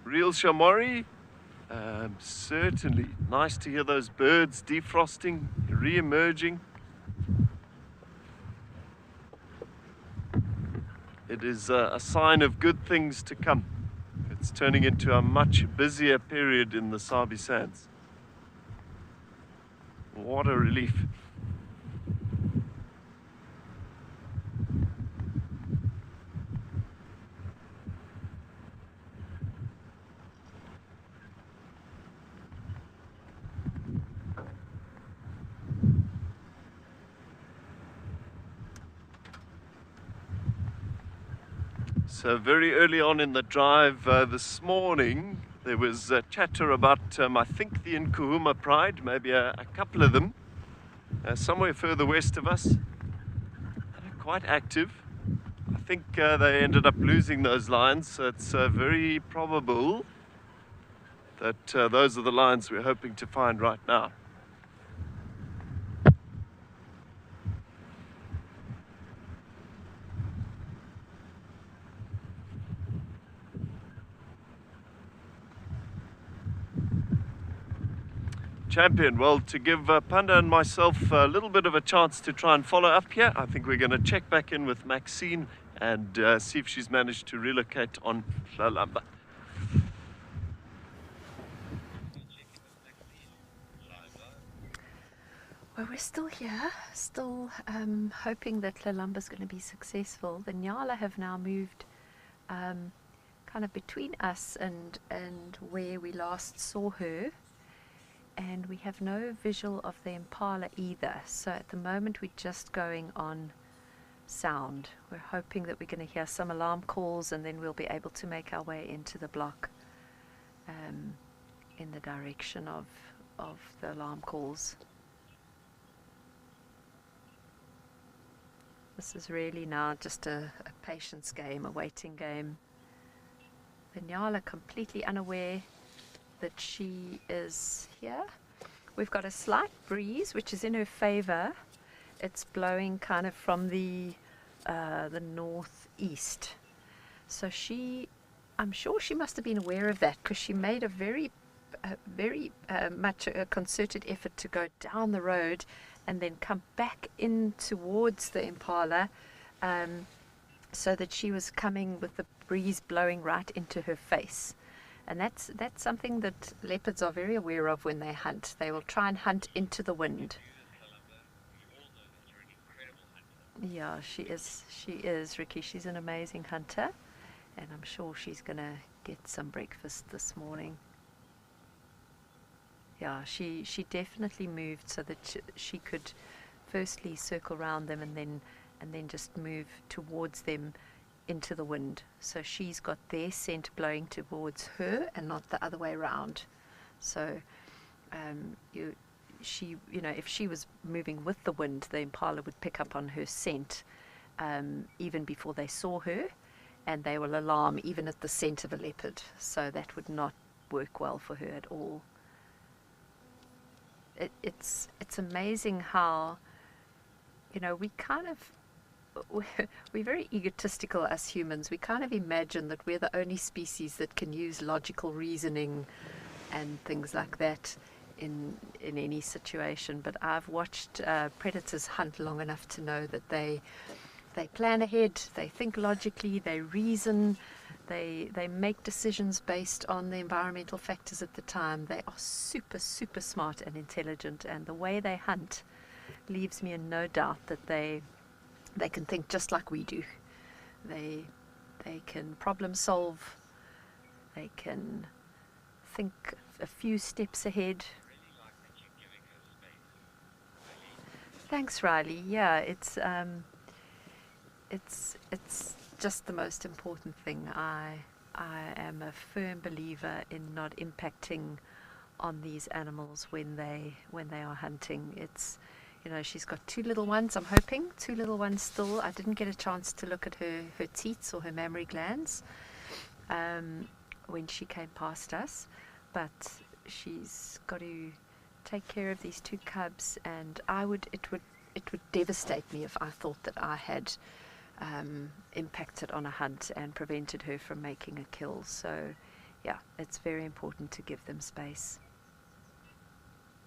S1: Real Shamori? Certainly. Nice to hear those birds defrosting, re-emerging. It is a sign of good things to come. It's turning into a much busier period in the Sabi Sands. What a relief. So very early on in the drive this morning, there was chatter about, I think, the Nkuhuma Pride, maybe a couple of them, somewhere further west of us, quite active. I think they ended up losing those lions, so it's very probable that those are the lions we're hoping to find right now. Champion, well, to give Panda and myself a little bit of a chance to try and follow up here, I think we're going to check back in with Maxine and see if she's managed to relocate on Lalamba.
S2: Well, we're still here, still hoping that Lalamba's going to be successful. The Nyala have now moved kind of between us and where we last saw her. And we have no visual of the impala either, so at the moment we're just going on sound. We're hoping that we're going to hear some alarm calls and then we'll be able to make our way into the block in the direction of the alarm calls. This is really now just a patience game, a waiting game. The Nyala completely unaware that she is here. We've got a slight breeze which is in her favor. It's blowing kind of from the northeast, so I'm sure she must have been aware of that, because she made a very much a concerted effort to go down the road and then come back in towards the impala, so that she was coming with the breeze blowing right into her face. And that's something that leopards are very aware of when they hunt. They will try and hunt into the wind. Yeah, she is, Ricky. She's an amazing hunter, and I'm sure she's going to get some breakfast this morning. Yeah, she definitely moved so that she could firstly circle around them and then just move towards them into the wind. So she's got their scent blowing towards her and not the other way around. So if she was moving with the wind, the impala would pick up on her scent even before they saw her, and they will alarm even at the scent of a leopard. So that would not work well for her at all. It's amazing how, we're very egotistical as humans. We kind of imagine that we're the only species that can use logical reasoning and things like that in any situation. But I've watched predators hunt long enough to know that they plan ahead, they think logically, they reason, They make decisions based on the environmental factors at the time. They are super, super smart and intelligent, and the way they hunt leaves me in no doubt that they can think just like we do. They can problem solve. They can think a few steps ahead. Thanks, Riley. Yeah, it's just the most important thing. I am a firm believer in not impacting on these animals when they are hunting. It's, you know, she's got 2 little ones, I'm hoping, 2 little ones still. I didn't get a chance to look at her teats or her mammary glands when she came past us, but she's got to take care of these 2 cubs, and it would devastate me if I thought that I had impacted on a hunt and prevented her from making a kill. So yeah, it's very important to give them space.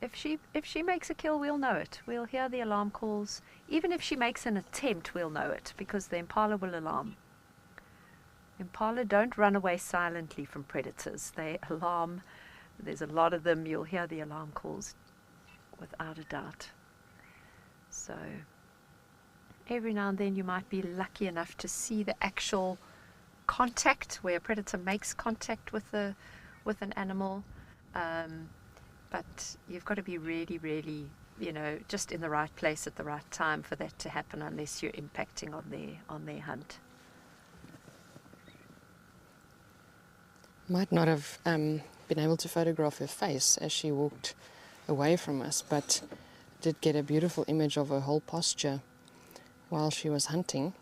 S2: If she makes a kill, we'll know it. We'll hear the alarm calls. Even if she makes an attempt, we'll know it, because the impala will alarm. Impala don't run away silently from predators. They alarm. There's a lot of them. You'll hear the alarm calls without a doubt. So every now and then you might be lucky enough to see the actual contact, where a predator makes contact with an animal. But you've got to be really, really, you know, just in the right place at the right time for that to happen, unless you're impacting on their hunt.
S4: Might not have been able to photograph her face as she walked away from us, but did get a beautiful image of her whole posture while she was hunting.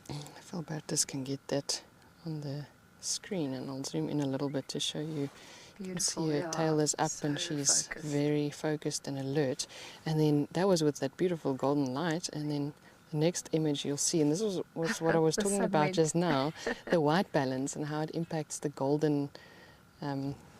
S4: If Albertus can get that on the screen, and I'll zoom in a little bit to show you.
S2: Beautiful.
S4: You can see her tail is up, so and she's very focused and alert. And then that was with that beautiful golden light, and then the next image you'll see, and this was what I was talking about just now, the white balance and how it impacts the golden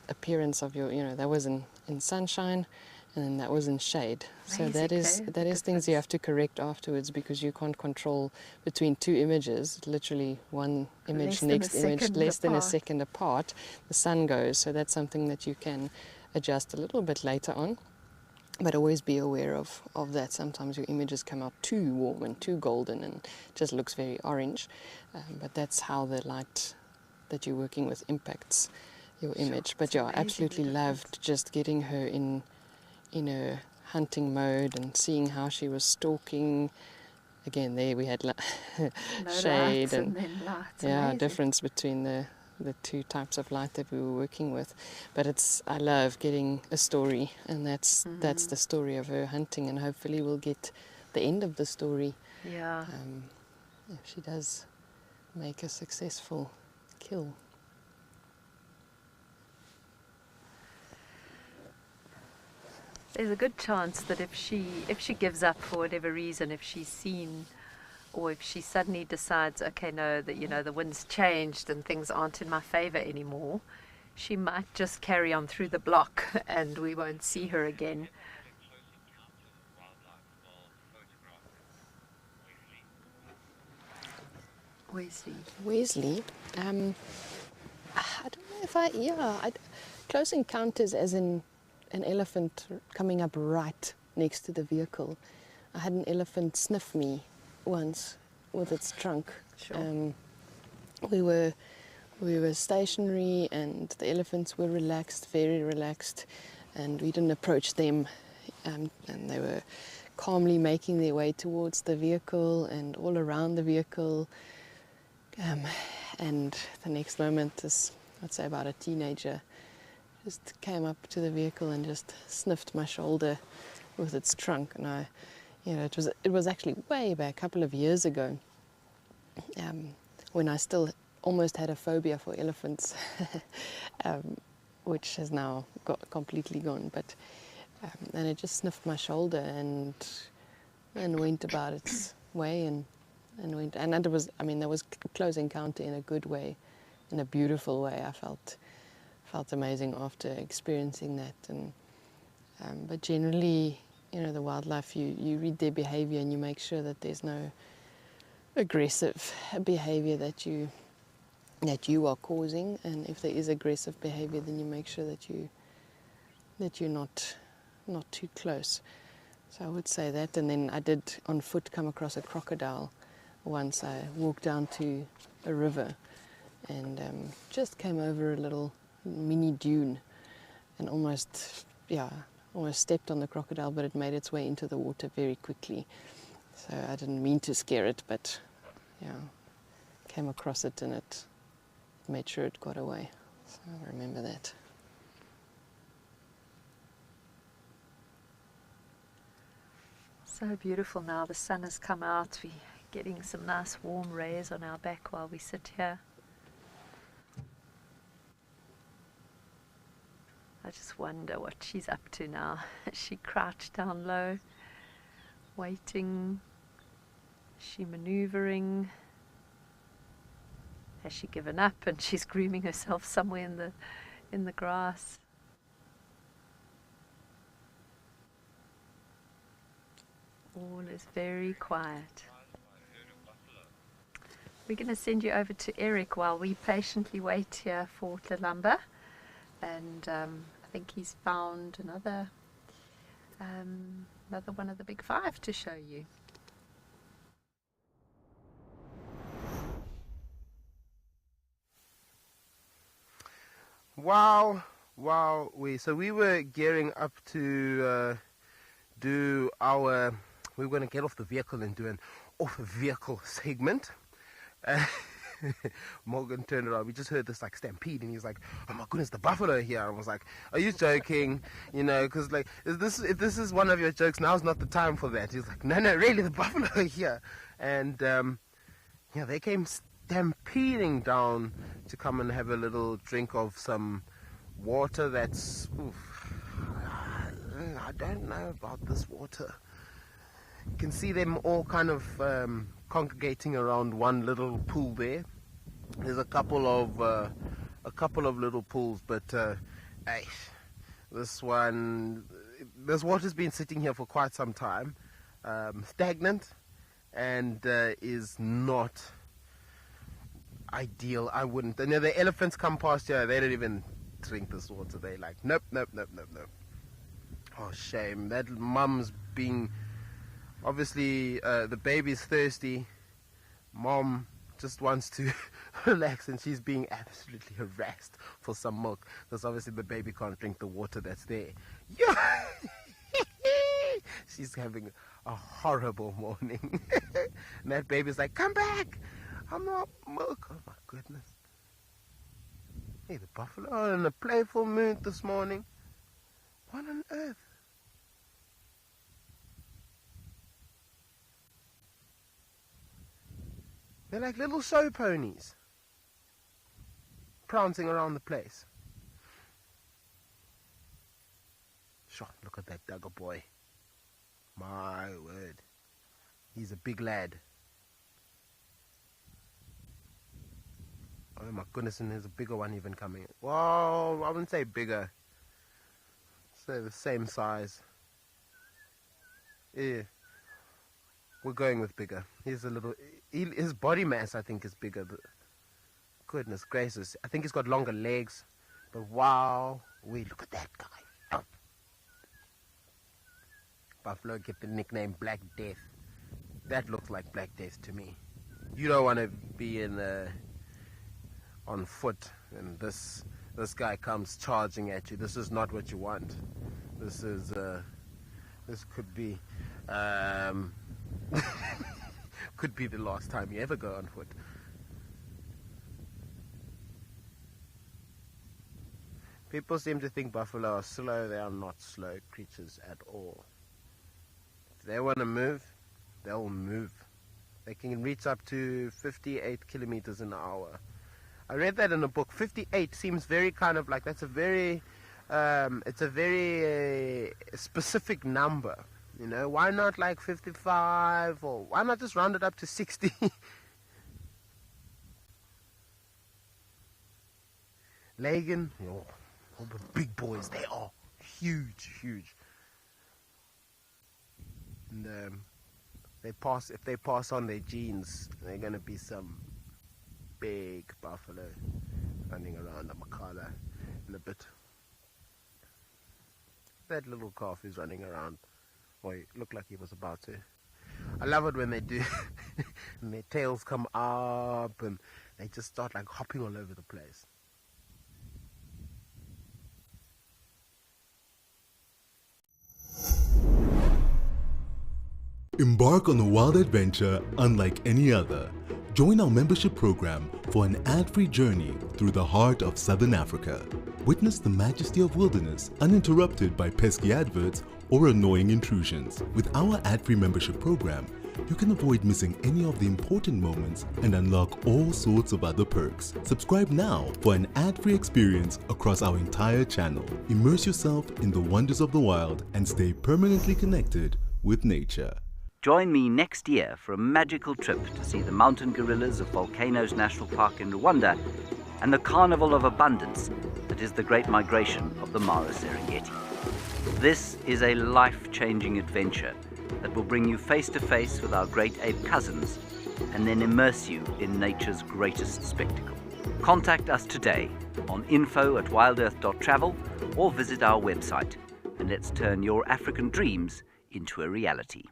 S4: appearance of your, you know, that was in sunshine, and then that was in shade. So that is things you have to correct afterwards, because you can't control between 2 images, literally one image, next image, less than a second apart, the sun goes. So that's something that you can adjust a little bit later on, but always be aware of that. Sometimes your images come out too warm and too golden and just looks very orange, but that's how the light that you're working with impacts your image. But yeah, I absolutely loved just getting her in a hunting mode and seeing how she was stalking. Again, there we had shade and
S2: then light.
S4: Yeah,
S2: Amazing.
S4: difference between the 2 types of light that we were working with. But I love getting a story, and that's the story of her hunting, and hopefully we'll get the end of the story.
S2: Yeah.
S4: If she does make a successful kill.
S2: There's a good chance that if she gives up for whatever reason, if she's seen, or if she suddenly decides, okay, no, that, you know, the wind's changed and things aren't in my favor anymore, she might just carry on through the block and we won't see her again.
S4: Wesley. I don't know if close encounters as in an elephant coming up right next to the vehicle. I had an elephant sniff me once with its trunk.
S2: Sure.
S4: We were stationary, and the elephants were relaxed, very relaxed, and we didn't approach them, and they were calmly making their way towards the vehicle and all around the vehicle. And the next moment, I'd say about a teenager, just came up to the vehicle and just sniffed my shoulder with its trunk. And it was actually way back, a couple of years ago, when I still almost had a phobia for elephants, which has now completely gone. But and it just sniffed my shoulder and went about its way and went. And that was a close encounter in a good way, in a beautiful way. I felt amazing after experiencing that. And but generally, the wildlife, you read their behavior and you make sure that there's no aggressive behavior that you you are causing, and if there is aggressive behavior, then you make sure that you're not too close. So I would say that. And then I did on foot come across a crocodile once. I walked down to a river and just came over a little mini dune and almost stepped on the crocodile, but it made its way into the water very quickly. So I didn't mean to scare it, but yeah, came across it and it made sure it got away. So I remember that.
S2: So beautiful now. The sun has come out. We're getting some nice warm rays on our back while we sit here. I just wonder what she's up to now. Is she crouched down low, waiting? Is she maneuvering? Has she given up and she's grooming herself somewhere in the grass? All is very quiet. We're going to send you over to Eric while we patiently wait here for Tlelamba. And I think he's found another one of the big five to show you.
S9: Wow. So we were gearing up to do our, we were going to get off the vehicle and do an off-vehicle segment. Morgan turned around. We just heard this like stampede, and he's like, "Oh my goodness, the buffalo are here!" I was like, "Are you joking?" You know, because like, if this is one of your jokes, now's not the time for that. He's like, "No, really, the buffalo are here," and yeah, they came stampeding down to come and have a little drink of some water. That's, I don't know about this water. You can see them all kind of congregating around one little pool there. There's a couple of little pools, but hey, this water's been sitting here for quite some time, stagnant, and is not ideal. I wouldn't. You know, the elephants come past here, they don't even drink this water. They like, nope. Oh, shame. That mum's being, obviously, the baby's thirsty. Mom just wants to relax, and she's being absolutely harassed for some milk, because obviously the baby can't drink the water that's there. Yeah. She's having a horrible morning. And that baby's like, "Come back, I'm not milk." Oh my goodness. Hey, the buffalo are in a playful mood this morning. What on earth? They're like little show ponies, prancing around the place. Sure, look at that dugger boy. My word. He's a big lad. Oh my goodness, and there's a bigger one even coming. Well, I wouldn't say bigger. Say the same size. Yeah. We're going with bigger. He's a little... his body mass, I think, is bigger. But goodness gracious. I think he's got longer legs. But wow. Wait, look at that guy. Oh. Buffalo get the nickname Black Death. That looks like Black Death to me. You don't want to be on foot and this guy comes charging at you. This is not what you want. This could be... could be the last time you ever go on foot. People seem to think buffalo are slow. They are not slow creatures at all. If they want to move, they'll move. They can reach up to 58 kilometers an hour. I read that in a book. 58 seems very kind of like, that's a very, it's a very specific number. You know, why not like 55, or why not just round it up to 60? Lagan, oh, all the big boys, they are huge. And if they pass on their genes, they're going to be some big buffalo running around a Makala in a bit. That little calf is running around. Well, it looked like he was about to. I love it when they do. And their tails come up and they just start like hopping all over the place.
S5: Embark on a wild adventure unlike any other. Join our membership program for an ad-free journey through the heart of Southern Africa. Witness the majesty of wilderness uninterrupted by pesky adverts or annoying intrusions. With our ad-free membership program, you can avoid missing any of the important moments and unlock all sorts of other perks. Subscribe now for an ad-free experience across our entire channel. Immerse yourself in the wonders of the wild and stay permanently connected with nature.
S6: Join me next year for a magical trip to see the mountain gorillas of Volcanoes National Park in Rwanda and the Carnival of Abundance that is the Great Migration of the Mara Serengeti. This is a life-changing adventure that will bring you face to face with our great ape cousins and then immerse you in nature's greatest spectacle. Contact us today on info@wildearth.travel or visit our website, and let's turn your African dreams into a reality.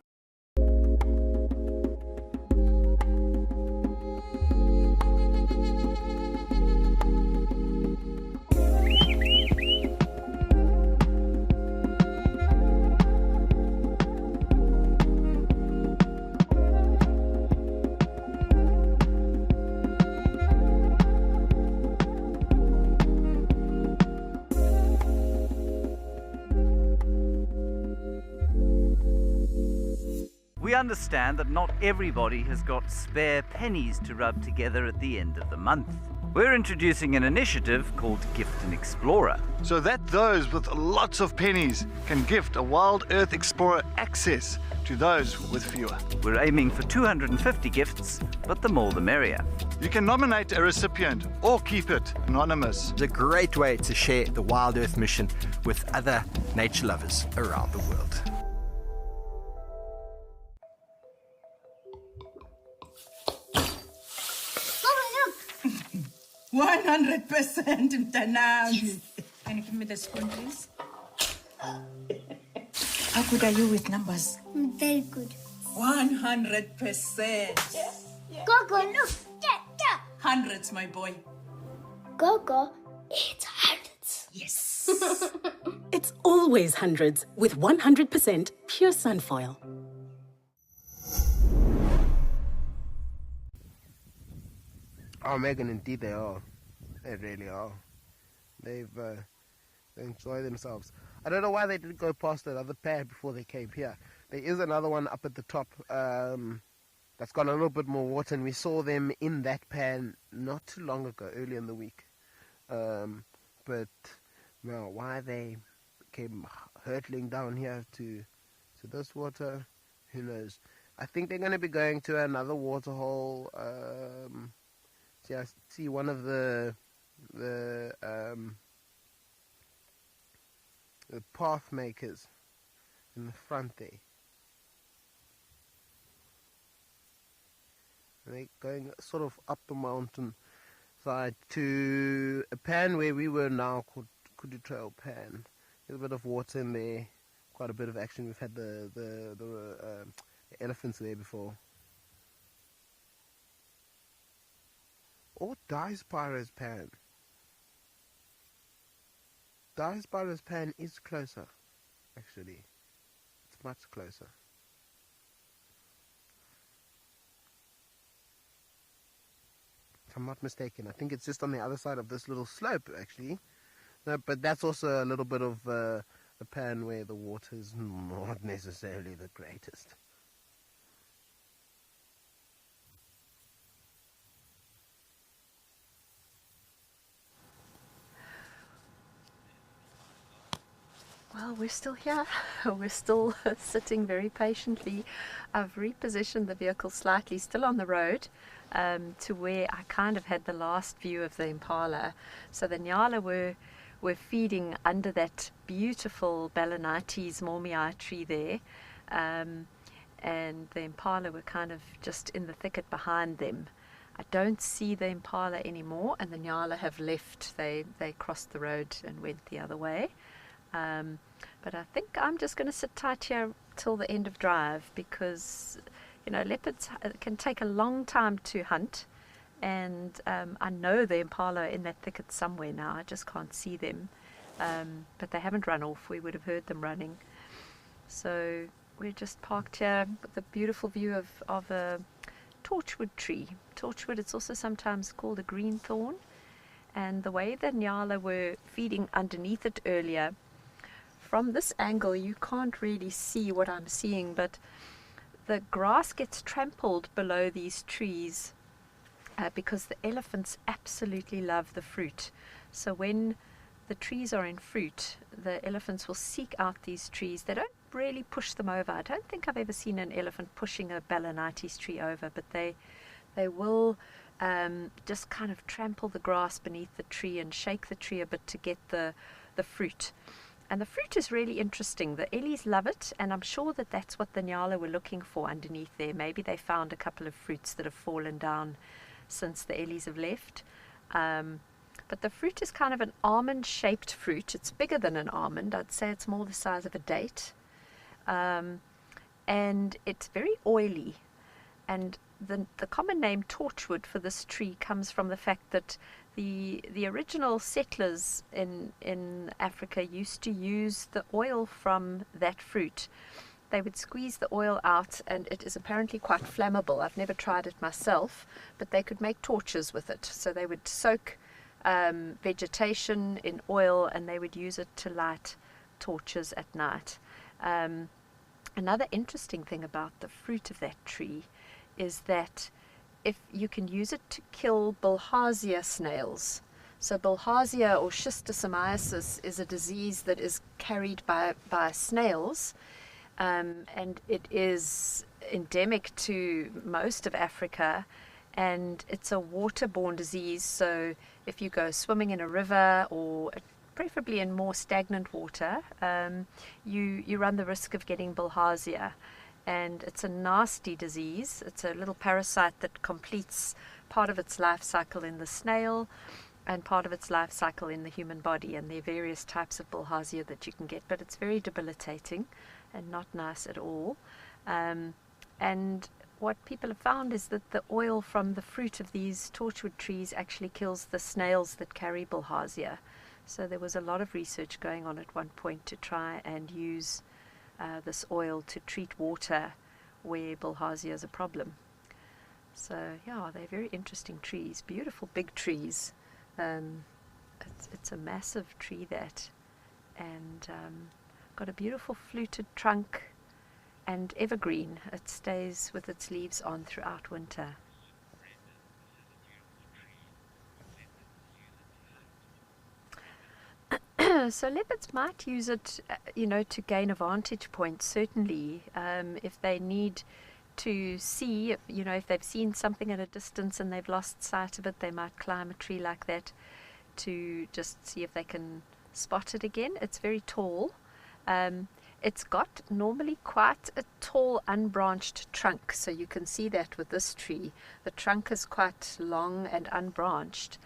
S6: We understand that not everybody has got spare pennies to rub together at the end of the month. We're introducing an initiative called Gift an Explorer.
S7: So that those with lots of pennies can gift a Wild Earth Explorer access to those with fewer.
S6: We're aiming for 250 gifts, but the more the merrier.
S7: You can nominate a recipient or keep it anonymous.
S8: It's a great way to share the Wild Earth mission with other nature lovers around the world.
S12: 100%, mtanam. Can you give me the spoon, please? How good are you with numbers?
S13: Very good.
S12: 100%.
S13: Gogo, look. Yeah.
S12: Hundreds, my boy.
S13: Gogo, it's hundreds.
S12: Yes.
S14: It's always hundreds with 100% pure sunfoil.
S9: Oh, Megan, indeed they are. They really are. They enjoy themselves. I don't know why they didn't go past that other pair before they came here. There is another one up at the top that's got a little bit more water, and we saw them in that pan not too long ago, early in the week. But now, why they came hurtling down here to this water, who knows? I think they're going to be going to another water hole. See, I see one of the path makers in the front there. And they're going sort of up the mountain side to a pan where we were now called Kudu Trail Pan. There's a bit of water in there, quite a bit of action. We've had the elephants there before. Or Dice-Pyro's Pan. Dice-Pyro's Pan is closer, actually. It's much closer. If I'm not mistaken, I think it's just on the other side of this little slope, actually. No, but that's also a little bit of a pan where the water is not necessarily the greatest.
S2: Well, we're still here. We're still sitting very patiently. I've repositioned the vehicle slightly, still on the road, to where I kind of had the last view of the impala. So the Nyala were feeding under that beautiful Balanites Mormii tree there, and the impala were kind of just in the thicket behind them. I don't see the impala anymore, and the nyala have left. They crossed the road and went the other way. But I think I'm just going to sit tight here till the end of drive, because leopards can take a long time to hunt, and I know the impala are in that thicket somewhere now. I just can't see them, but they haven't run off. We would have heard them running. So we're just parked here with a beautiful view of a torchwood tree. Torchwood, it's also sometimes called a green thorn, and the way the nyala were feeding underneath it earlier, from this angle you can't really see what I'm seeing, but the grass gets trampled below these trees because the elephants absolutely love the fruit. So when the trees are in fruit, the elephants will seek out these trees. They don't really push them over. I don't think I've ever seen an elephant pushing a Balanites tree over, but they will just kind of trample the grass beneath the tree and shake the tree a bit to get the fruit. And the fruit is really interesting. The ellies love it, and I'm sure that that's what the nyala were looking for underneath there. Maybe they found a couple of fruits that have fallen down since the ellies have left. But the fruit is kind of an almond-shaped fruit. It's bigger than an almond. I'd say it's more the size of a date. And it's very oily. And the common name torchwood for this tree comes from the fact that the original settlers in Africa used to use the oil from that fruit. They would squeeze the oil out, and it is apparently quite flammable. I've never tried it myself, but they could make torches with it. So they would soak vegetation in oil, and they would use it to light torches at night. Another interesting thing about the fruit of that tree is that if you can use it to kill bilharzia snails. So bilharzia, or schistosomiasis, is a disease that is carried by snails, and it is endemic to most of Africa, and it's a waterborne disease. So if you go swimming in a river, or preferably in more stagnant water, you run the risk of getting bilharzia. And it's a nasty disease. It's a little parasite that completes part of its life cycle in the snail and part of its life cycle in the human body. And there are various types of bilharzia that you can get, but it's very debilitating and not nice at all. And what people have found is that the oil from the fruit of these torchwood trees actually kills the snails that carry bilharzia. So there was a lot of research going on at one point to try and use this oil to treat water where bilharzia is a problem. So yeah, they're very interesting trees, beautiful big trees. It's a massive tree, that, and got a beautiful fluted trunk and evergreen. It stays with its leaves on throughout winter. So leopards might use it, to gain a vantage point, certainly. If they need to see, if they've seen something at a distance and they've lost sight of it, they might climb a tree like that to just see if they can spot it again. It's very tall. It's got normally quite a tall unbranched trunk, so you can see that with this tree. The trunk is quite long and unbranched,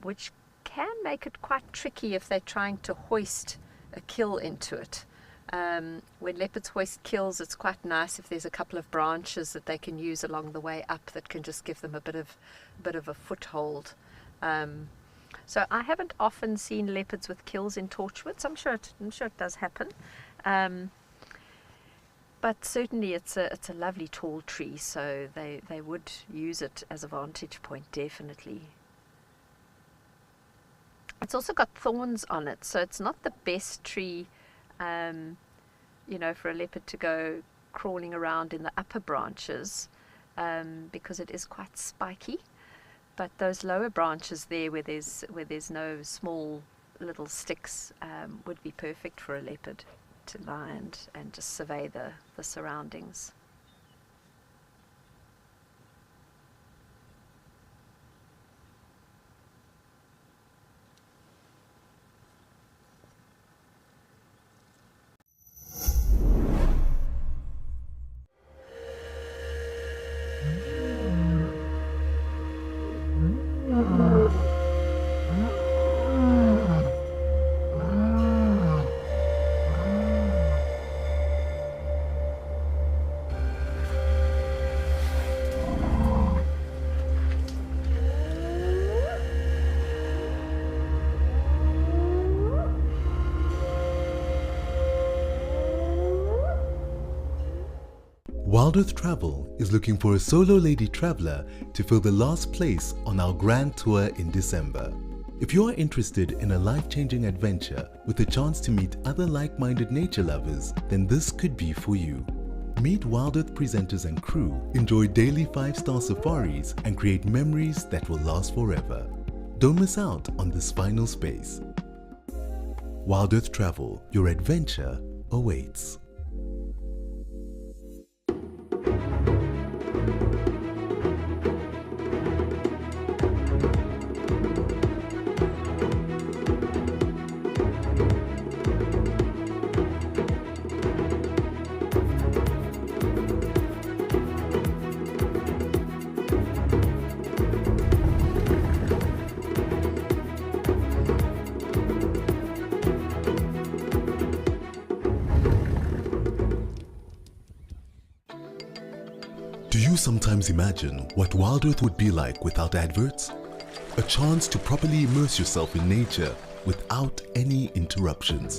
S2: which can make it quite tricky if they're trying to hoist a kill into it. When leopards hoist kills, it's quite nice if there's a couple of branches that they can use along the way up that can just give them a bit of a foothold. So I haven't often seen leopards with kills in torchwoods. I'm sure it does happen, but certainly it's a lovely tall tree, so they would use it as a vantage point, definitely. It's also got thorns on it, so it's not the best tree, for a leopard to go crawling around in the upper branches, because it is quite spiky. But those lower branches there, where there's no small little sticks, would be perfect for a leopard to lie and just survey the surroundings.
S5: Wild Earth Travel is looking for a solo lady traveler to fill the last place on our grand tour in December. If you are interested in a life-changing adventure with a chance to meet other like-minded nature lovers, then this could be for you. Meet Wild Earth presenters and crew, enjoy daily 5-star safaris, and create memories that will last forever. Don't miss out on this final space. Wild Earth Travel, your adventure awaits. Do you sometimes imagine what Wild Earth would be like without adverts? A chance to properly immerse yourself in nature without any interruptions.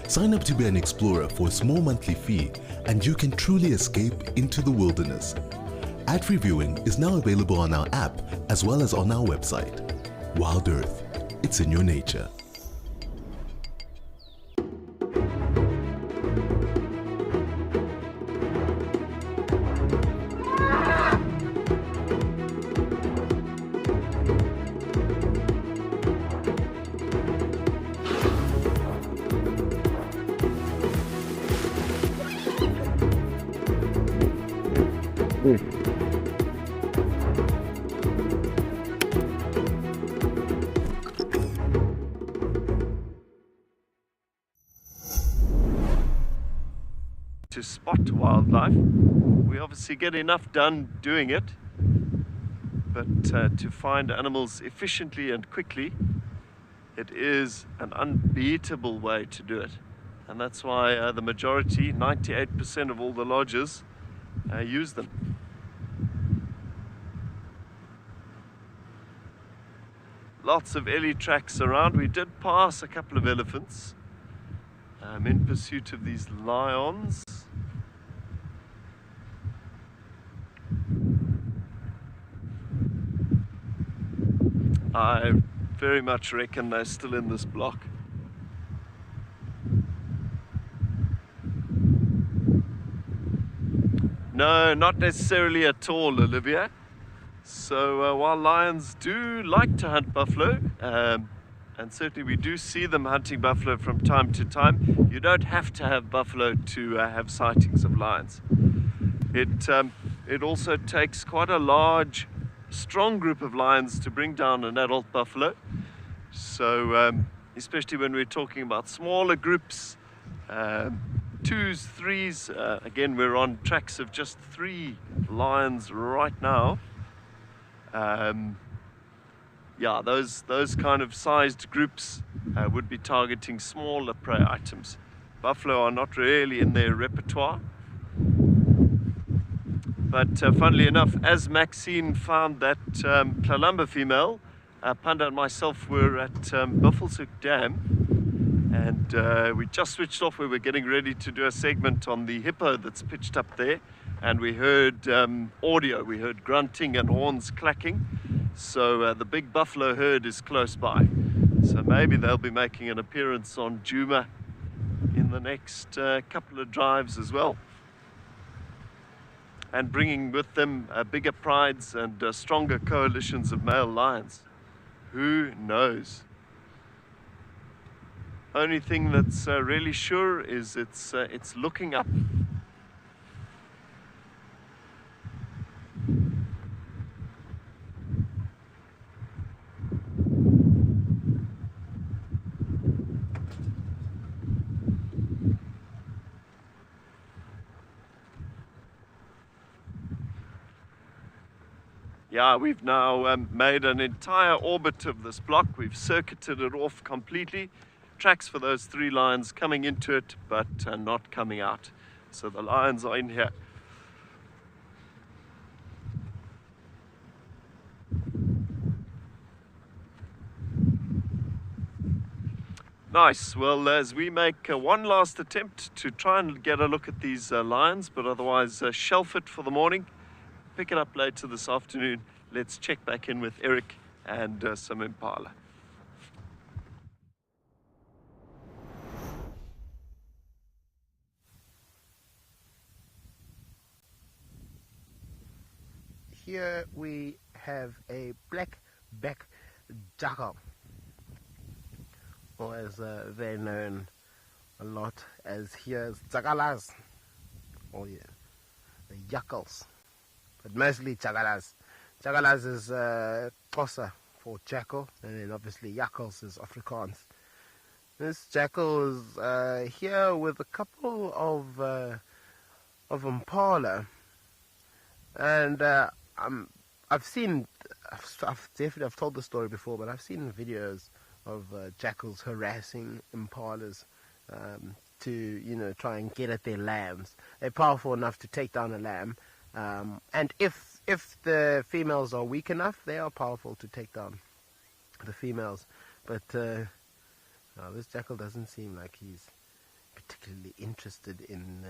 S5: Sign up to be an explorer for a small monthly fee and you can truly escape into the wilderness. Ad-free viewing is now available on our app as well as on our website. Wild Earth, it's in your nature.
S1: To spot wildlife. We obviously get enough done doing it, but to find animals efficiently and quickly, it is an unbeatable way to do it. And that's why the majority, 98% of all the lodges, use them. Lots of ellie tracks around. We did pass a couple of elephants in pursuit of these lions. I very much reckon they're still in this block. No, not necessarily at all, Olivia. So while lions do like to hunt buffalo, and certainly we do see them hunting buffalo from time to time, you don't have to have buffalo to have sightings of lions. It also takes quite a large, strong group of lions to bring down an adult buffalo. So especially when we're talking about smaller groups, 2s, 3s, again we're on tracks of just 3 lions right now. Yeah, those kind of sized groups would be targeting smaller prey items. Buffalo are not really in their repertoire. But funnily enough, as Maxine found that Klalamba female, Panda and myself were at Buffelshoek Dam, and we just switched off. We were getting ready to do a segment on the hippo that's pitched up there, and we heard audio. We heard grunting and horns clacking. So the big buffalo herd is close by. So maybe they'll be making an appearance on Djuma in the next couple of drives as well. And bringing with them bigger prides and stronger coalitions of male lions. Who knows? Only thing that's really sure is it's looking up. Yeah, we've now made an entire orbit of this block. We've circuited it off completely. Tracks for those 3 lions coming into it, but not coming out. So the lions are in here. Nice. Well, as we make one last attempt to try and get a look at these lions, but otherwise shelf it for the morning, pick it up later this afternoon. Let's check back in with Eric and some impala.
S9: Here we have a black-back jackal, or as they're known a lot as here jagalas, or yeah, the jackals, but mostly jagalas. Jagalas is Xhosa for jackal, and then obviously jackals is Afrikaans. This jackal is here with a couple of impala, and I've told the story before, but I've seen videos of jackals harassing impalas to try and get at their lambs. They're powerful enough to take down a lamb, and if the females are weak enough, they are powerful to take down the females. But this jackal doesn't seem like he's particularly interested in.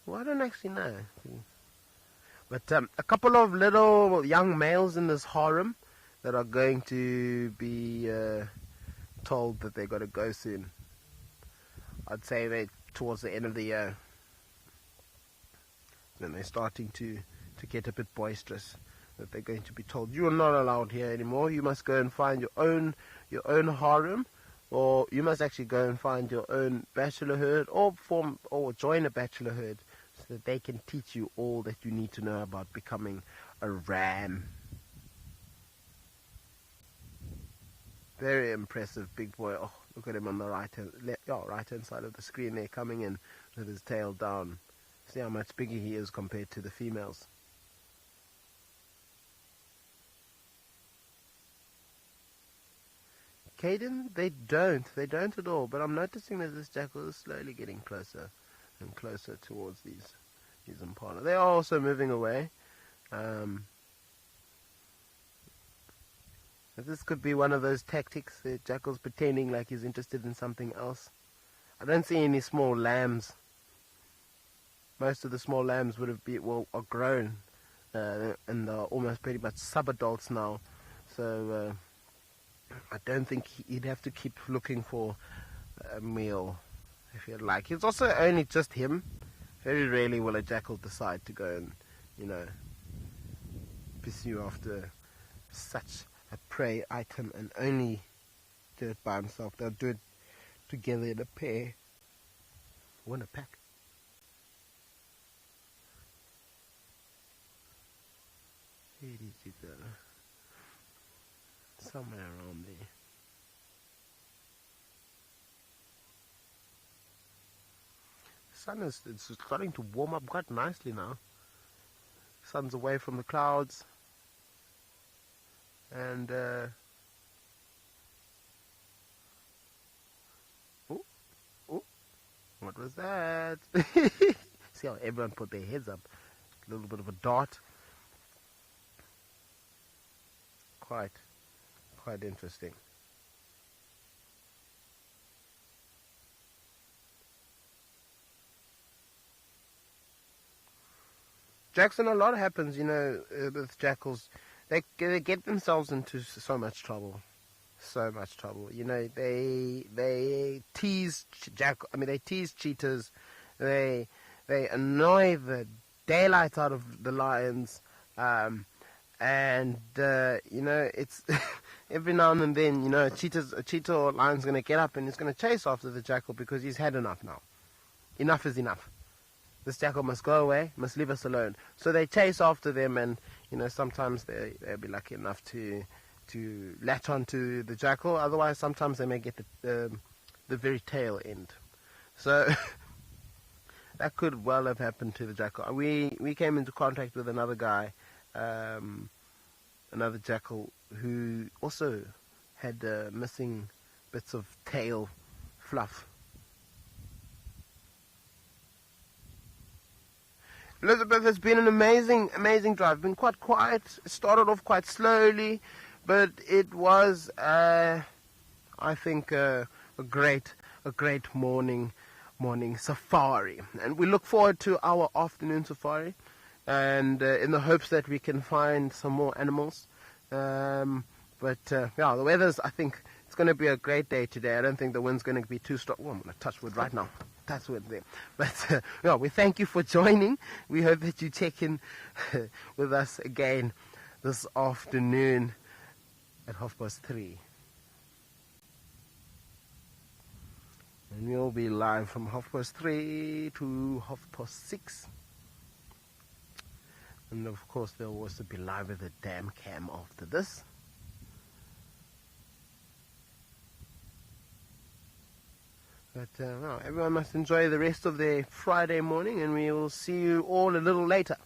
S9: Well, I don't actually know. But a couple of little young males in this harem that are going to be told that they've got to go soon. I'd say they're towards the end of the year. Then they're starting to get a bit boisterous. That they're going to be told, you are not allowed here anymore. You must go and find your own harem, or you must actually go and find your own bachelor herd, or join a bachelor herd, so that they can teach you all that you need to know about becoming a ram. Very impressive, big boy. Oh, look at him on the right hand side of the screen there, coming in with his tail down. See how much bigger he is compared to the females. Caden, they don't at all. But I'm noticing that this jackal is slowly getting closer and closer towards these impala. They are also moving away. This could be one of those tactics. The jackal's pretending like he's interested in something else. I don't see any small lambs. Most of the small lambs are grown, and are almost pretty much sub-adults now. So I don't think he'd have to keep looking for a meal if he'd like. It's also only just him. Very rarely will a jackal decide to go and, pursue after such a prey item and only do it by himself. They'll do it together in a pair or in a pack. Where did you go? Somewhere around there. Sun is starting to warm up quite nicely now. Sun's away from the clouds, and what was that? See how everyone put their heads up? A little bit of a dart. Quite interesting. Jackson, a lot happens, with jackals. They get themselves into so much trouble. They tease they tease cheetahs. They annoy the daylight out of the lions. It's every now and then, a cheetah or lion's going to get up and he's going to chase after the jackal because he's had enough now. Enough is enough. This jackal must go away, must leave us alone. So they chase after them, and sometimes they'll be lucky enough to latch onto the jackal. Otherwise, sometimes they may get the very tail end. So that could well have happened to the jackal. We came into contact with another guy, another jackal, who also had missing bits of tail fluff. Elizabeth, has been an amazing drive. Been quite quiet. It started off quite slowly, but it was I think a great morning safari. And we look forward to our afternoon safari, and in the hopes that we can find some more animals. Yeah, the weather's, I think it's going to be a great day today. I don't think the wind's going to be too strong. Oh, I'm going to touch wood right now. That's wood there. But yeah, we thank you for joining. We hope that you check in with us again this afternoon at 3:30. And we'll be live from 3:30 to 6:30. And of course, they'll also be live with the dam cam after this. But well, everyone must enjoy the rest of their Friday morning, and we will see you all a little later.